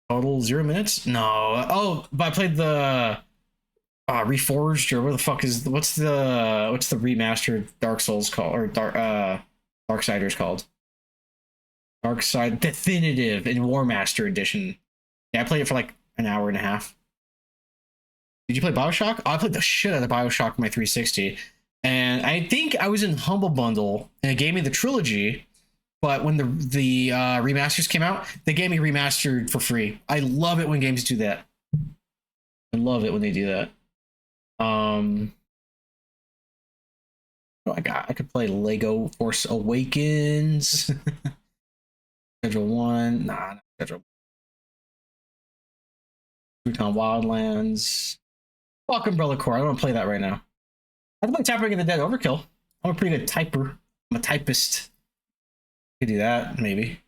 Total 0 minutes? No. Oh, but I played the Reforged, or what the fuck is what's the remastered Dark Souls called, or Darksiders called? Darkside Definitive and War Master Edition. Yeah, I played it for like an hour and a half. Did you play BioShock? Oh, I played the shit out of BioShock on my 360. And I think I was in Humble Bundle and it gave me the trilogy. But when the remasters came out, they gave me remastered for free. I love it when games do that. I love it when they do that. What I could play Lego Force Awakens. Schedule 1. Nah, not Schedule. Bhutan Wildlands. Fuck Umbrella Corps. I don't want to play that right now. I can play Tapping in the Dead Overkill. I'm a pretty good typer. I'm a typist. Could do that, maybe.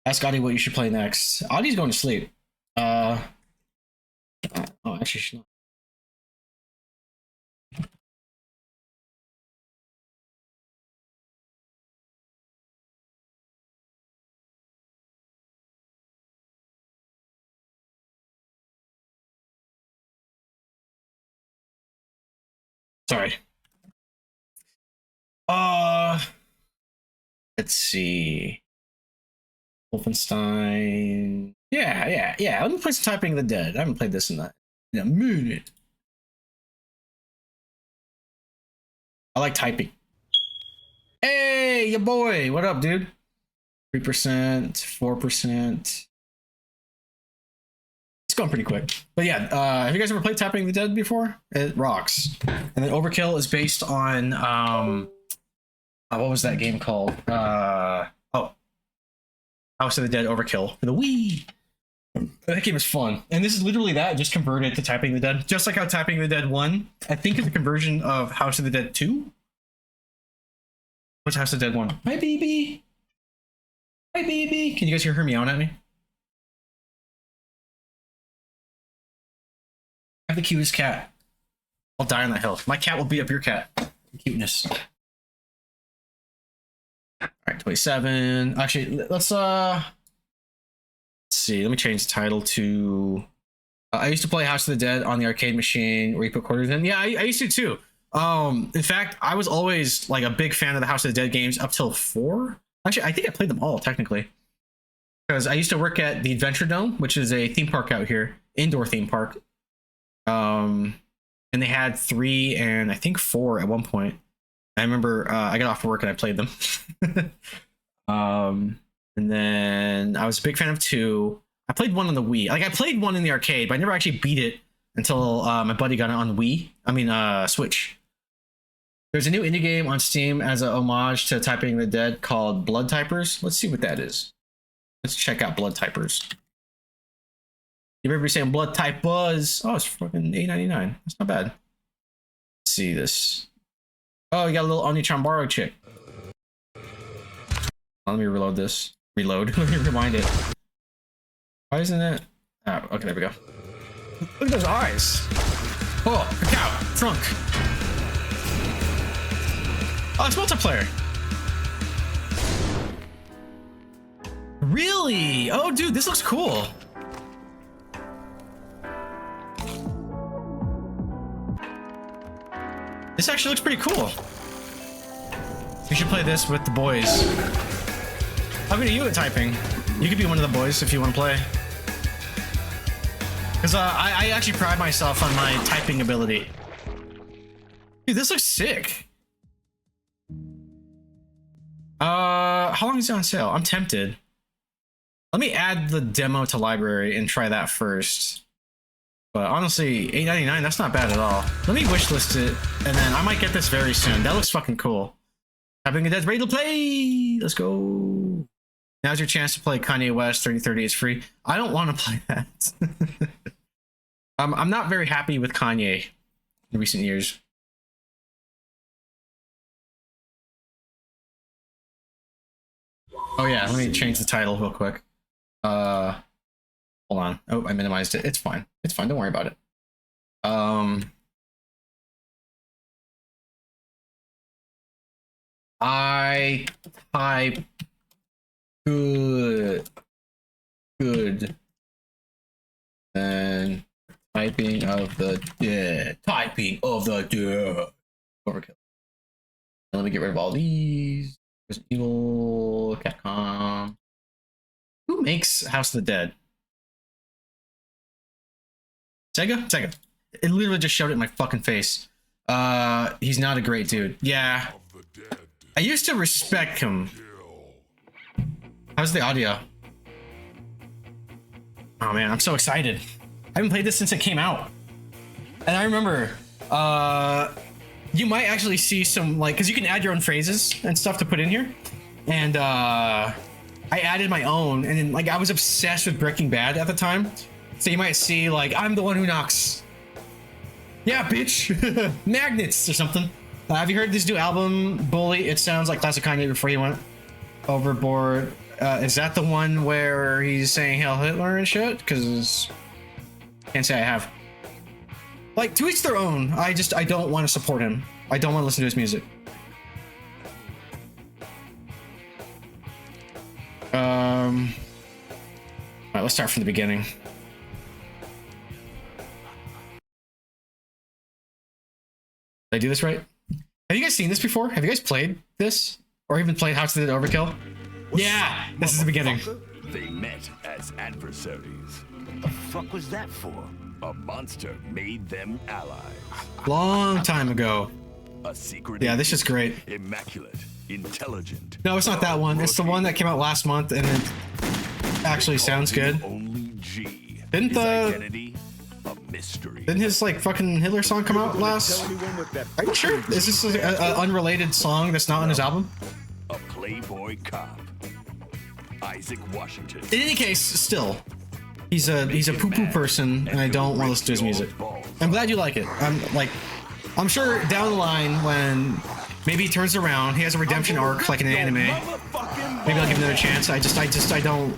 Ask Audie what you should play next. Audie's going to sleep. Oh, actually, she's not. Sorry. Let's see. Wolfenstein. Yeah. Let me play some Typing of the Dead. I haven't played this in a minute. I like typing. Hey, your boy. What up, dude? 3%, 4%. It's going pretty quick. But yeah, have you guys ever played Tapping the Dead before? It rocks. And then Overkill is based on what was that game called? House of the Dead Overkill for the Wii. That game is fun. And this is literally that, just converted to Typing the Dead. Just like how Typing the Dead 1, I think, is a conversion of House of the Dead 2. What's House of the Dead 1? Hi, baby. Hi, baby. Can you guys hear her meowing at me? I have the cutest cat. I'll die on that hill. My cat will beat up your cat. Cuteness. All right, 27. Actually, let's see. Let me change the title to. I used to play House of the Dead on the arcade machine where you put quarters in. Yeah, I used to too. In fact, I was always like a big fan of the House of the Dead games up till 4. Actually, I think I played them all technically, because I used to work at the Adventure Dome, which is a theme park out here, indoor theme park. And they had 3 and I think 4 at one point. I remember I got off work and I played them. And then I was a big fan of 2. I played 1 on the Wii. Like, I played 1 in the arcade, but I never actually beat it until my buddy got it on Wii. I mean, Switch. There's a new indie game on Steam as a homage to Typing the Dead called Blood Typers. Let's see what that is. Let's check out Blood Typers. You remember saying Blood Type Buzz? Oh, it's fucking $8.99. That's not bad. Let's see this. Oh, you got a little Oni Chambaro chick. Let me reload this. Reload. Let me rewind it. Why isn't it? Oh, okay, there we go. Look at those eyes. Oh, cacao. Trunk. Oh, it's multiplayer. Really? Oh, dude, this looks cool. This actually looks pretty cool. We should play this with the boys. How good are you at typing? You could be one of the boys if you want to play. Because I actually pride myself on my typing ability. Dude, this looks sick. How long is it on sale? I'm tempted. Let me add the demo to library and try that first. But honestly, $8.99, that's not bad at all. Let me wishlist it, and then I might get this very soon. That looks fucking cool. Typing the Dead's ready to play! Let's go. Now's your chance to play Kanye West 3030 is free. I don't want to play that. I'm not very happy with Kanye in recent years. Oh yeah, let me change the title real quick. Hold on. Oh, I minimized it. It's fine. It's fine. Don't worry about it. I type good Then typing of the dead. Typing of the dead. Overkill. Let me get rid of all these. Resident Evil, Capcom. Who makes House of the Dead? Sega? Sega. It literally just showed it in my fucking face. He's not a great dude. Yeah. I used to respect him. How's the audio? Oh man, I'm so excited. I haven't played this since it came out. And I remember, you might actually see some, like, because you can add your own phrases and stuff to put in here. And I added my own, and then, like, I was obsessed with Breaking Bad at the time. So you might see, like, I'm the one who knocks. Yeah, bitch. Magnets or something. Have you heard this new album, Bully? It sounds like classic Kanye before he went overboard. Is that the one where he's saying Hail Hitler and shit? Because can't say I have. Like, to each their own. I don't want to support him. I don't want to listen to his music. All right, let's start from the beginning. Did I do this right? Have you guys seen this before? Have you guys played this? Or even played House of the Overkill? Yeah, this is the beginning. They met as adversaries. The fuck was that for? A monster made them allies. Long time ago. A secret. Yeah, this is great. Immaculate, intelligent. No, it's not that one. It's the one that came out last month, and it actually sounds good. Only G. Didn't his like fucking Hitler song come out last? Are you sure? Is this an unrelated song that's not on his album? A playboy cop. Isaac Washington. In any case, still, he's a poo-poo person, and I don't want to listen to his music. I'm glad you like it. I'm sure down the line when maybe he turns around, he has a redemption arc like in an anime. Maybe I'll give him another chance. I don't.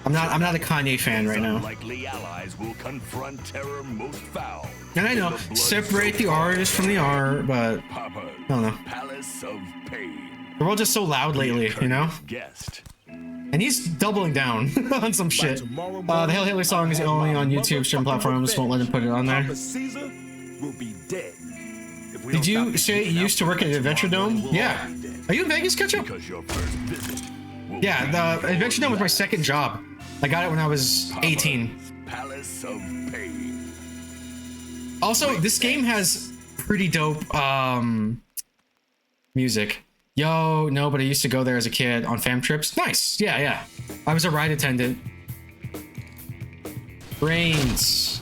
I'm not a Kanye fan right now. Likely allies will confront terror most foul. And I know, separate the artist from the art, but I don't know. Palace of Pain. The world's just so loud lately, you know? And he's doubling down on some shit. The Hail Hitler song is only on YouTube stream platforms, won't let him put it on there. Did you say you used to work at Adventure Dome? Yeah. Are you in Vegas, Ketchup? Yeah, the Adventure Dome was my second job. I got it when I was 18. Palace of Pain. Also, this game has pretty dope music. Yo, no, but I used to go there as a kid on fam trips. Nice. Yeah, yeah. I was a ride attendant. Brains.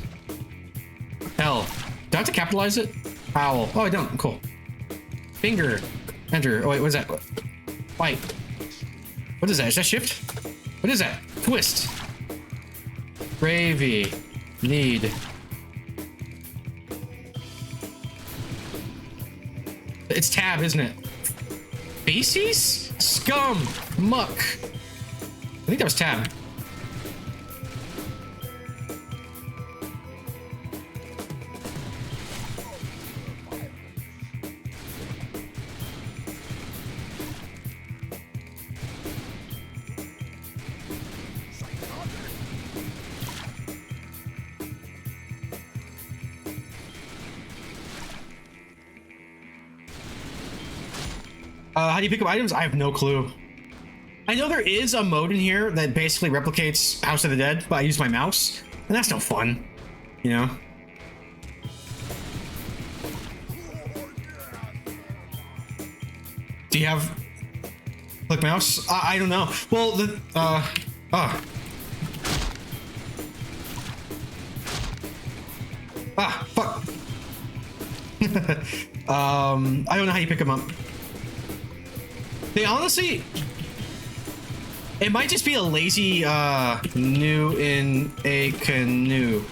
Hell. Do I have to capitalize it? Owl. Oh, I don't. Cool. Finger. Enter. Oh, wait, what is that? White. What is that? Is that shift? What is that? Twist. Gravy. Need. It's tab, isn't it? Feces? Scum. Muck. I think that was tab. How do you pick up items? I have no clue. I know there is a mode in here that basically replicates House of the Dead, but I use my mouse, and that's no fun, you know? Do you have click mouse? I don't know. Well, the fuck. I don't know how you pick them up. They honestly, it might just be a lazy new in a canoe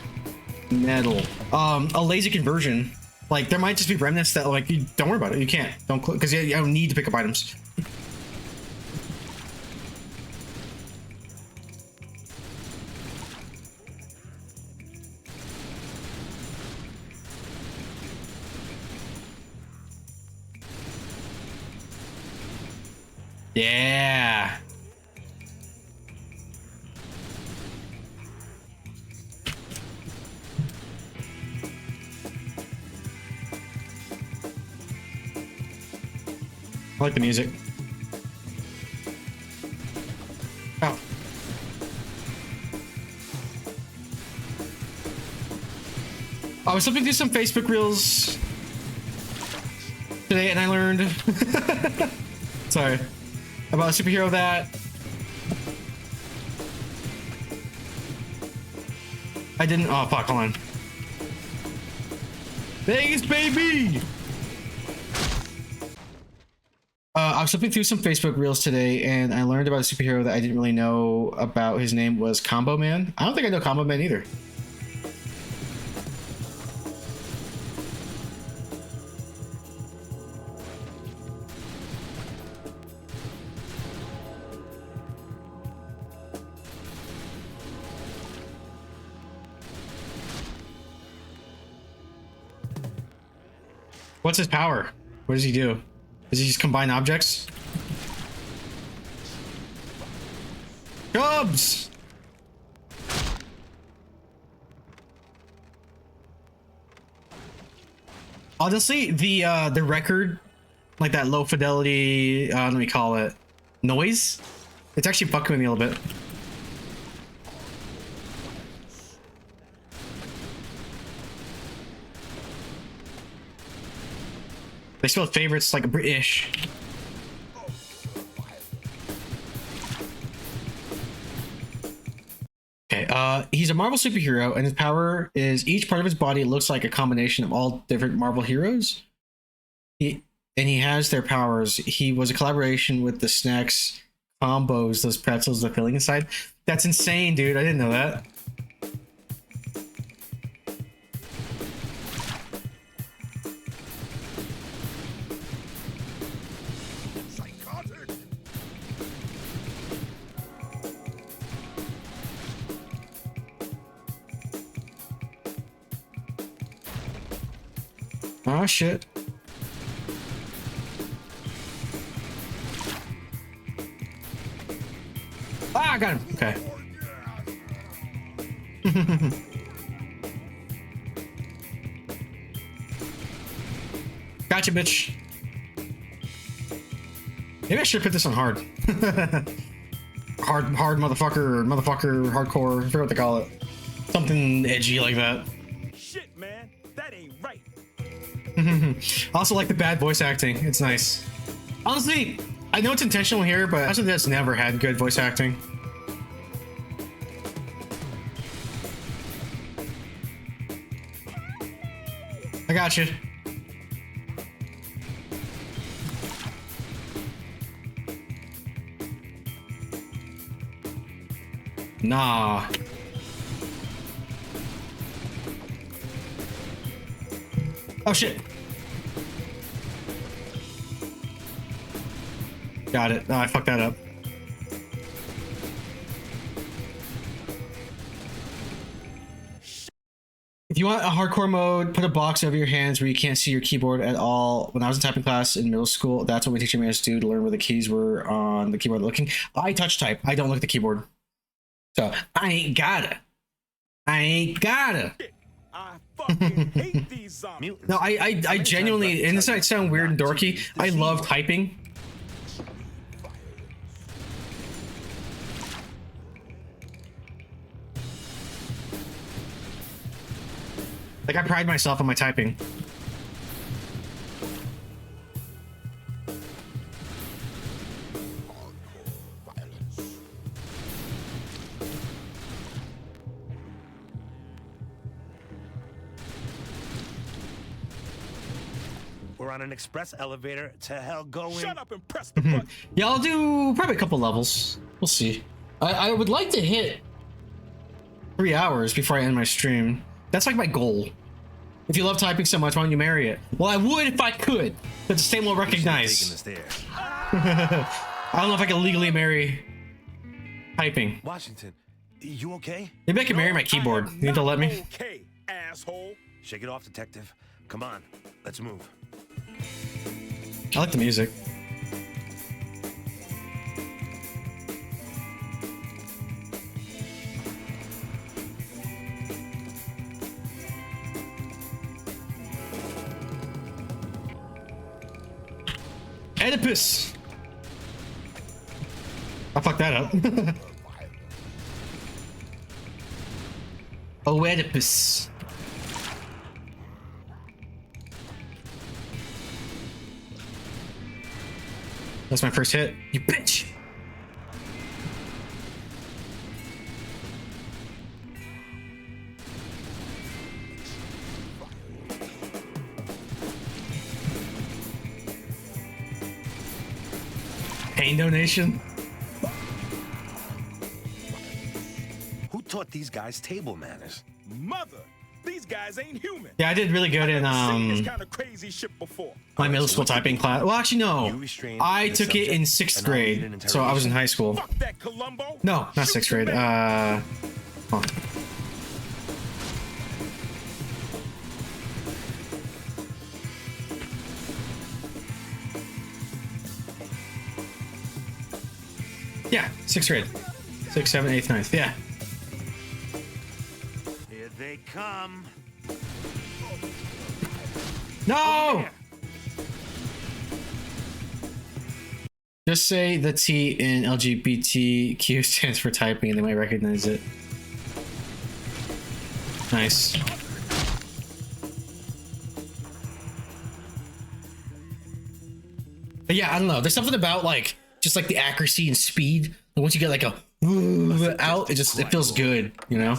metal, a lazy conversion. Like there might just be remnants that like you don't worry about it. You can't don't because you don't need to pick up items. Yeah. I like the music. Oh. I was flipping through some Facebook reels today and I learned sorry about a superhero that I didn't. Oh fuck, hold on. Vegas, baby. I was flipping through some Facebook reels today and I learned about a superhero that I didn't really know about. His name was Combo Man. I don't think I know Combo Man either. What's his power? What does he do? Does he just combine objects? Cubs! Honestly, the record, like that low fidelity, let me call it, noise, it's actually fucking with me a little bit. They spell favorites like British. Okay, he's a Marvel superhero, and his power is each part of his body looks like a combination of all different Marvel heroes. He has their powers. He was a collaboration with the snacks combos, those pretzels, the filling inside. That's insane, dude. I didn't know that. Oh shit. Ah, I got him. Okay. Gotcha, bitch. Maybe I should put this on hard. hard motherfucker, or motherfucker, hardcore, I forget what they call it. Something edgy like that. Shit, man, that ain't right. I also like the bad voice acting. It's nice. Honestly, I know it's intentional here, but actually that's never had good voice acting. I got you. Nah. Oh shit. Got it. Oh, I fucked that up. If you want a hardcore mode, put a box over your hands where you can't see your keyboard at all. When I was in typing class in middle school, that's what my teacher made us do to learn where the keys were on the keyboard looking. I touch type. I don't look at the keyboard. So I ain't gotta. I fucking hate these zombies. No, I genuinely, and this might sound weird and dorky, I love typing. Like, I pride myself on my typing. We're on an express elevator to hell going. Shut up and press the button. Yeah, I'll do probably a couple levels. We'll see. I would like to hit 3 hours before I end my stream. That's like my goal. If you love typing so much, why don't you marry it? Well, I would if I could, but the state won't recognize. I don't know if I can legally marry typing. Washington, you okay? Maybe I can marry my keyboard. You need to let me? Okay, asshole. Shake it off, detective. Come on, let's move. I like the music. Oedipus. I fucked that up. Oedipus. That's my first hit. You bitch. Pain donation. Who taught these guys table manners? Mother, these guys ain't human. Yeah, I did really good in This kind of crazy shit before. my middle school typing class. Well, actually, no. I took it in 6th grade, so I was in high school. Fuck that, Columbo. No, not 6th grade. Hold on. Yeah, 6th grade. 6th, 7th, 8th, 9th. Yeah. Here they come. No! Just say the T in LGBTQ stands for typing and they might recognize it. Nice. But yeah, I don't know. There's something about like just like the accuracy and speed. And once you get like a out, it feels good, you know.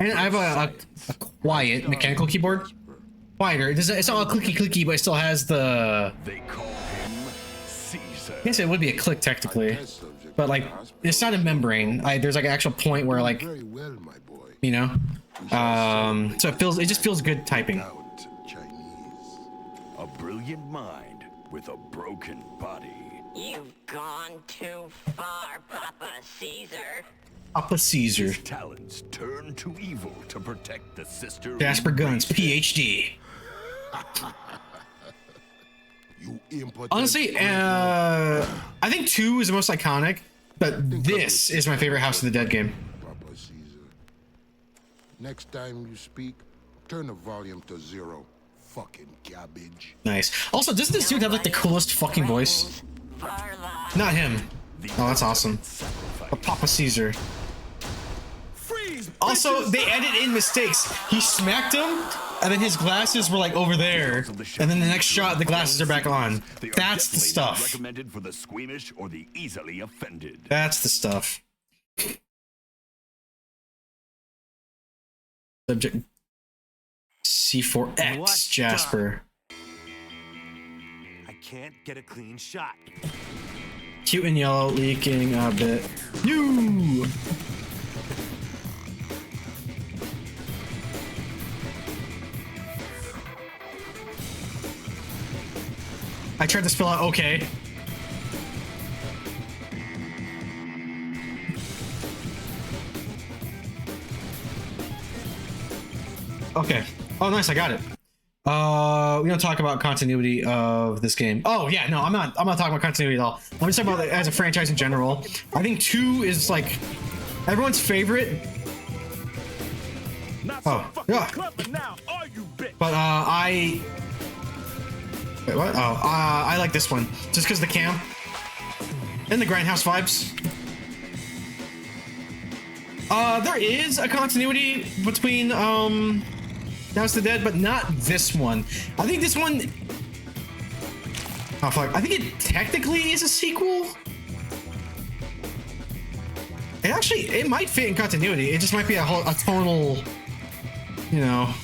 And I have a quiet mechanical keyboard. Quieter. It's not all clicky, but it still has the. They call him Caesar. I guess it would be a click technically, but like it's not a membrane. There's like an actual point where like, you know, so it just feels good typing. A brilliant mind with a broken body. You've gone too far, Papa Caesar. Papa Caesar. His talents turn to evil to protect the sister. Jasper Guns, PhD. Honestly, I think 2 is the most iconic, but this is my favorite House of the Dead game. Papa Caesar. Next time you speak, turn the volume to 0. Fucking cabbage. Nice. Also, doesn't this dude have like the coolest fucking voice? Not him. Oh, that's awesome. But Papa Caesar. Also, they added in mistakes. He smacked him, and then his glasses were like over there, and then the next shot, the glasses are back on. That's the stuff. Recommended for the squeamish or the easily offended. That's the stuff. Subject C4X Jasper. I can't get a clean shot. Cute and yellow, leaking a bit. You. I tried to spell out okay. Okay. Oh, nice. I got it. We don't talk about continuity of this game. Oh yeah, no, I'm not talking about continuity at all. I'm just talking about it as a franchise in general. I think 2 is like everyone's favorite. Oh, yeah. But wait, what? Oh, I like this one just because the cam and the grindhouse vibes. There is a continuity between House of the Dead, but not this one. I think this one. Oh fuck! I think it technically is a sequel. It might fit in continuity. It just might be a tonal, you know,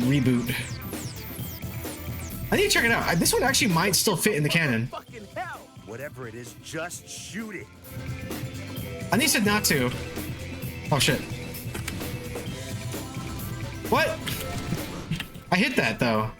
reboot. I need to check it out. This one actually might still fit in the canon. Fucking hell! Whatever it is, just shoot it. I think he said not to. Oh shit. What? I hit that though.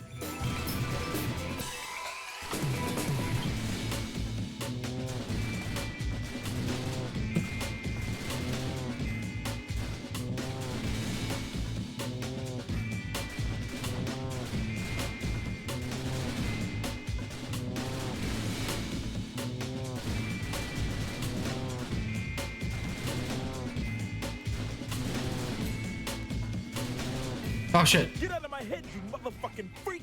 Oh shit. Get out of my head, you motherfucking freak!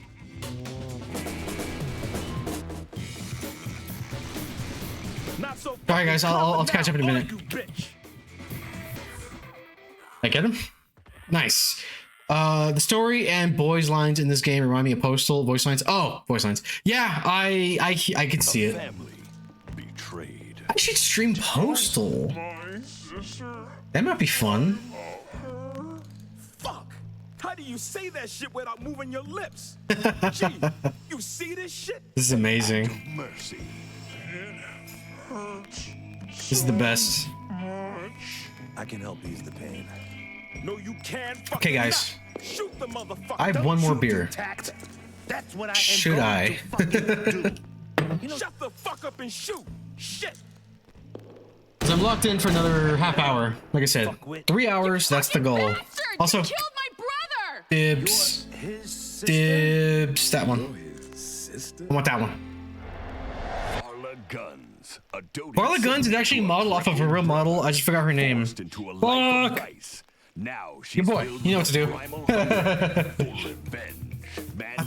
right, guys, I'll catch up in a minute. I get him? Nice. The story and voice lines in this game remind me of Postal voice lines. Oh, voice lines. Yeah, I can see it. I should stream Postal. That might be fun. Fuck! How do you say that shit without moving your lips? Gee, you see this shit? This is amazing. Mercy. This is the best. I can help ease the pain. No, you can't. Okay, guys. Shoot the motherfucker. I have one more beer. That's what I Should I? Shut the fuck up and shoot. Shit. So I'm locked in for another half hour. Like I said, 3 hours. That's the goal. Also, dibs. Dibs. That one. I want that one. Barla Guns is actually modeled off of a real model. I just forgot her name. Fuck. Your boy. You know what to do.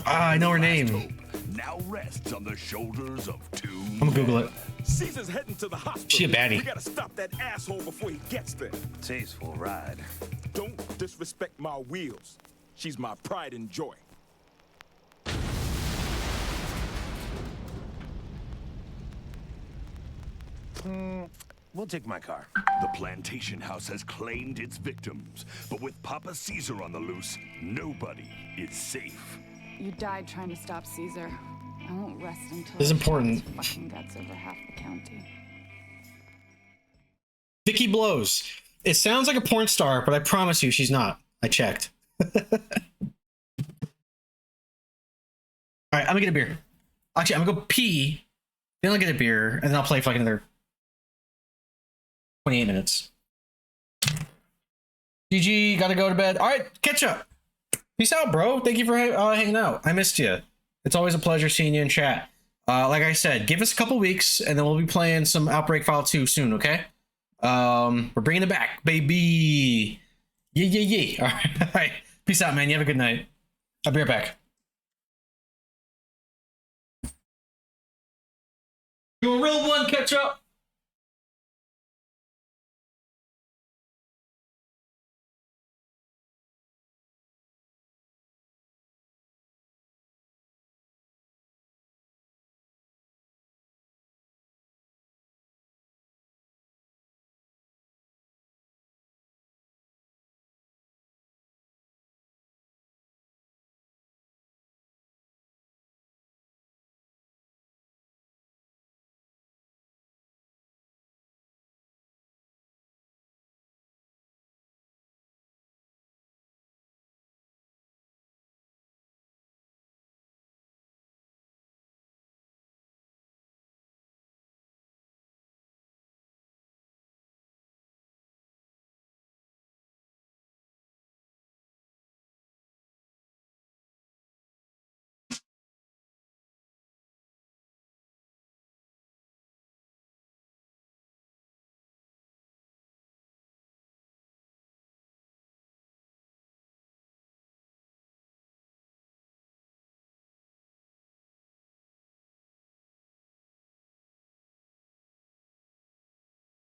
I know her name. Now rests on the shoulders of two. I'm gonna Google it. Caesar's heading to the hospital. She a baddie. We gotta stop that asshole before he gets there. Tasteful ride. Don't disrespect my wheels. She's my pride and joy. We'll take my car. The plantation house has claimed its victims, but with Papa Caesar on the loose, nobody is safe. You died trying to stop Caesar. I won't rest until This is important. fucking guts over half the county. Vicky Blows. It sounds like a porn star, but I promise you she's not. I checked. Alright, I'm gonna get a beer. Actually, I'm gonna go pee, then I'll get a beer, and then I'll play for like another 28 minutes. GG, gotta go to bed. Alright, catch up. Peace out, bro. Thank you for hanging out. I missed you. It's always a pleasure seeing you in chat. Like I said, give us a couple weeks, and then we'll be playing some Outbreak File 2 soon, okay? We're bringing it back, baby. Yeah. All right. Peace out, man. You have a good night. I'll be right back. You a real one, catch up.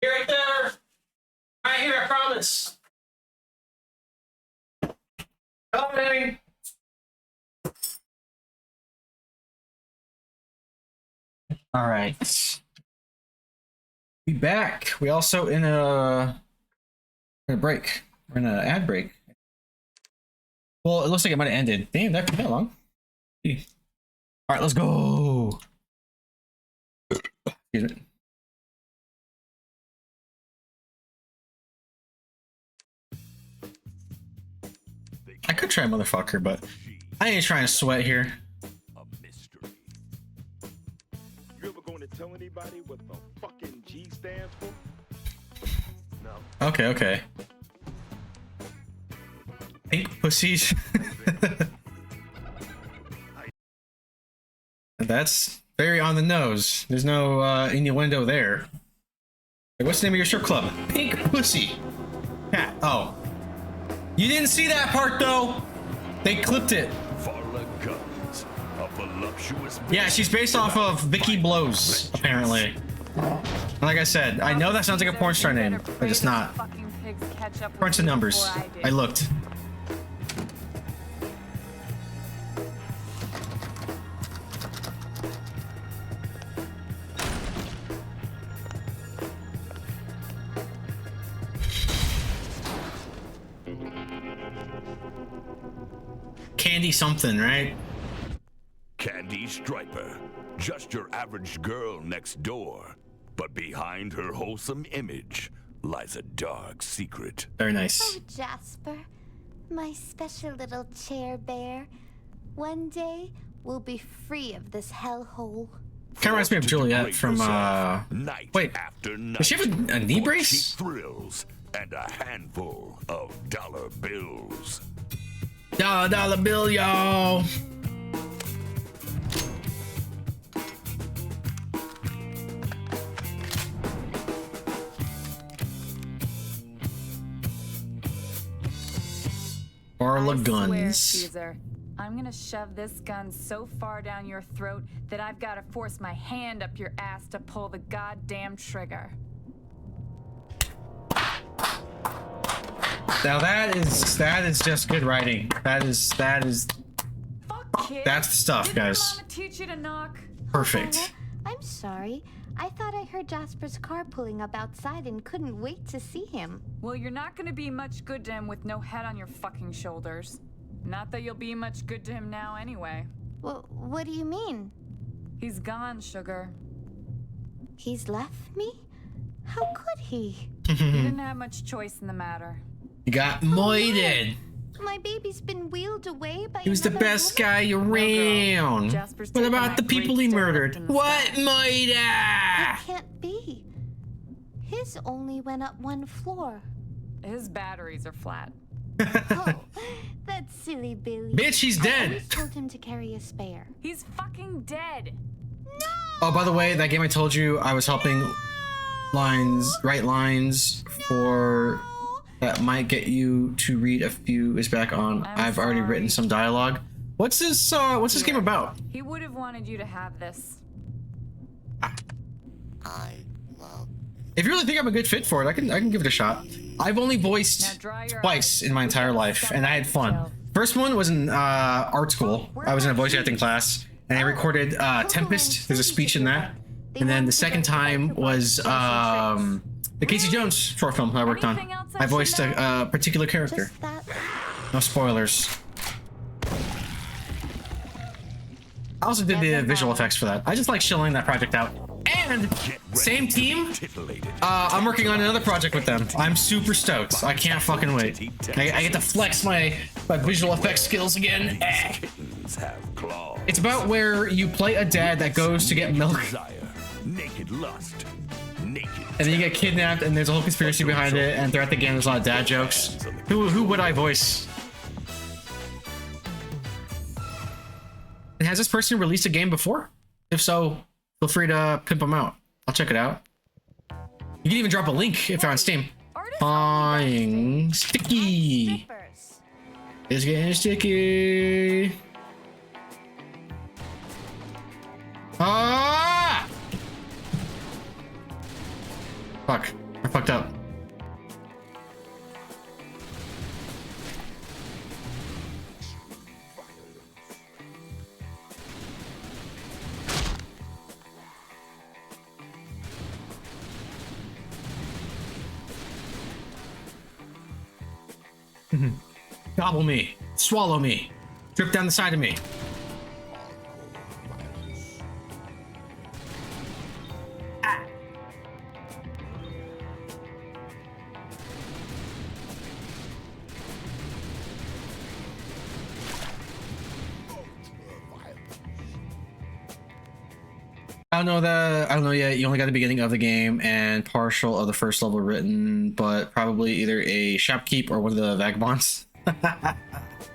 Right there. Right here, I promise. Coming. All right. Be back. We also in a break. We're in an ad break. Well, it looks like it might have ended. Damn, that took that long. All right, let's go. Excuse me. I could try motherfucker, but I ain't trying to sweat here. You ever going to tell anybody what the fucking G stands for? No. Okay. Pink pussies. That's very on the nose. There's no innuendo there. Hey, what's the name of your strip club? Pink Pussy. Cat. Oh. You didn't see that part though. They clipped it. Guns, a voluptuous yeah, she's based off of Vicky Blows, apparently. Like I said, I know that sounds like a porn star name, but it's not. Crunch the numbers. I looked. Candy something, right? Candy Striper. Just your average girl next door. But behind her wholesome image lies a dark secret. Very nice. Oh, Jasper, my special little chair bear. One day, we'll be free of this hellhole. Kind of reminds me of Juliet from, wait, does she have a knee brace? Thrills and a handful of dollar bills. Dollar bill, y'all. Barla Swear, guns. Caesar, I'm gonna shove this gun so far down your throat that I've gotta force my hand up your ass to pull the goddamn trigger. Now that is just good writing. That is Kid, that's the stuff, did guys. Mama teach you to knock? Perfect. I'm sorry. I thought I heard Jasper's car pulling up outside and couldn't wait to see him. Well, you're not gonna be much good to him with no head on your fucking shoulders. Not that you'll be much good to him now anyway. Well, what do you mean? He's gone, sugar. He's left me? How could he? You didn't have much choice in the matter. You got moited. My baby's been wheeled away by He was the another best woman? guy around. Jasper's What taking about that the people great he step murdered? in the What, sky. Moida? It can't be. His only went up one floor. His batteries are flat. Oh, that silly Billy. Bitch, he's I dead. always told him to carry a spare. He's fucking dead. Oh, by the way, that game I told you I was helping write lines for that might get you to read a few is back on. I've already written some dialogue. What's this game about? He would have wanted you to have this. If you really think I'm a good fit for it, I can give it a shot. I've only voiced twice in my entire life, and I had fun. First one was in art school. I was in a voice acting class, and I recorded Tempest. There's a speech in that. And then the second time was the Casey Jones short film I worked on. I voiced a particular character. No spoilers. I also did the visual effects for that. I just like chilling that project out. And same team, I'm working on another project with them. I'm super stoked. I can't fucking wait. I get to flex my visual effects skills again. It's about where you play a dad that goes to get milk. Naked lust. Naked. And then you get kidnapped, and there's a whole conspiracy behind it, and throughout the game there's a lot of dad jokes. Who would I voice? And has this person released a game before? If so, feel free to pimp them out. I'll check it out. You can even drop a link if they're on Steam. Flying sticky. It's getting sticky. Ah! Fuck. I fucked up. Gobble me. Swallow me. Drip down the side of me. I don't know yet. You only got the beginning of the game and partial of the first level written, but probably either a shopkeep or one of the vagabonds.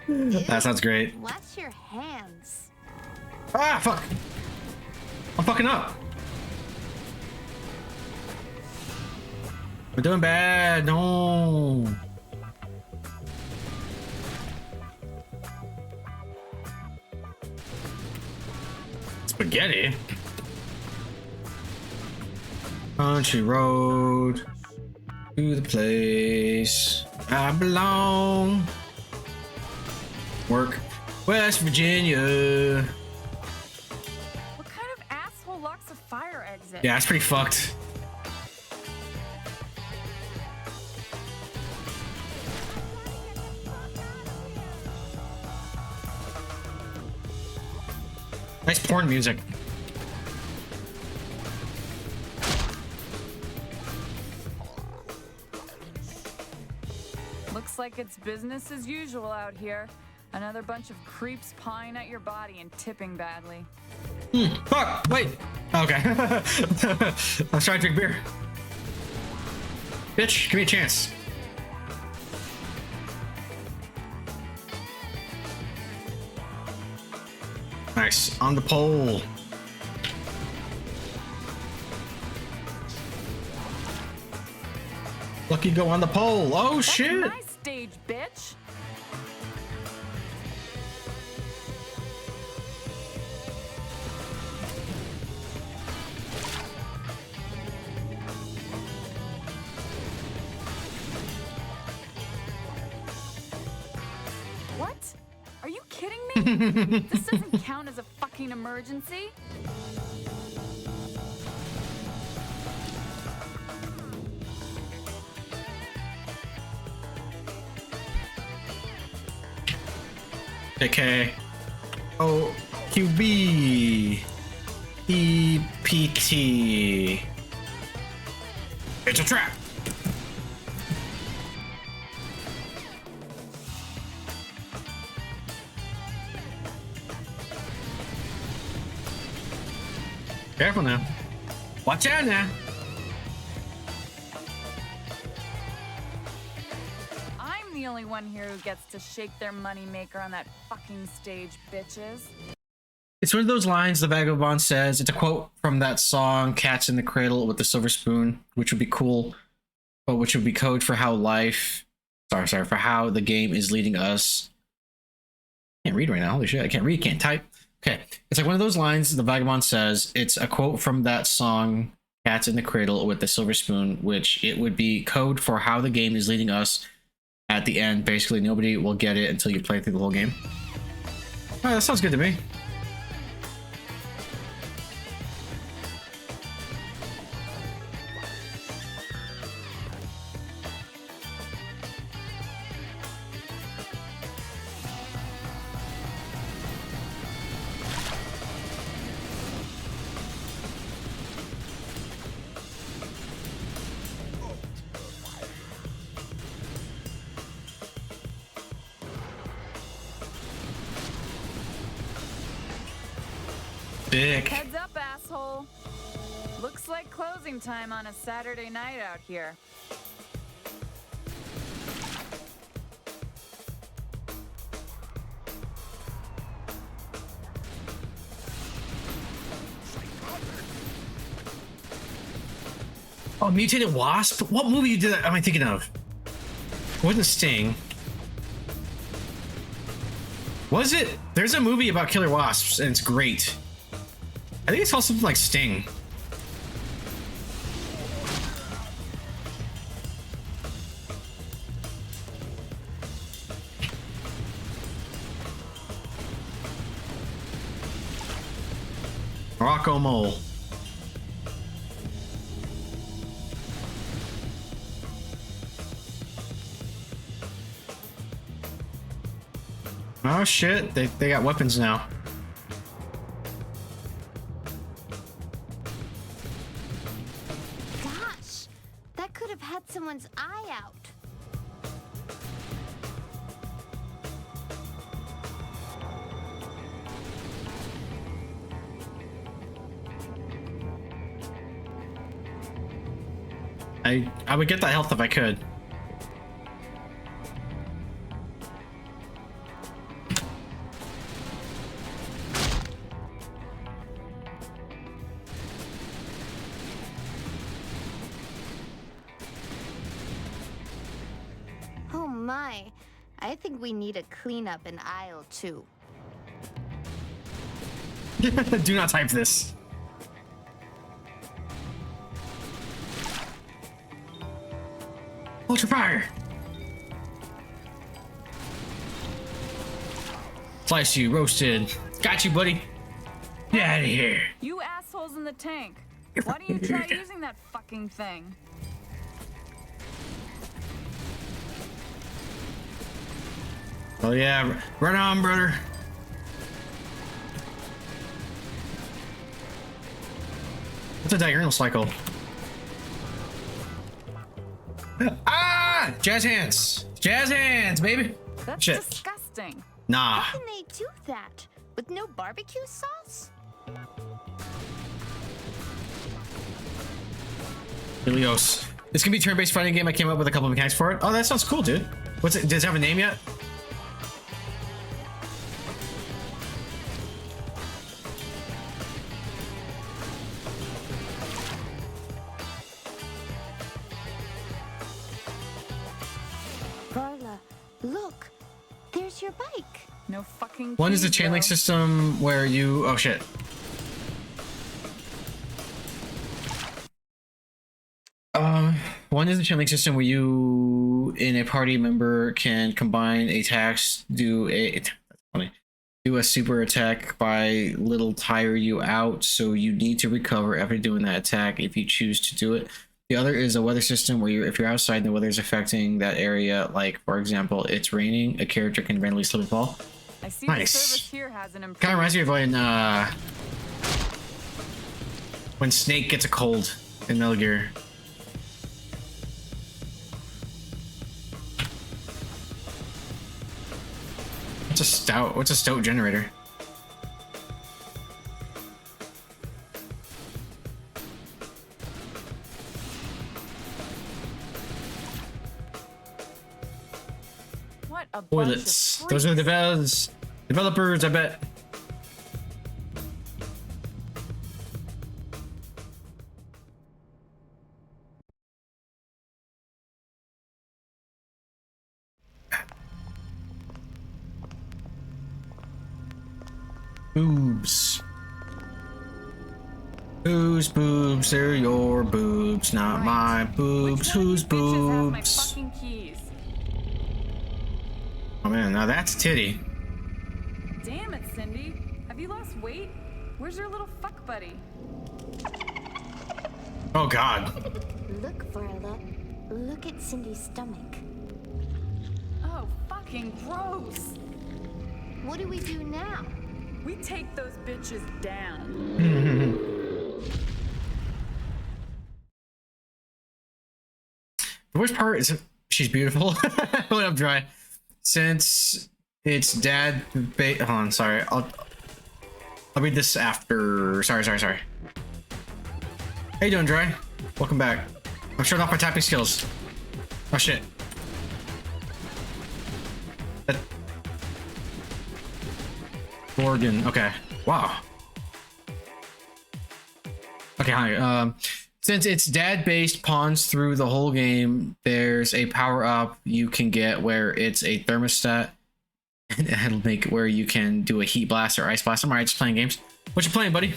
That sounds great. Wash your hands. Ah, fuck. I'm fucking up. We're doing bad. No. Spaghetti. Country road to the place I belong. Work, West Virginia. What kind of asshole locks a fire exit? Yeah, it's pretty fucked. Nice porn music. Looks like it's business as usual out here. Another bunch of creeps pawing at your body and tipping badly. Fuck! Wait! Okay. I was trying to drink beer. Bitch, give me a chance. Nice. On the pole. Lucky go on the pole. Oh, That's shit! my stage, bitch. What? Are you kidding me? This doesn't count as a fucking emergency. JK. O QB. EPT. It's a trap. Careful now. Watch out now. I'm the only one here who gets to shake their moneymaker on that fucking stage, bitches. It's one of those lines the Vagabond says. It's a quote from that song Cats in the Cradle with the Silver Spoon, which would be cool, but which would be code for how life, for how the game is leading us. I can't read right now. Holy shit, I can't read, can't type. Okay, it's like one of those lines the Vagabond says. It's a quote from that song Cats in the Cradle with the Silver Spoon, which it would be code for how the game is leading us at the end. Basically, nobody will get it until you play through the whole game. Oh, that sounds good to me. Dick. Heads up, asshole. Looks like closing time on a Saturday night out here. Oh, Mutated Wasp? What movie did that am I thinking of? It wasn't Sting. Was it? There's a movie about killer wasps, and it's great. I think it's called something like Sting. Morocco Mole. Oh shit, they got weapons now. Gosh, that could have had someone's eye out. I would get that health if I could. Oh my, I think we need to clean up in aisle 2. Do not type this. Ultra fire! Slice you, roasted. Got you, buddy. Get out of here. You assholes in the tank. Why don't you try using that fucking thing? Oh yeah, run on, brother. What's a diurnal cycle? Ah! Jazz hands! Jazz hands, baby! That's Shit. disgusting. Nah. How can they do that? With no barbecue sauce? Helios. This can be a turn-based fighting game. I came up with a couple of mechanics for it. Oh, that sounds cool, dude. What's it? Does it have a name yet? Varla, look. There's your bike. No fucking One is the keys, chain link though. system where you... Oh, shit. One is the chain link system where you, in a party member, can combine attacks, do a super attack by little tire you out, so you need to recover after doing that attack if you choose to do it. The other is a weather system where if you're outside and the weather is affecting that area, like for example, it's raining, a character can randomly slip and fall. I see Nice. the service here has an Kind of reminds me of when Snake gets a cold in Metal Gear. What's a stout generator? What a bunch Toilets. of Those are the developers, I bet. Boobs. Whose boobs? They're your boobs, not my boobs. Whose boobs? fucking keys. Oh man, now that's titty. Damn it, Cindy. Have you lost weight? Where's your little fuck buddy? Oh god. Look, Varla. Look at Cindy's stomach. Oh, fucking gross. What do we do now? We take those bitches down. The worst part is she's beautiful. Hold up, dry. Since it's dad hold on, sorry. I'll read this after. Sorry. How you doing, Dry? Welcome back. I'm showing off my tapping skills. Oh shit. Organ. Okay. Wow. Okay, hi. Since it's dad-based pawns through the whole game, there's a power-up you can get where it's a thermostat. And it'll make where you can do a heat blast or ice blast. I'm alright, just playing games. What you playing, buddy?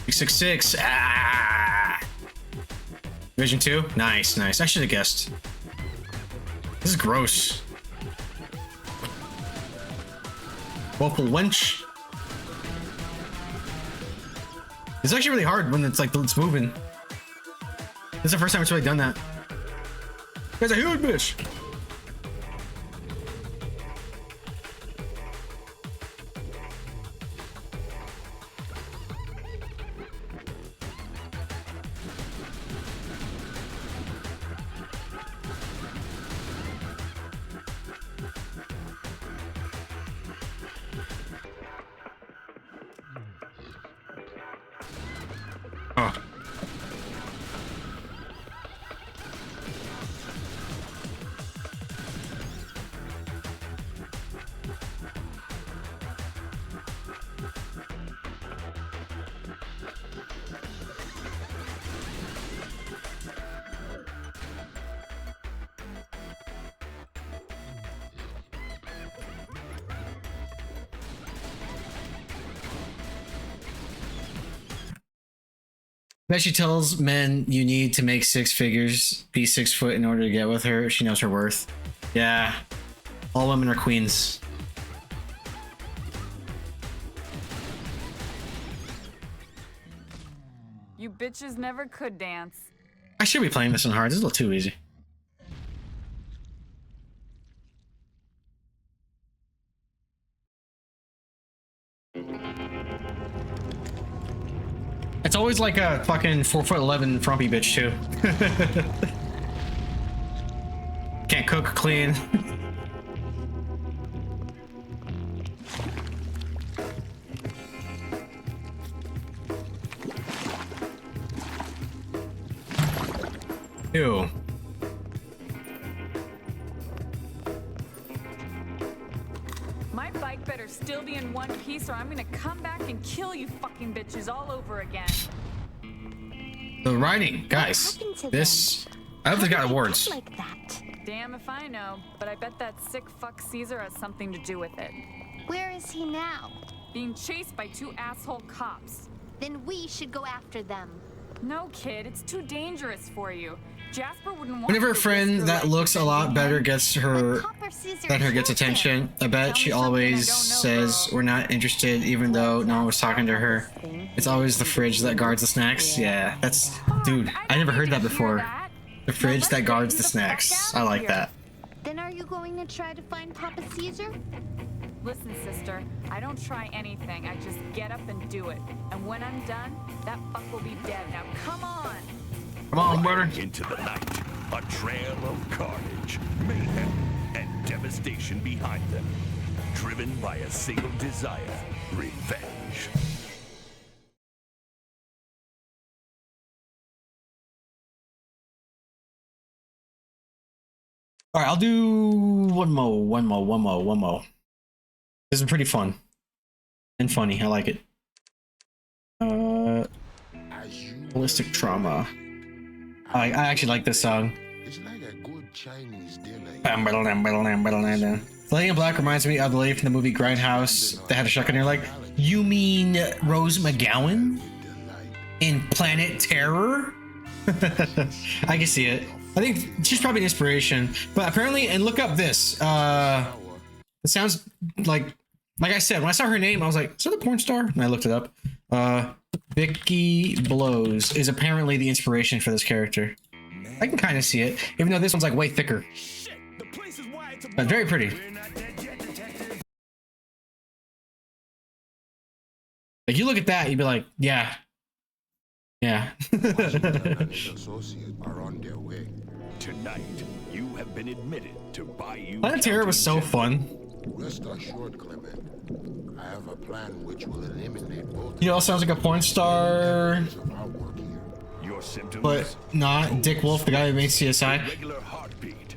Six. Ah! Vision 2? Nice. I should have guessed. This is gross. Waffle wench. It's actually really hard when it's like it's moving. This is the first time it's really done that. There's a huge bitch. Oh. Bet she tells men you need to make 6 figures, be 6 foot in order to get with her. She knows her worth. Yeah. All women are queens. You bitches never could dance. I should be playing this on hard. This is a little too easy. It's always like a fucking 4'11" frumpy bitch too. Can't cook, clean. Ew. My bike better still be in one piece or I'm gonna come back and kill you fucking bitches all over again. The writing, guys. This, I hope they got awards. Like that. Damn if I know, but I bet that sick fuck Caesar has something to do with it. Where is he now? Being chased by 2 asshole cops. Then we should go after them. No, kid, it's too dangerous for you. Jasper wouldn't want Whenever a to friend risk that your looks a lot better gets her, gets attention, I bet she always says we're not interested, even though no one was talking to her. It's always the fridge that guards the snacks. Yeah, that's, dude, I never heard that before. The fridge that guards the snacks. I like that. Then are you going to try to find Papa Caesar? Listen, sister, I don't try anything. I just get up and do it. And when I'm done, that fuck will be dead. Now come on! Come on, brother. Into the night, a trail of carnage, mayhem, and devastation behind them. Driven by a single desire, revenge. All right, I'll do one more. This is pretty fun and funny. I like it. Holistic trauma. I actually like this song. It's like a good Chinese dinner. The Lady in Black reminds me of the lady from the movie Grindhouse that had a shotgun. You're like, you mean Rose McGowan in Planet Terror? I can see it. I think she's probably an inspiration. But apparently, and look up this. It sounds like I said, when I saw her name, I was like, is that a porn star? And I looked it up. Vicky Blows is apparently the inspiration for this character. I can kind of see it, even though this one's like way thicker. But very pretty. Like you look at that, you'd be like, yeah. Yeah. Tonight, you have been admitted to Bayou. Planet Terror was so fun. Rest assured, Clement, I have a plan which will eliminate both. You know, sounds like a porn star, but not Dick Wolf, the guy who made CSI.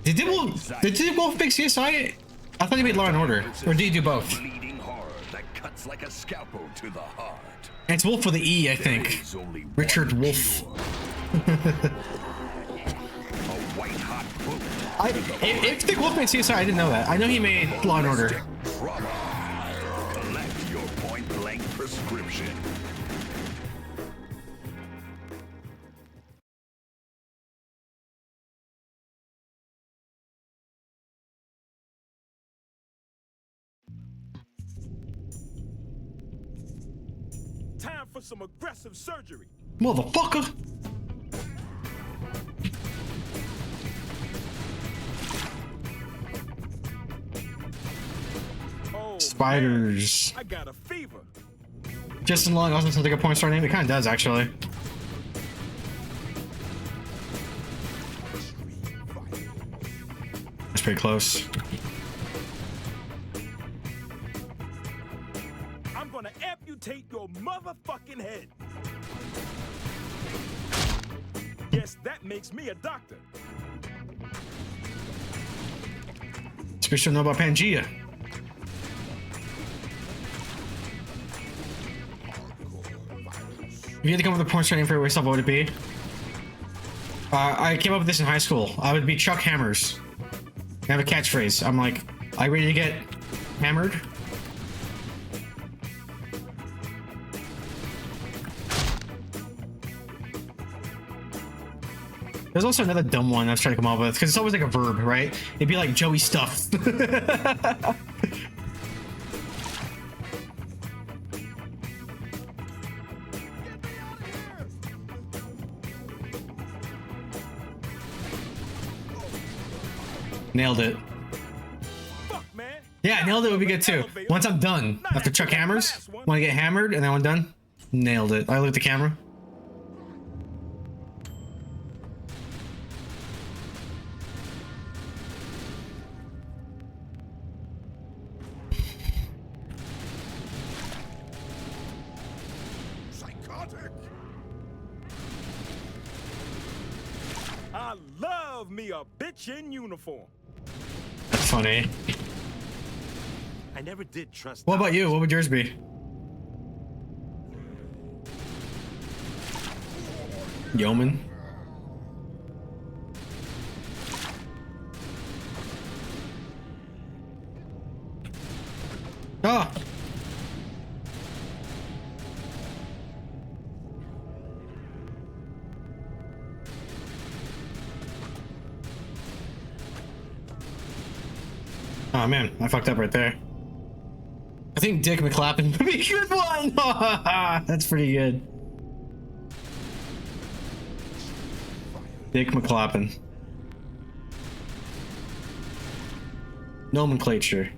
Did Dick Wolf make CSI? I thought he made Law and Order, or did he do both? Bleeding horror that cuts like a scalpel to the heart. And it's Wolf with the E, I think. Richard Wolf. If Dick Wolf made CSI, I didn't know that. I know he made Law and Order. Collect your point-blank prescription. Time for some aggressive surgery. Motherfucker. Spiders. I got a fever. Justin Long also sounds like a porn star name. It kind of does, actually. That's pretty close. I'm gonna amputate your motherfucking head. Yes, that makes me a doctor. Especially know about Pangea. If you had to come up with a porn star name for yourself, what would it be? I came up with this in high school. I would be Chuck Hammers. I have a catchphrase. I'm like, are you ready to get hammered? There's also another dumb one I was trying to come up with because it's always like a verb, right? It'd be like Joey stuffed. Nailed it. Yeah, nailed it would be good too. Once I'm done, after Chuck hammers, when I get hammered and then I'm done, nailed it. I look at the camera. Psychotic. I love me a bitch in uniform. That's funny. I never did trust. What about you? What would yours be? Yeoman. Ah. Oh man, I fucked up right there. I think Dick McClappin would be a good one. That's pretty good. Dick McClappin. Nomenclature.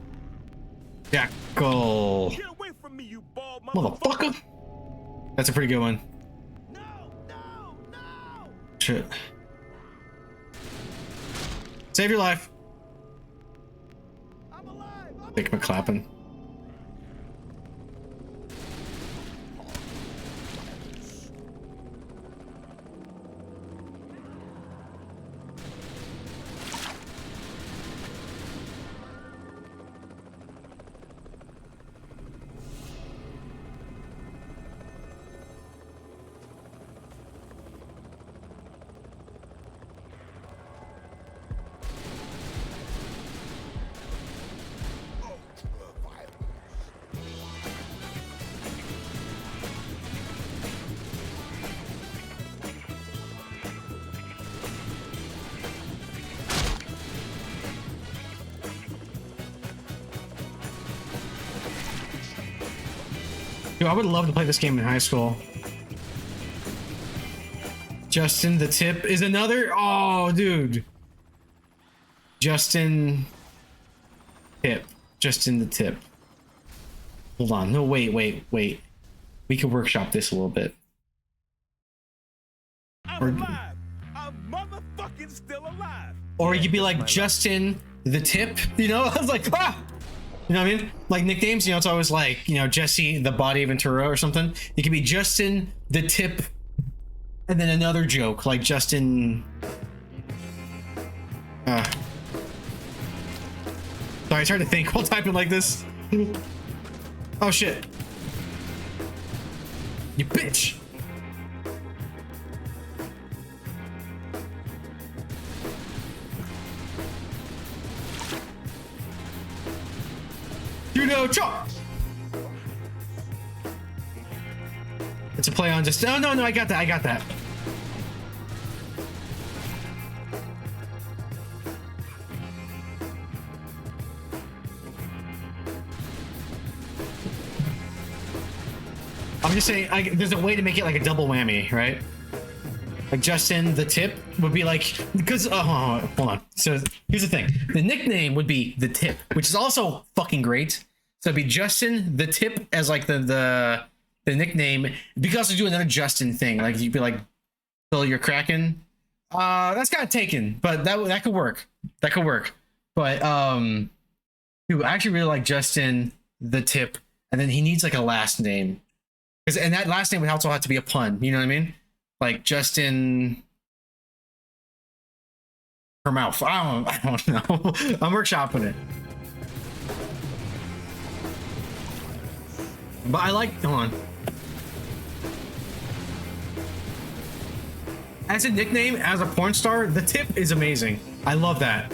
Jackal. Get away from me, you bald Motherfucker. That's a pretty good one. Shit. Save your life. Dick McClappin. Dude, I would love to play this game in high school. Justin the Tip is another. Oh, dude. Justin Tip. Justin the Tip. Hold on. No, wait. We could workshop this a little bit. I'm alive. I'm motherfucking still alive. Or you could be like Justin the Tip. You know, I was like, ah. You know what I mean? Like nicknames, you know, it's always like, you know, Jesse the Body Ventura or something. It could be Justin the Tip, and then another joke like Justin. Sorry, it's hard to think while typing like this. Oh shit! You bitch! You know, chop. It's a play on just. Oh no, I got that. I'm just saying, there's a way to make it like a double whammy, right? Like Justin the Tip would be like, because hold on. So here's the thing: the nickname would be the Tip, which is also fucking great. So it'd be Justin the Tip as like the nickname. You could also do another Justin thing, like you'd be like, "Bill, you're cracking." That's kind of taken, but that could work. That could work. But dude, I actually really like Justin the Tip, and then he needs like a last name, and that last name would also have to be a pun. You know what I mean? Like Justin her mouth. I don't know. I'm workshopping it. But I like, hold on. As a nickname, as a porn star, the Tip is amazing. I love that.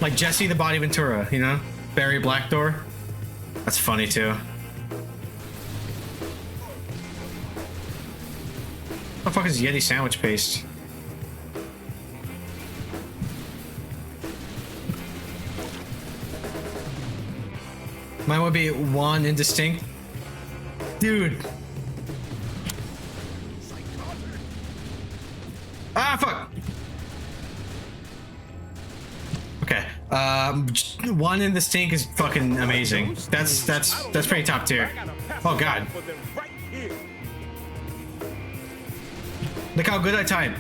Like Jesse the Body Ventura, you know? Barry Blackdoor. That's funny too. What the fuck is Yeti sandwich paste? Mine would be one indistinct. Dude. Ah, fuck. Okay. One indistinct is fucking amazing. That's pretty top tier. Oh god. Look how good I time.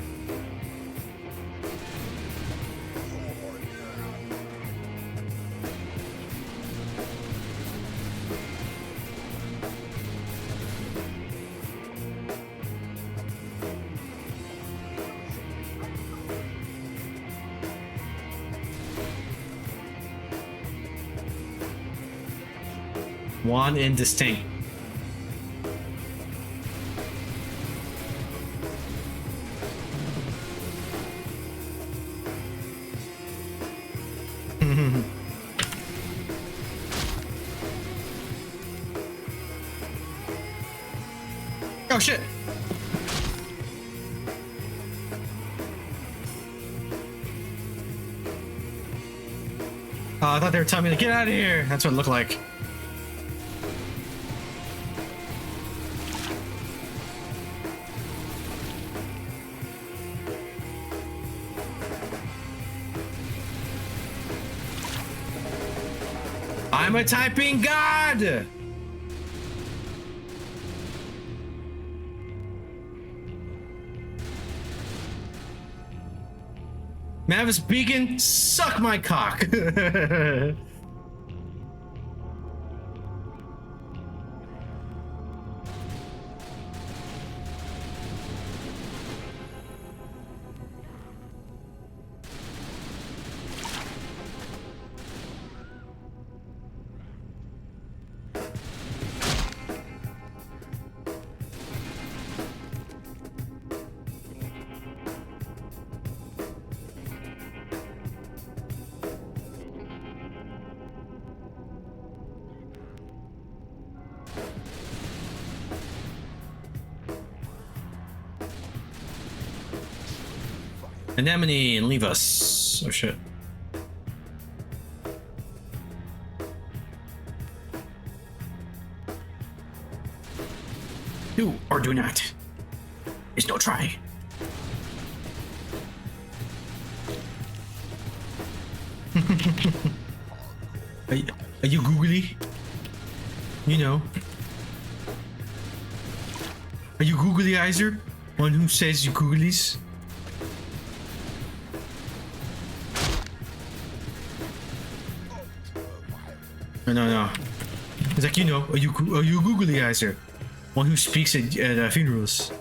One indistinct. Oh shit. I thought they were telling me to get out of here. That's what it looked like. I'm a typing god! Mavis Beacon, suck my cock! Anemone and leave us. Oh shit. Do or do not. There's no try. Are you googly? You know. Are you googly-eyzer? One who says you googlies? No. It's like, you know, are you googly-eyzer? One who speaks at funerals.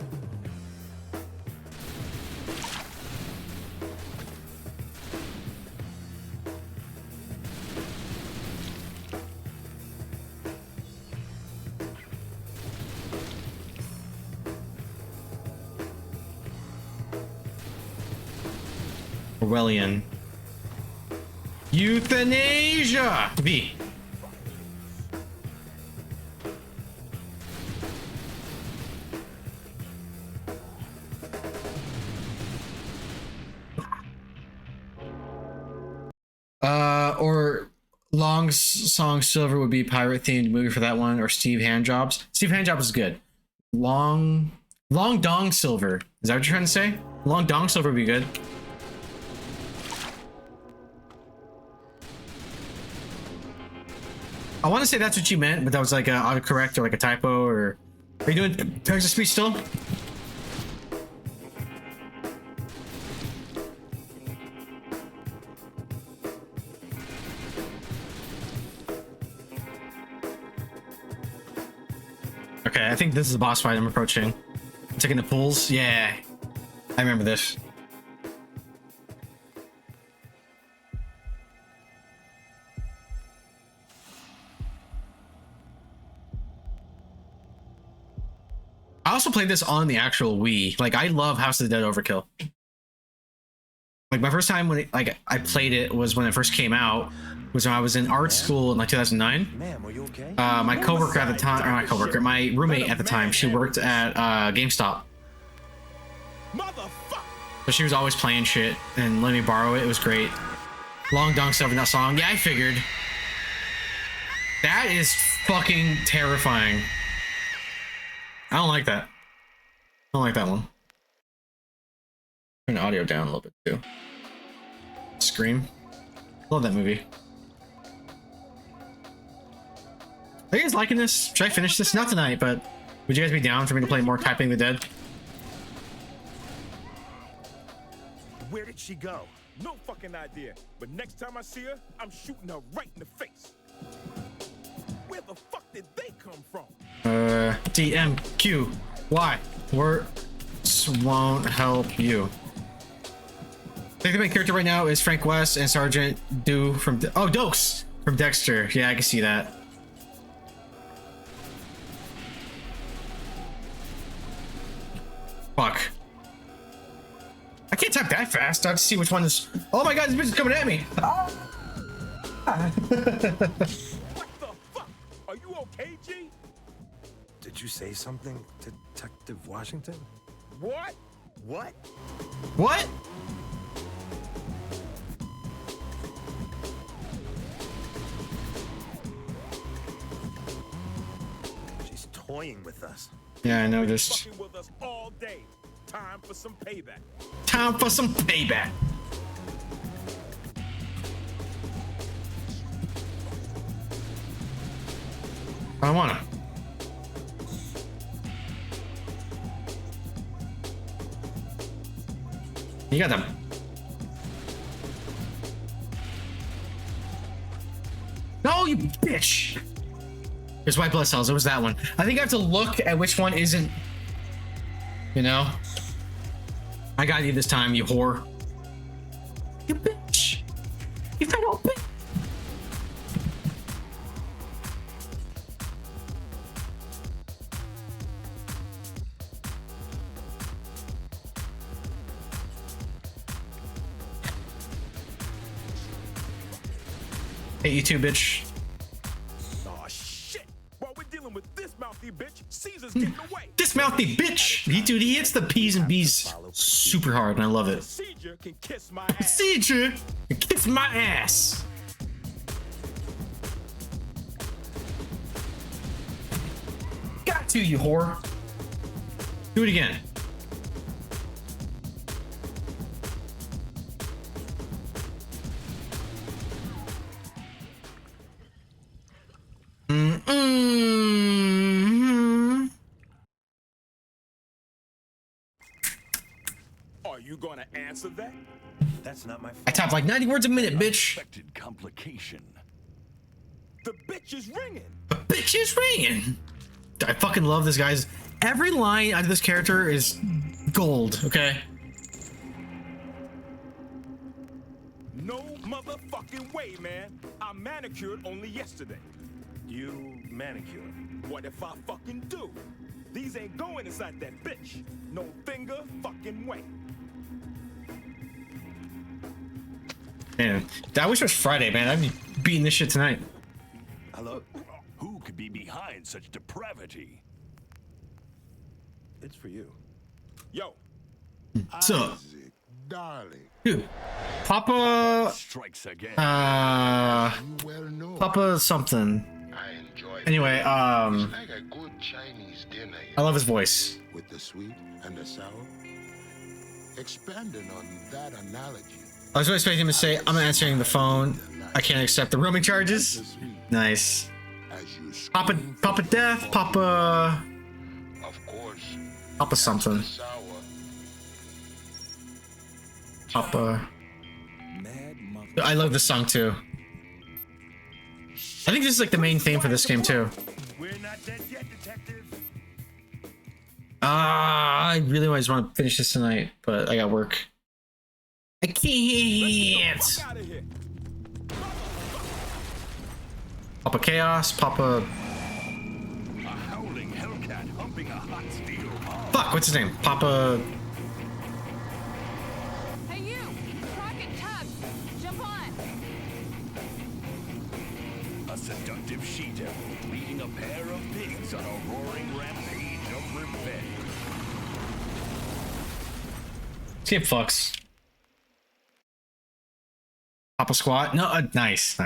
Orwellian. Euthanasia! V. Or Long Song Silver would be pirate themed movie for that one, or Steve Handjobs. Steve Handjobs is good. Long Dong Silver. Is that what you're trying to say? Long Dong Silver would be good. I want to say that's what you meant, but that was like a autocorrect or like a typo, or... Are you doing text to speech still? Okay, I think this is the boss fight I'm approaching. I'm taking the pulls. Yeah, I remember this. I also played this on the actual Wii. Like, I love House of the Dead Overkill. Like, my first time when I played it was when it first came out. Was when I was in art school in like 2009. Ma'am, are you okay? My coworker at the time, or not coworker, my roommate at the time, she worked at GameStop. Motherfucker! But she was always playing shit and letting me borrow it. It was great. Long dunks over that song. Yeah, I figured. That is fucking terrifying. I don't like that. I don't like that one. Turn the audio down a little bit too. Scream. Love that movie. Are you guys liking this? Should I finish this? Not tonight, but would you guys be down for me to play more Typing the Dead? Where did she go? No fucking idea. But next time I see her, I'm shooting her right in the face. Where the fuck did they come from? DMQ. Why? Words won't help you. I think the main character right now is Frank West and Sergeant Dew from Dokes from Dexter. Yeah, I can see that. Fuck. I can't type that fast. I have to see which one is. Oh my god, this bitch is coming at me. What the fuck? Are you okay, G? Did you say something, Detective Washington? What? What? What? She's toying with us. Yeah, I noticed. Fucking with us all day. Time for some payback. Time for some payback. I don't wanna. You got them. No, you bitch. There's white blood cells. It was that one. I think I have to look at which one isn't. You know? I got you this time, you whore. You bitch. You fat old bitch. Hate you too, bitch. Oh shit! While we're dealing with this mouthy bitch, Caesar's getting away. This mouthy bitch. He hits the P's and B's super hard, and I love it. Procedure can kiss my ass. Procedure can kiss my ass. Got to, you whore. Do it again. Are you gonna answer that? That's not my fault. I type like 90 words a minute, bitch. Unexpected complication. The bitch is ringing. The bitch is ringing. I fucking love this guy's. Every line out of this character is gold, okay? No motherfucking way, man. I manicured only yesterday. You manicured. What if I fucking do? These ain't going inside that bitch. No finger fucking way. Man, I wish it was Friday, man. I'd be beating this shit tonight. Hello? Who could be behind such depravity? It's for you. Yo. What's up? Darling. Dude. Papa. Strikes again. Papa something. Anyway, It's like a good Chinese dinner. I love his voice. With the sweet and the sour. Expanding on that analogy. I was expecting him to say, I'm answering the phone. I can't accept the roaming charges. Nice. Papa Death, Papa. Of course. Papa something. Papa. I love this song too. I think this is like the main theme for this game too. We're not dead yet, detective. I really just want to finish this tonight, but I got work. I can't. Papa Chaos, Papa. A howling hellcat humping a hot steel bomb. Fuck, what's his name? Papa. Hey you! Rocket Tubbs! Jump on! A seductive she-devil leading a pair of pigs on a roaring rampage of revenge. Skip fucks. Papa squat. No, nice.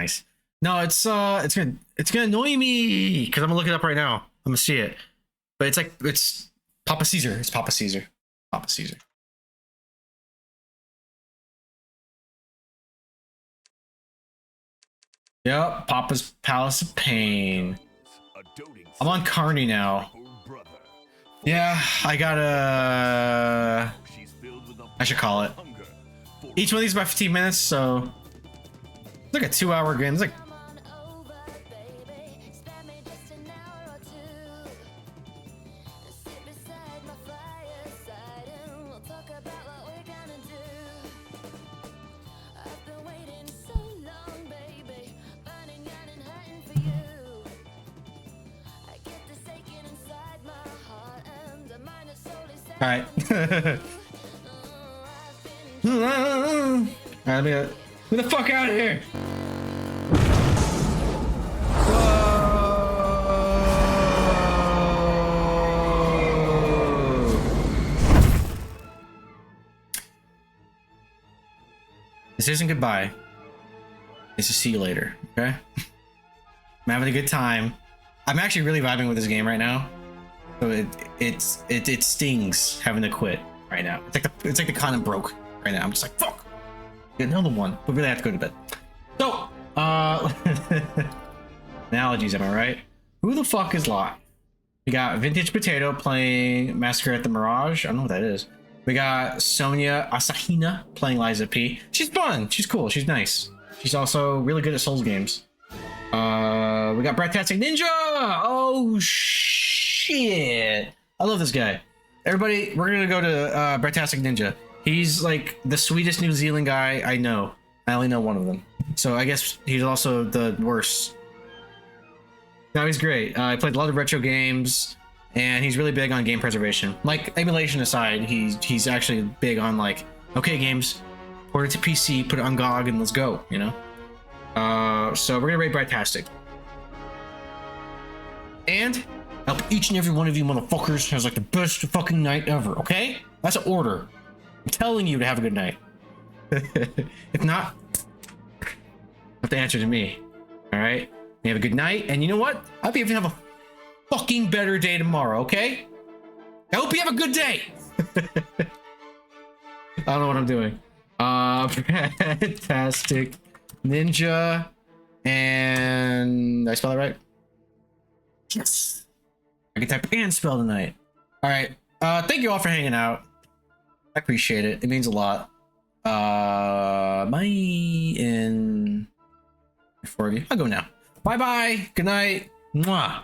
No, it's gonna annoy me because I'm gonna look it up right now. I'm gonna see it, but it's Papa Caesar. It's Papa Caesar. Papa Caesar. Yep, Papa's Palace of Pain. I'm on Carney now. Yeah, I gotta... I should call it. Each one of these is about 15 minutes, so... It's like a 2-hour game. It's like... Alright. Alright, let me get the fuck out of here! This isn't goodbye. This is see you later, okay? I'm having a good time. I'm actually really vibing with this game right now. So it stings having to quit right now. It's like the condom broke right now. I'm just like, fuck. Get another one. But really have to go to bed. So, analogies, am I right? Who the fuck is live? We got Vintage Potato playing Massacre at the Mirage. I don't know what that is. We got Sonia Asahina playing Liza P. She's fun. She's cool. She's nice. She's also really good at Souls games. We got Breathtastic Ninja. Oh shit! I love this guy. Everybody, we're gonna go to Breathtastic Ninja. He's like the sweetest New Zealand guy I know. I only know one of them, so I guess he's also the worst. No, he's great. I played a lot of retro games, and he's really big on game preservation. Like emulation aside, he's actually big on like, okay, games, port it to PC, put it on GOG, and let's go. You know. So we're gonna rate Breathtastic. And I hope each and every one of you motherfuckers has like the best fucking night ever, okay? That's an order. I'm telling you to have a good night. If not, you have to answer to me. Alright? You have a good night, and you know what? I hope you even have a fucking better day tomorrow, okay? I hope you have a good day! I don't know what I'm doing. Fantastic. Ninja. And... Did I spell that right? Yes. I can type and spell tonight. Alright. Thank you all for hanging out. I appreciate it. It means a lot. Bye. And 4 of you. I'll go now. Bye bye. Good night. Mwah.